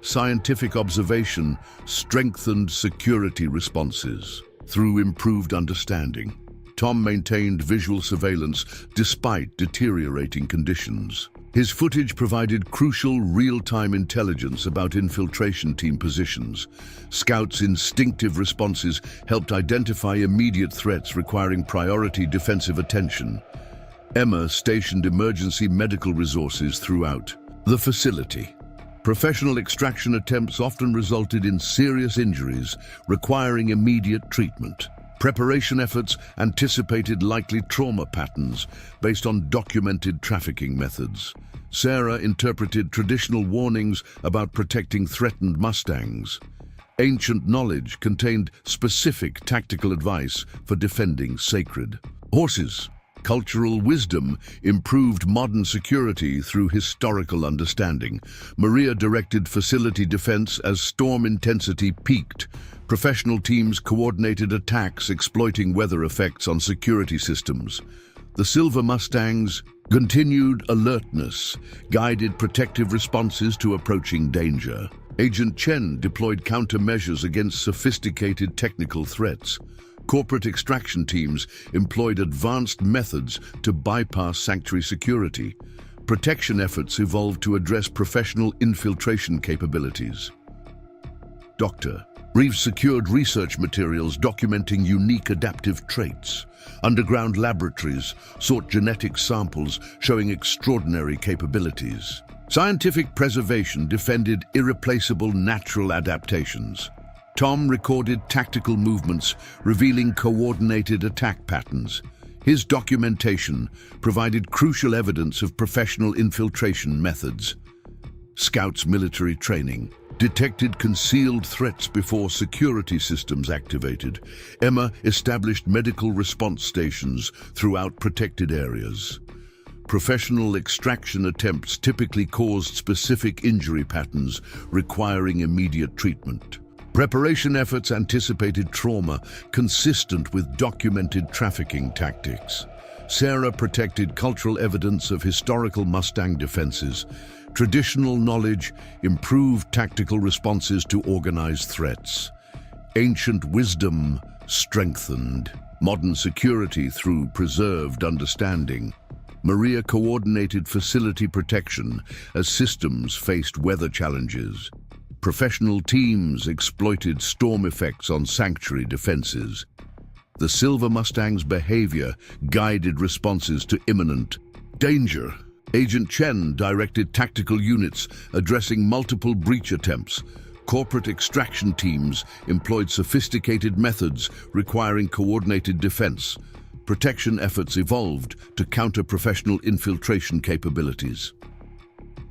Scientific observation strengthened security responses. Through improved understanding, Tom maintained visual surveillance despite deteriorating conditions. His footage provided crucial real-time intelligence about infiltration team positions. Scouts' instinctive responses helped identify immediate threats requiring priority defensive attention. Emma stationed emergency medical resources throughout the facility. Professional extraction attempts often resulted in serious injuries, requiring immediate treatment. Preparation efforts anticipated likely trauma patterns based on documented trafficking methods. Sarah interpreted traditional warnings about protecting threatened Mustangs. Ancient knowledge contained specific tactical advice for defending sacred horses. Cultural wisdom improved modern security through historical understanding. Maria directed facility defense as storm intensity peaked. Professional teams coordinated attacks exploiting weather effects on security systems. The Silver Mustang's continued alertness guided protective responses to approaching danger. Agent Chen deployed countermeasures against sophisticated technical threats. Corporate extraction teams employed advanced methods to bypass sanctuary security. Protection efforts evolved to address professional infiltration capabilities. Dr. Reeves secured research materials documenting unique adaptive traits. Underground laboratories sought genetic samples showing extraordinary capabilities. Scientific preservation defended irreplaceable natural adaptations. Tom recorded tactical movements, revealing coordinated attack patterns. His documentation provided crucial evidence of professional infiltration methods. Scouts' military training detected concealed threats before security systems activated. Emma established medical response stations throughout protected areas. Professional extraction attempts typically caused specific injury patterns requiring immediate treatment. Preparation efforts anticipated trauma consistent with documented trafficking tactics. Sarah protected cultural evidence of historical Mustang defenses. Traditional knowledge improved tactical responses to organized threats. Ancient wisdom strengthened modern security through preserved understanding. Maria coordinated facility protection as systems faced weather challenges. Professional teams exploited storm effects on sanctuary defenses. The Silver Mustang's behavior guided responses to imminent danger. Agent Chen directed tactical units addressing multiple breach attempts. Corporate extraction teams employed sophisticated methods requiring coordinated defense. Protection efforts evolved to counter professional infiltration capabilities.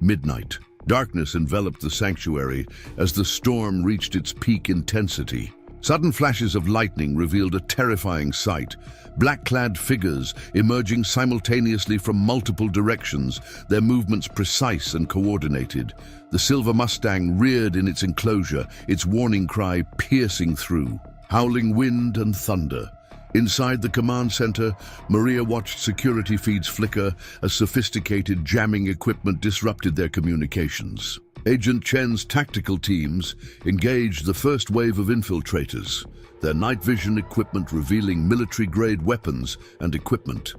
Midnight. Darkness enveloped the sanctuary as the storm reached its peak intensity. Sudden flashes of lightning revealed a terrifying sight. Black-clad figures emerging simultaneously from multiple directions, their movements precise and coordinated. The Silver Mustang reared in its enclosure, its warning cry piercing through. Howling wind and thunder. Inside the command center, Maria watched security feeds flicker as sophisticated jamming equipment disrupted their communications. Agent Chen's tactical teams engaged the first wave of infiltrators, their night vision equipment revealing military-grade weapons and equipment.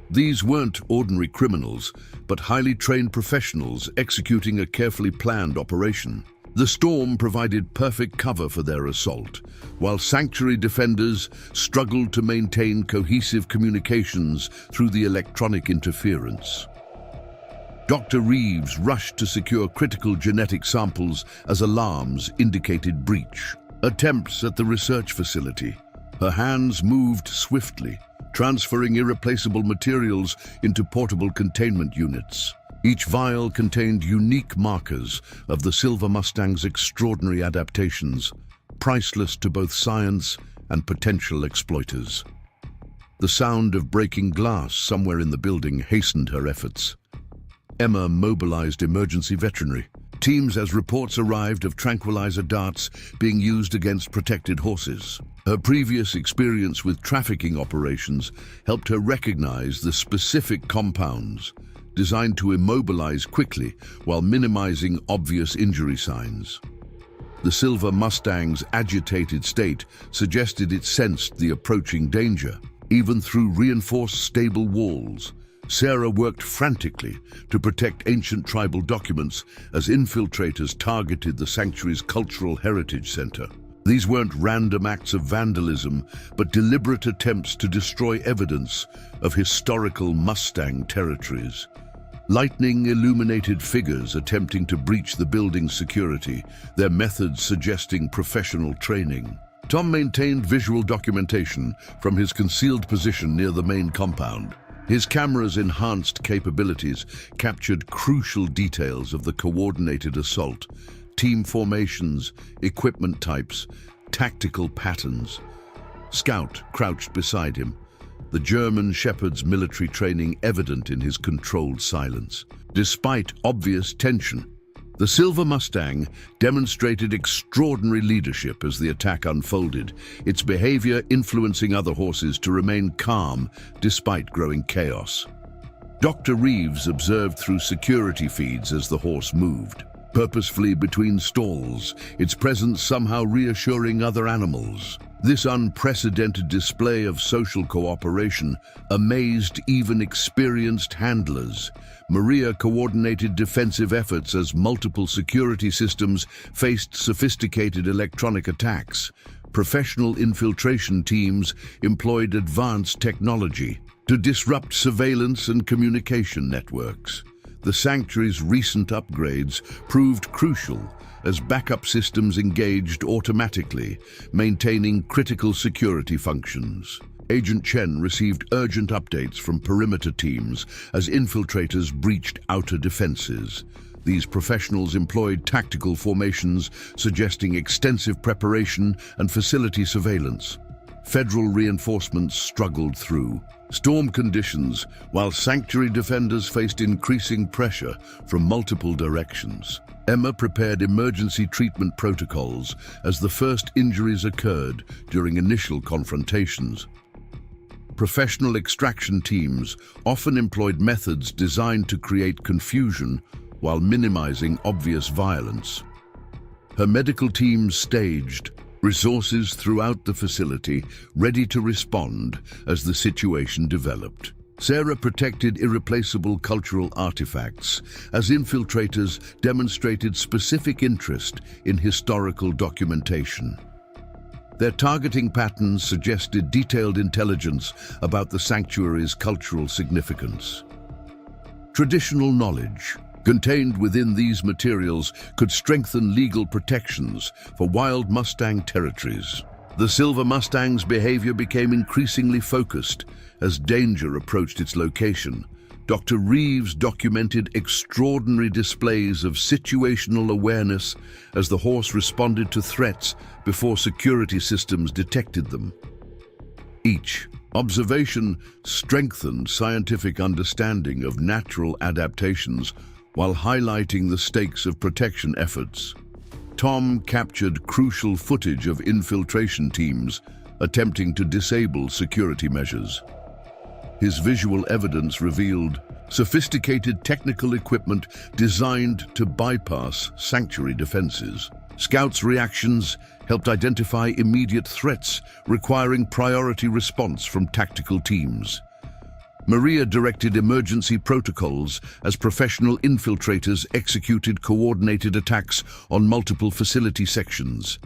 These weren't ordinary criminals, but highly trained professionals executing a carefully planned operation. The storm provided perfect cover for their assault, while sanctuary defenders struggled to maintain cohesive communications through the electronic interference. Dr. Reeves rushed to secure critical genetic samples as alarms indicated breach. Attempts at the research facility. Her hands moved swiftly, transferring irreplaceable materials into portable containment units. Each vial contained unique markers of the Silver Mustang's extraordinary adaptations, priceless to both science and potential exploiters. The sound of breaking glass somewhere in the building hastened her efforts. Emma mobilized emergency veterinary teams as reports arrived of tranquilizer darts being used against protected horses. Her previous experience with trafficking operations helped her recognize the specific compounds designed to immobilize quickly while minimizing obvious injury signs. The Silver Mustang's agitated state suggested it sensed the approaching danger. Even through reinforced stable walls, Sarah worked frantically to protect ancient tribal documents as infiltrators targeted the sanctuary's cultural heritage center. These weren't random acts of vandalism, but deliberate attempts to destroy evidence of historical Mustang territories. Lightning-illuminated figures attempting to breach the building's security, their methods suggesting professional training. Tom maintained visual documentation from his concealed position near the main compound. His camera's enhanced capabilities captured crucial details of the coordinated assault, team formations, equipment types, tactical patterns. Scout crouched beside him, the German Shepherd's military training evident in his controlled silence. Despite obvious tension, the Silver Mustang demonstrated extraordinary leadership as the attack unfolded, its behavior influencing other horses to remain calm despite growing chaos. Dr. Reeves observed through security feeds as the horse moved, purposefully between stalls, its presence somehow reassuring other animals. This unprecedented display of social cooperation amazed even experienced handlers. Maria coordinated defensive efforts as multiple security systems faced sophisticated electronic attacks. Professional infiltration teams employed advanced technology to disrupt surveillance and communication networks. The sanctuary's recent upgrades proved crucial as backup systems engaged automatically, maintaining critical security functions. Agent Chen received urgent updates from perimeter teams as infiltrators breached outer defenses. These professionals employed tactical formations, suggesting extensive preparation and facility surveillance. Federal reinforcements struggled through storm conditions, while sanctuary defenders faced increasing pressure from multiple directions. Emma prepared emergency treatment protocols as the first injuries occurred during initial confrontations. Professional extraction teams often employed methods designed to create confusion while minimizing obvious violence. Her medical teams staged resources throughout the facility, ready to respond as the situation developed. Sarah protected irreplaceable cultural artifacts as infiltrators demonstrated specific interest in historical documentation. Their targeting patterns suggested detailed intelligence about the sanctuary's cultural significance. Traditional knowledge contained within these materials could strengthen legal protections for wild Mustang territories. The Silver Mustang's behavior became increasingly focused as danger approached its location. Dr. Reeves documented extraordinary displays of situational awareness as the horse responded to threats before security systems detected them. Each observation strengthened scientific understanding of natural adaptations while highlighting the stakes of protection efforts. Tom captured crucial footage of infiltration teams attempting to disable security measures. His visual evidence revealed sophisticated technical equipment designed to bypass sanctuary defenses. Scouts' reactions helped identify immediate threats requiring priority response from tactical teams. Maria directed emergency protocols as professional infiltrators executed coordinated attacks on multiple facility sections.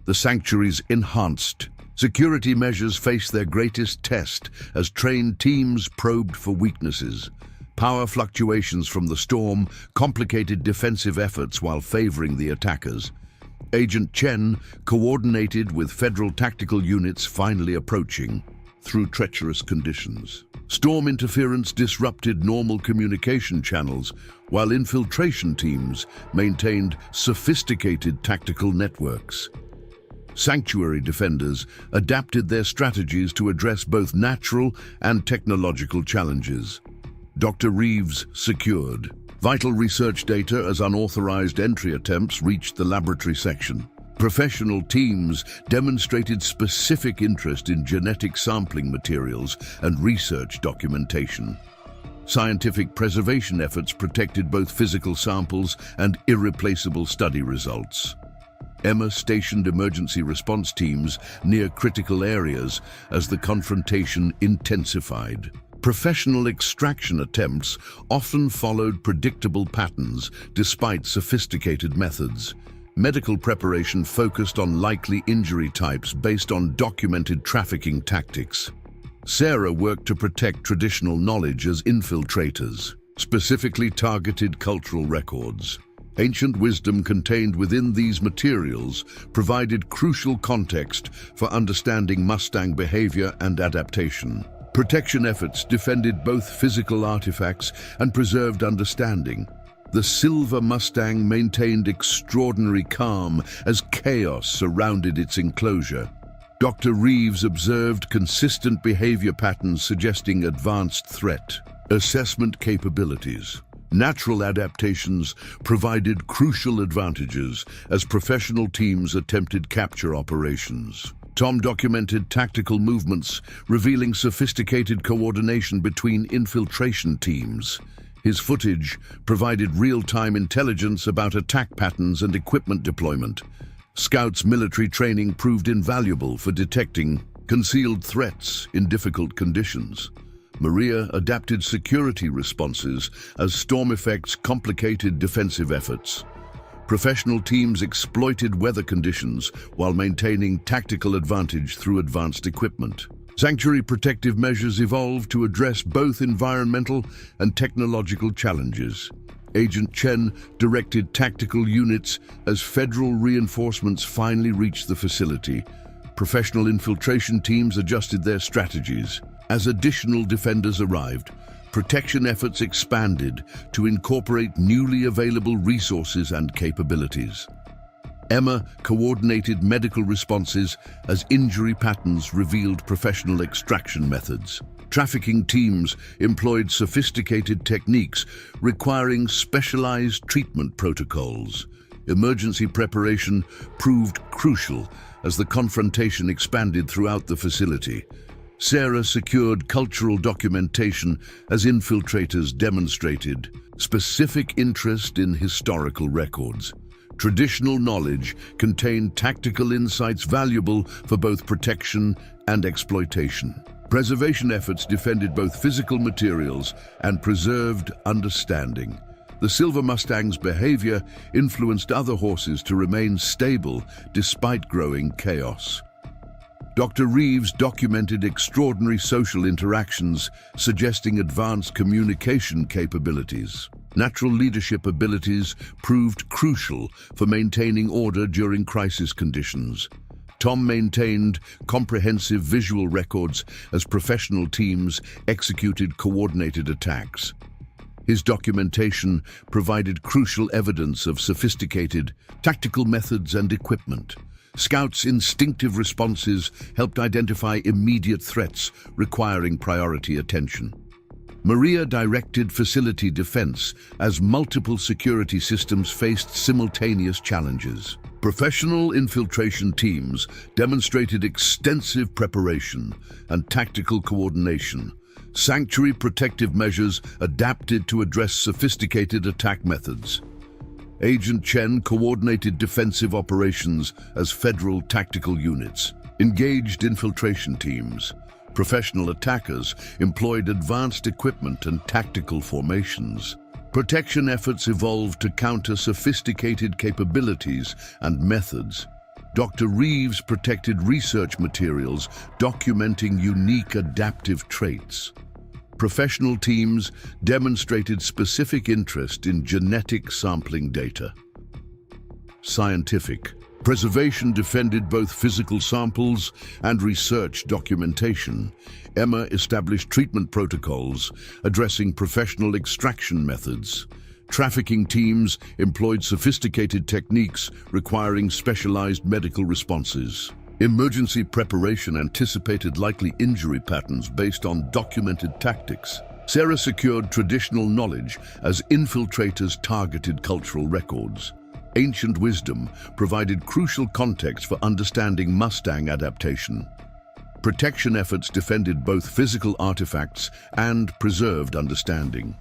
The sanctuary's enhanced security measures faced their greatest test as trained teams probed for weaknesses. Power fluctuations from the storm complicated defensive efforts while favoring the attackers. Agent Chen coordinated with federal tactical units finally approaching. through treacherous conditions. Storm interference disrupted normal communication channels, while infiltration teams maintained sophisticated tactical networks. Sanctuary defenders adapted their strategies to address both natural and technological challenges. Dr. Reeves secured vital research data as unauthorized entry attempts reached the laboratory section. Professional teams demonstrated specific interest in genetic sampling materials and research documentation. Scientific preservation efforts protected both physical samples and irreplaceable study results. Emma stationed emergency response teams near critical areas as the confrontation intensified. Professional extraction attempts often followed predictable patterns despite sophisticated methods. Medical preparation focused on likely injury types based on documented trafficking tactics. Sarah worked to protect traditional knowledge as infiltrators, specifically targeted cultural records. Ancient wisdom contained within these materials provided crucial context for understanding Mustang behavior and adaptation. Protection efforts defended both physical artifacts and preserved understanding. The silver Mustang maintained extraordinary calm as chaos surrounded its enclosure. Dr. Reeves observed consistent behavior patterns suggesting advanced threat assessment capabilities. Natural adaptations provided crucial advantages as professional teams attempted capture operations. Tom documented tactical movements, revealing sophisticated coordination between infiltration teams. His footage provided real-time intelligence about attack patterns and equipment deployment. Scouts' military training proved invaluable for detecting concealed threats in difficult conditions. Maria adapted security responses as storm effects complicated defensive efforts. Professional teams exploited weather conditions while maintaining tactical advantage through advanced equipment. Sanctuary protective measures evolved to address both environmental and technological challenges. Agent Chen directed tactical units as federal reinforcements finally reached the facility. Professional infiltration teams adjusted their strategies. As additional defenders arrived, protection efforts expanded to incorporate newly available resources and capabilities. Emma coordinated medical responses as injury patterns revealed professional extraction methods. Trafficking teams employed sophisticated techniques requiring specialized treatment protocols. Emergency preparation proved crucial as the confrontation expanded throughout the facility. Sarah secured cultural documentation as infiltrators demonstrated specific interest in historical records. Traditional knowledge contained tactical insights valuable for both protection and exploitation. Preservation efforts defended both physical materials and preserved understanding. The Silver Mustang's behavior influenced other horses to remain stable despite growing chaos. Dr. Reeves documented extraordinary social interactions, suggesting advanced communication capabilities. Natural leadership abilities proved crucial for maintaining order during crisis conditions. Tom maintained comprehensive visual records as professional teams executed coordinated attacks. His documentation provided crucial evidence of sophisticated tactical methods and equipment. Scouts' instinctive responses helped identify immediate threats requiring priority attention. Maria directed facility defense as multiple security systems faced simultaneous challenges. Professional infiltration teams demonstrated extensive preparation and tactical coordination. Sanctuary protective measures adapted to address sophisticated attack methods. Agent Chen coordinated defensive operations as federal tactical units. Engaged infiltration teams. Professional attackers employed advanced equipment and tactical formations. Protection efforts evolved to counter sophisticated capabilities and methods. Dr. Reeves protected research materials documenting unique adaptive traits. Professional teams demonstrated specific interest in genetic sampling data. Scientific Preservation defended both physical samples and research documentation. Emma established treatment protocols addressing professional extraction methods. Trafficking teams employed sophisticated techniques requiring specialized medical responses. Emergency preparation anticipated likely injury patterns based on documented tactics. Sarah secured traditional knowledge as infiltrators targeted cultural records. Ancient wisdom provided crucial context for understanding Mustang adaptation. Protection efforts defended both physical artifacts and preserved understanding.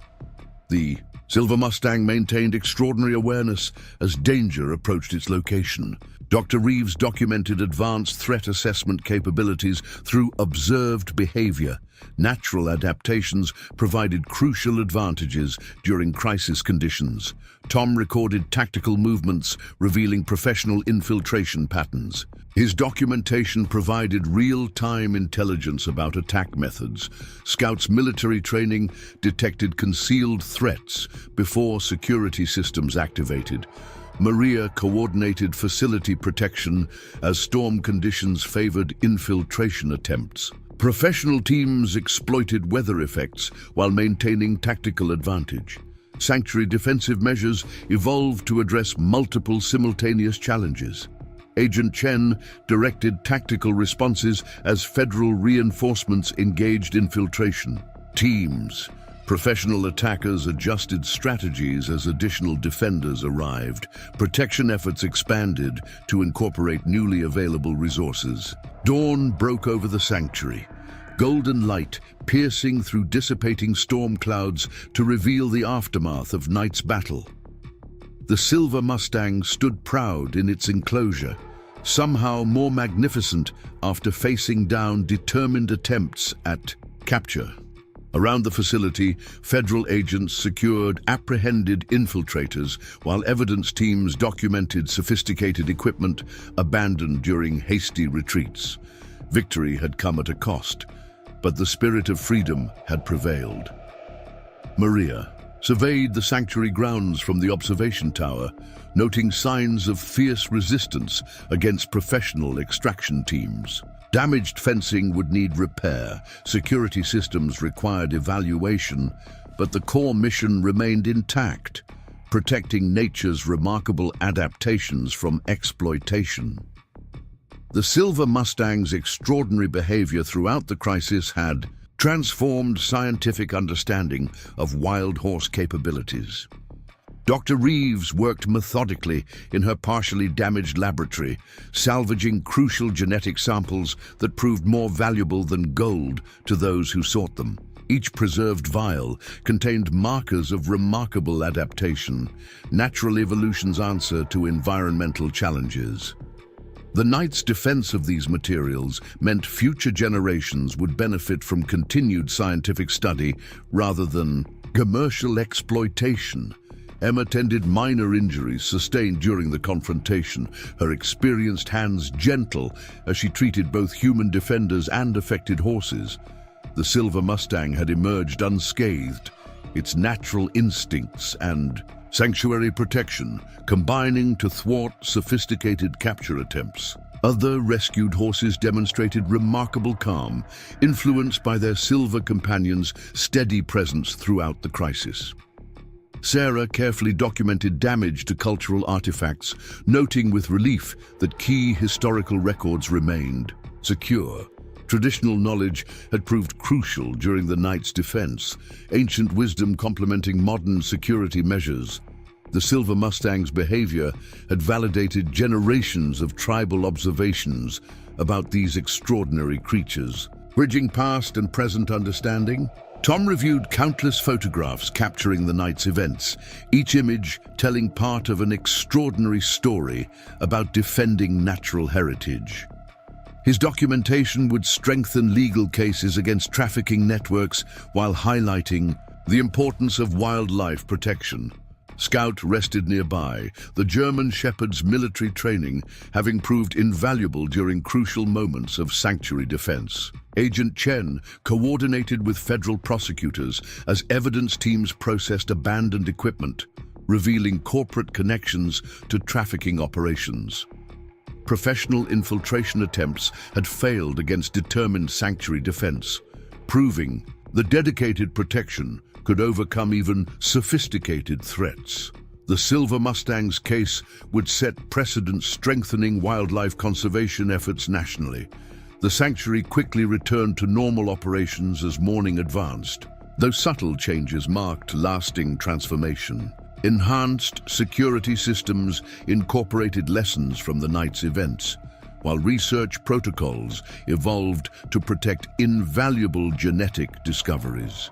The Silver Mustang maintained extraordinary awareness as danger approached its location. Dr. Reeves documented advanced threat assessment capabilities through observed behavior. Natural adaptations provided crucial advantages during crisis conditions. Tom recorded tactical movements, revealing professional infiltration patterns. His documentation provided real-time intelligence about attack methods. Scouts' military training detected concealed threats before security systems activated. Maria coordinated facility protection as storm conditions favored infiltration attempts. Professional teams exploited weather effects while maintaining tactical advantage. Sanctuary defensive measures evolved to address multiple simultaneous challenges. Agent Chen directed tactical responses as federal reinforcements engaged infiltration. Teams, professional attackers adjusted strategies as additional defenders arrived. Protection efforts expanded to incorporate newly available resources. Dawn broke over the sanctuary, golden light piercing through dissipating storm clouds to reveal the aftermath of night's battle. The Silver Mustang stood proud in its enclosure, somehow more magnificent after facing down determined attempts at capture. Around the facility, federal agents secured apprehended infiltrators, while evidence teams documented sophisticated equipment abandoned during hasty retreats. Victory had come at a cost, but the spirit of freedom had prevailed. Maria surveyed the sanctuary grounds from the observation tower, noting signs of fierce resistance against professional extraction teams. Damaged fencing would need repair, security systems required evaluation, but the core mission remained intact, protecting nature's remarkable adaptations from exploitation. The Silver Mustang's extraordinary behavior throughout the crisis had transformed scientific understanding of wild horse capabilities. Dr. Reeves worked methodically in her partially damaged laboratory, salvaging crucial genetic samples that proved more valuable than gold to those who sought them. Each preserved vial contained markers of remarkable adaptation, natural evolution's answer to environmental challenges. The Knight's defense of these materials meant future generations would benefit from continued scientific study rather than commercial exploitation. Emma tended minor injuries sustained during the confrontation, her experienced hands gentle as she treated both human defenders and affected horses. The Silver Mustang had emerged unscathed, its natural instincts and sanctuary protection combining to thwart sophisticated capture attempts. Other rescued horses demonstrated remarkable calm, influenced by their silver companions' steady presence throughout the crisis. Sarah carefully documented damage to cultural artifacts, noting with relief that key historical records remained secure. Traditional knowledge had proved crucial during the Knight's defense, ancient wisdom complementing modern security measures. The Silver Mustang's behavior had validated generations of tribal observations about these extraordinary creatures. Bridging past and present understanding, Tom reviewed countless photographs capturing the night's events, each image telling part of an extraordinary story about defending natural heritage. His documentation would strengthen legal cases against trafficking networks while highlighting the importance of wildlife protection. Scout rested nearby, the German Shepherd's military training having proved invaluable during crucial moments of sanctuary defense. Agent Chen coordinated with federal prosecutors as evidence teams processed abandoned equipment, revealing corporate connections to trafficking operations. professional infiltration attempts had failed against determined sanctuary defense, proving the dedicated protection could overcome even sophisticated threats. The Silver Mustang's case would set precedent, strengthening wildlife conservation efforts nationally. The sanctuary quickly returned to normal operations as morning advanced, though subtle changes marked lasting transformation. Enhanced security systems incorporated lessons from the night's events, while research protocols evolved to protect invaluable genetic discoveries.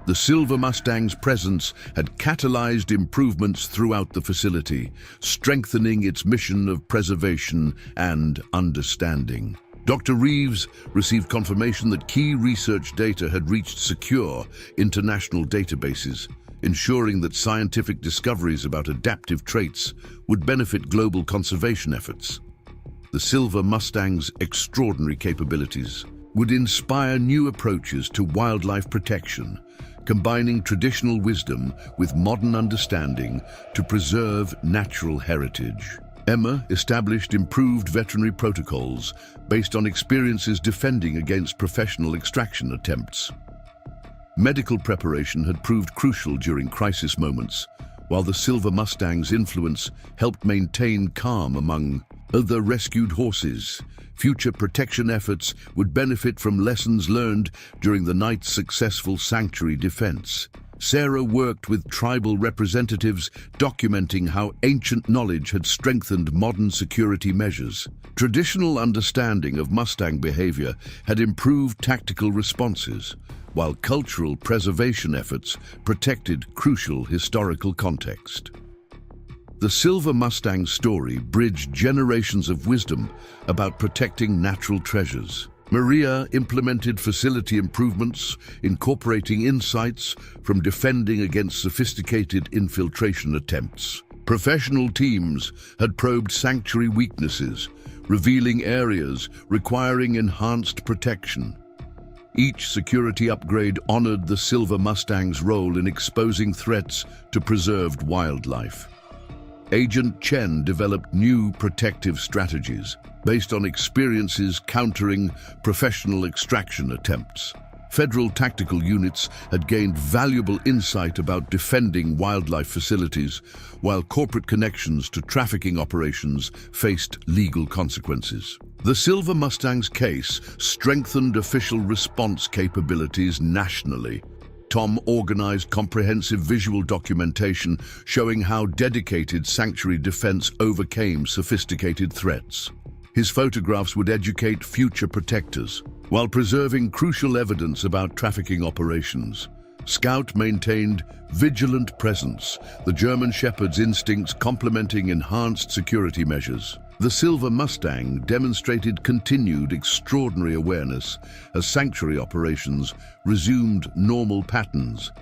The Silver Mustang's presence had catalyzed improvements throughout the facility, strengthening its mission of preservation and understanding. Dr. Reeves received confirmation that key research data had reached secure international databases, ensuring that scientific discoveries about adaptive traits would benefit global conservation efforts. The Silver Mustang's extraordinary capabilities would inspire new approaches to wildlife protection, combining traditional wisdom with modern understanding to preserve natural heritage. Emma established improved veterinary protocols based on experiences defending against professional extraction attempts. Medical preparation had proved crucial during crisis moments, while the Silver Mustang's influence helped maintain calm among other rescued horses. Future protection efforts would benefit from lessons learned during the night's successful sanctuary defense. Sarah worked with tribal representatives, documenting how ancient knowledge had strengthened modern security measures. Traditional understanding of Mustang behavior had improved tactical responses, while cultural preservation efforts protected crucial historical context. The Silver Mustang story bridged generations of wisdom about protecting natural treasures. Maria implemented facility improvements, incorporating insights from defending against sophisticated infiltration attempts. Professional teams had probed sanctuary weaknesses, revealing areas requiring enhanced protection. Each security upgrade honored the Silver Mustang's role in exposing threats to preserved wildlife. Agent Chen developed new protective strategies based on experiences countering professional extraction attempts. Federal tactical units had gained valuable insight about defending wildlife facilities, while corporate connections to trafficking operations faced legal consequences. The Silver Mustang's case strengthened official response capabilities nationally. Tom organized comprehensive visual documentation showing how dedicated sanctuary defense overcame sophisticated threats. His photographs would educate future protectors, while preserving crucial evidence about trafficking operations. Scout maintained vigilant presence, the German Shepherd's instincts complementing enhanced security measures. The Silver Mustang demonstrated continued extraordinary awareness as sanctuary operations resumed normal patterns.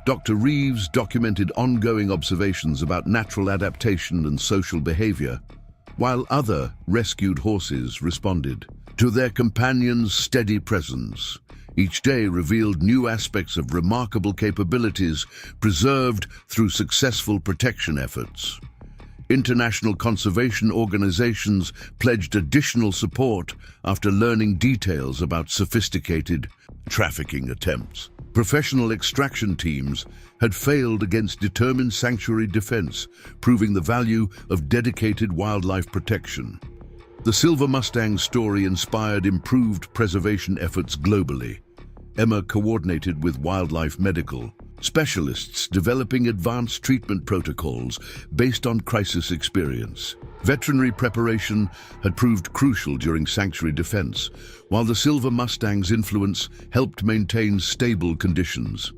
Dr. Reeves documented ongoing observations about natural adaptation and social behavior, while other rescued horses responded to their companions' steady presence. Each day revealed new aspects of remarkable capabilities preserved through successful protection efforts. International conservation organizations pledged additional support after learning details about sophisticated trafficking attempts. Professional extraction teams had failed against determined sanctuary defense, proving the value of dedicated wildlife protection. The Silver Mustang story inspired improved preservation efforts globally. Emma coordinated with wildlife medical specialists, developing advanced treatment protocols based on crisis experience. Veterinary preparation had proved crucial during sanctuary defense, while the Silver Mustang's influence helped maintain stable conditions.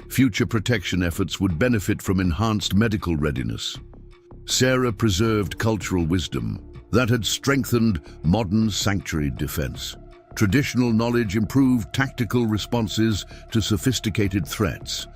Future protection efforts would benefit from enhanced medical readiness. Sarah preserved cultural wisdom that had strengthened modern sanctuary defense. Traditional knowledge improved tactical responses to sophisticated threats,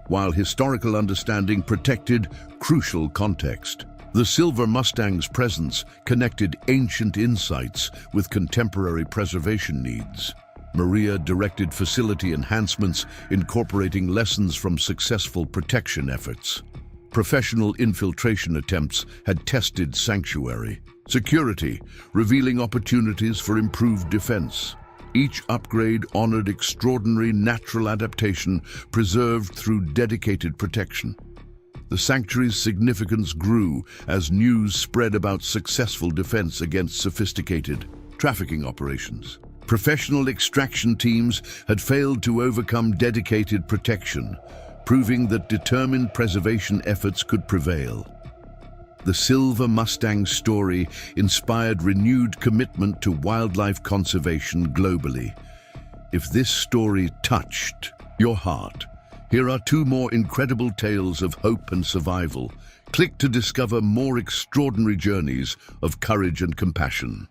while historical understanding protected crucial context. The Silver Mustang's presence connected ancient insights with contemporary preservation needs. Maria directed facility enhancements, incorporating lessons from successful protection efforts. Professional infiltration attempts had tested sanctuary, Security, revealing opportunities for improved defense. Each upgrade honored extraordinary natural adaptation preserved through dedicated protection. The sanctuary's significance grew as news spread about successful defense against sophisticated trafficking operations. Professional extraction teams had failed to overcome dedicated protection, proving that determined preservation efforts could prevail. The Silver Mustang story inspired renewed commitment to wildlife conservation globally. If this story touched your heart, here are 2 more incredible tales of hope and survival. Click to discover more extraordinary journeys of courage and compassion.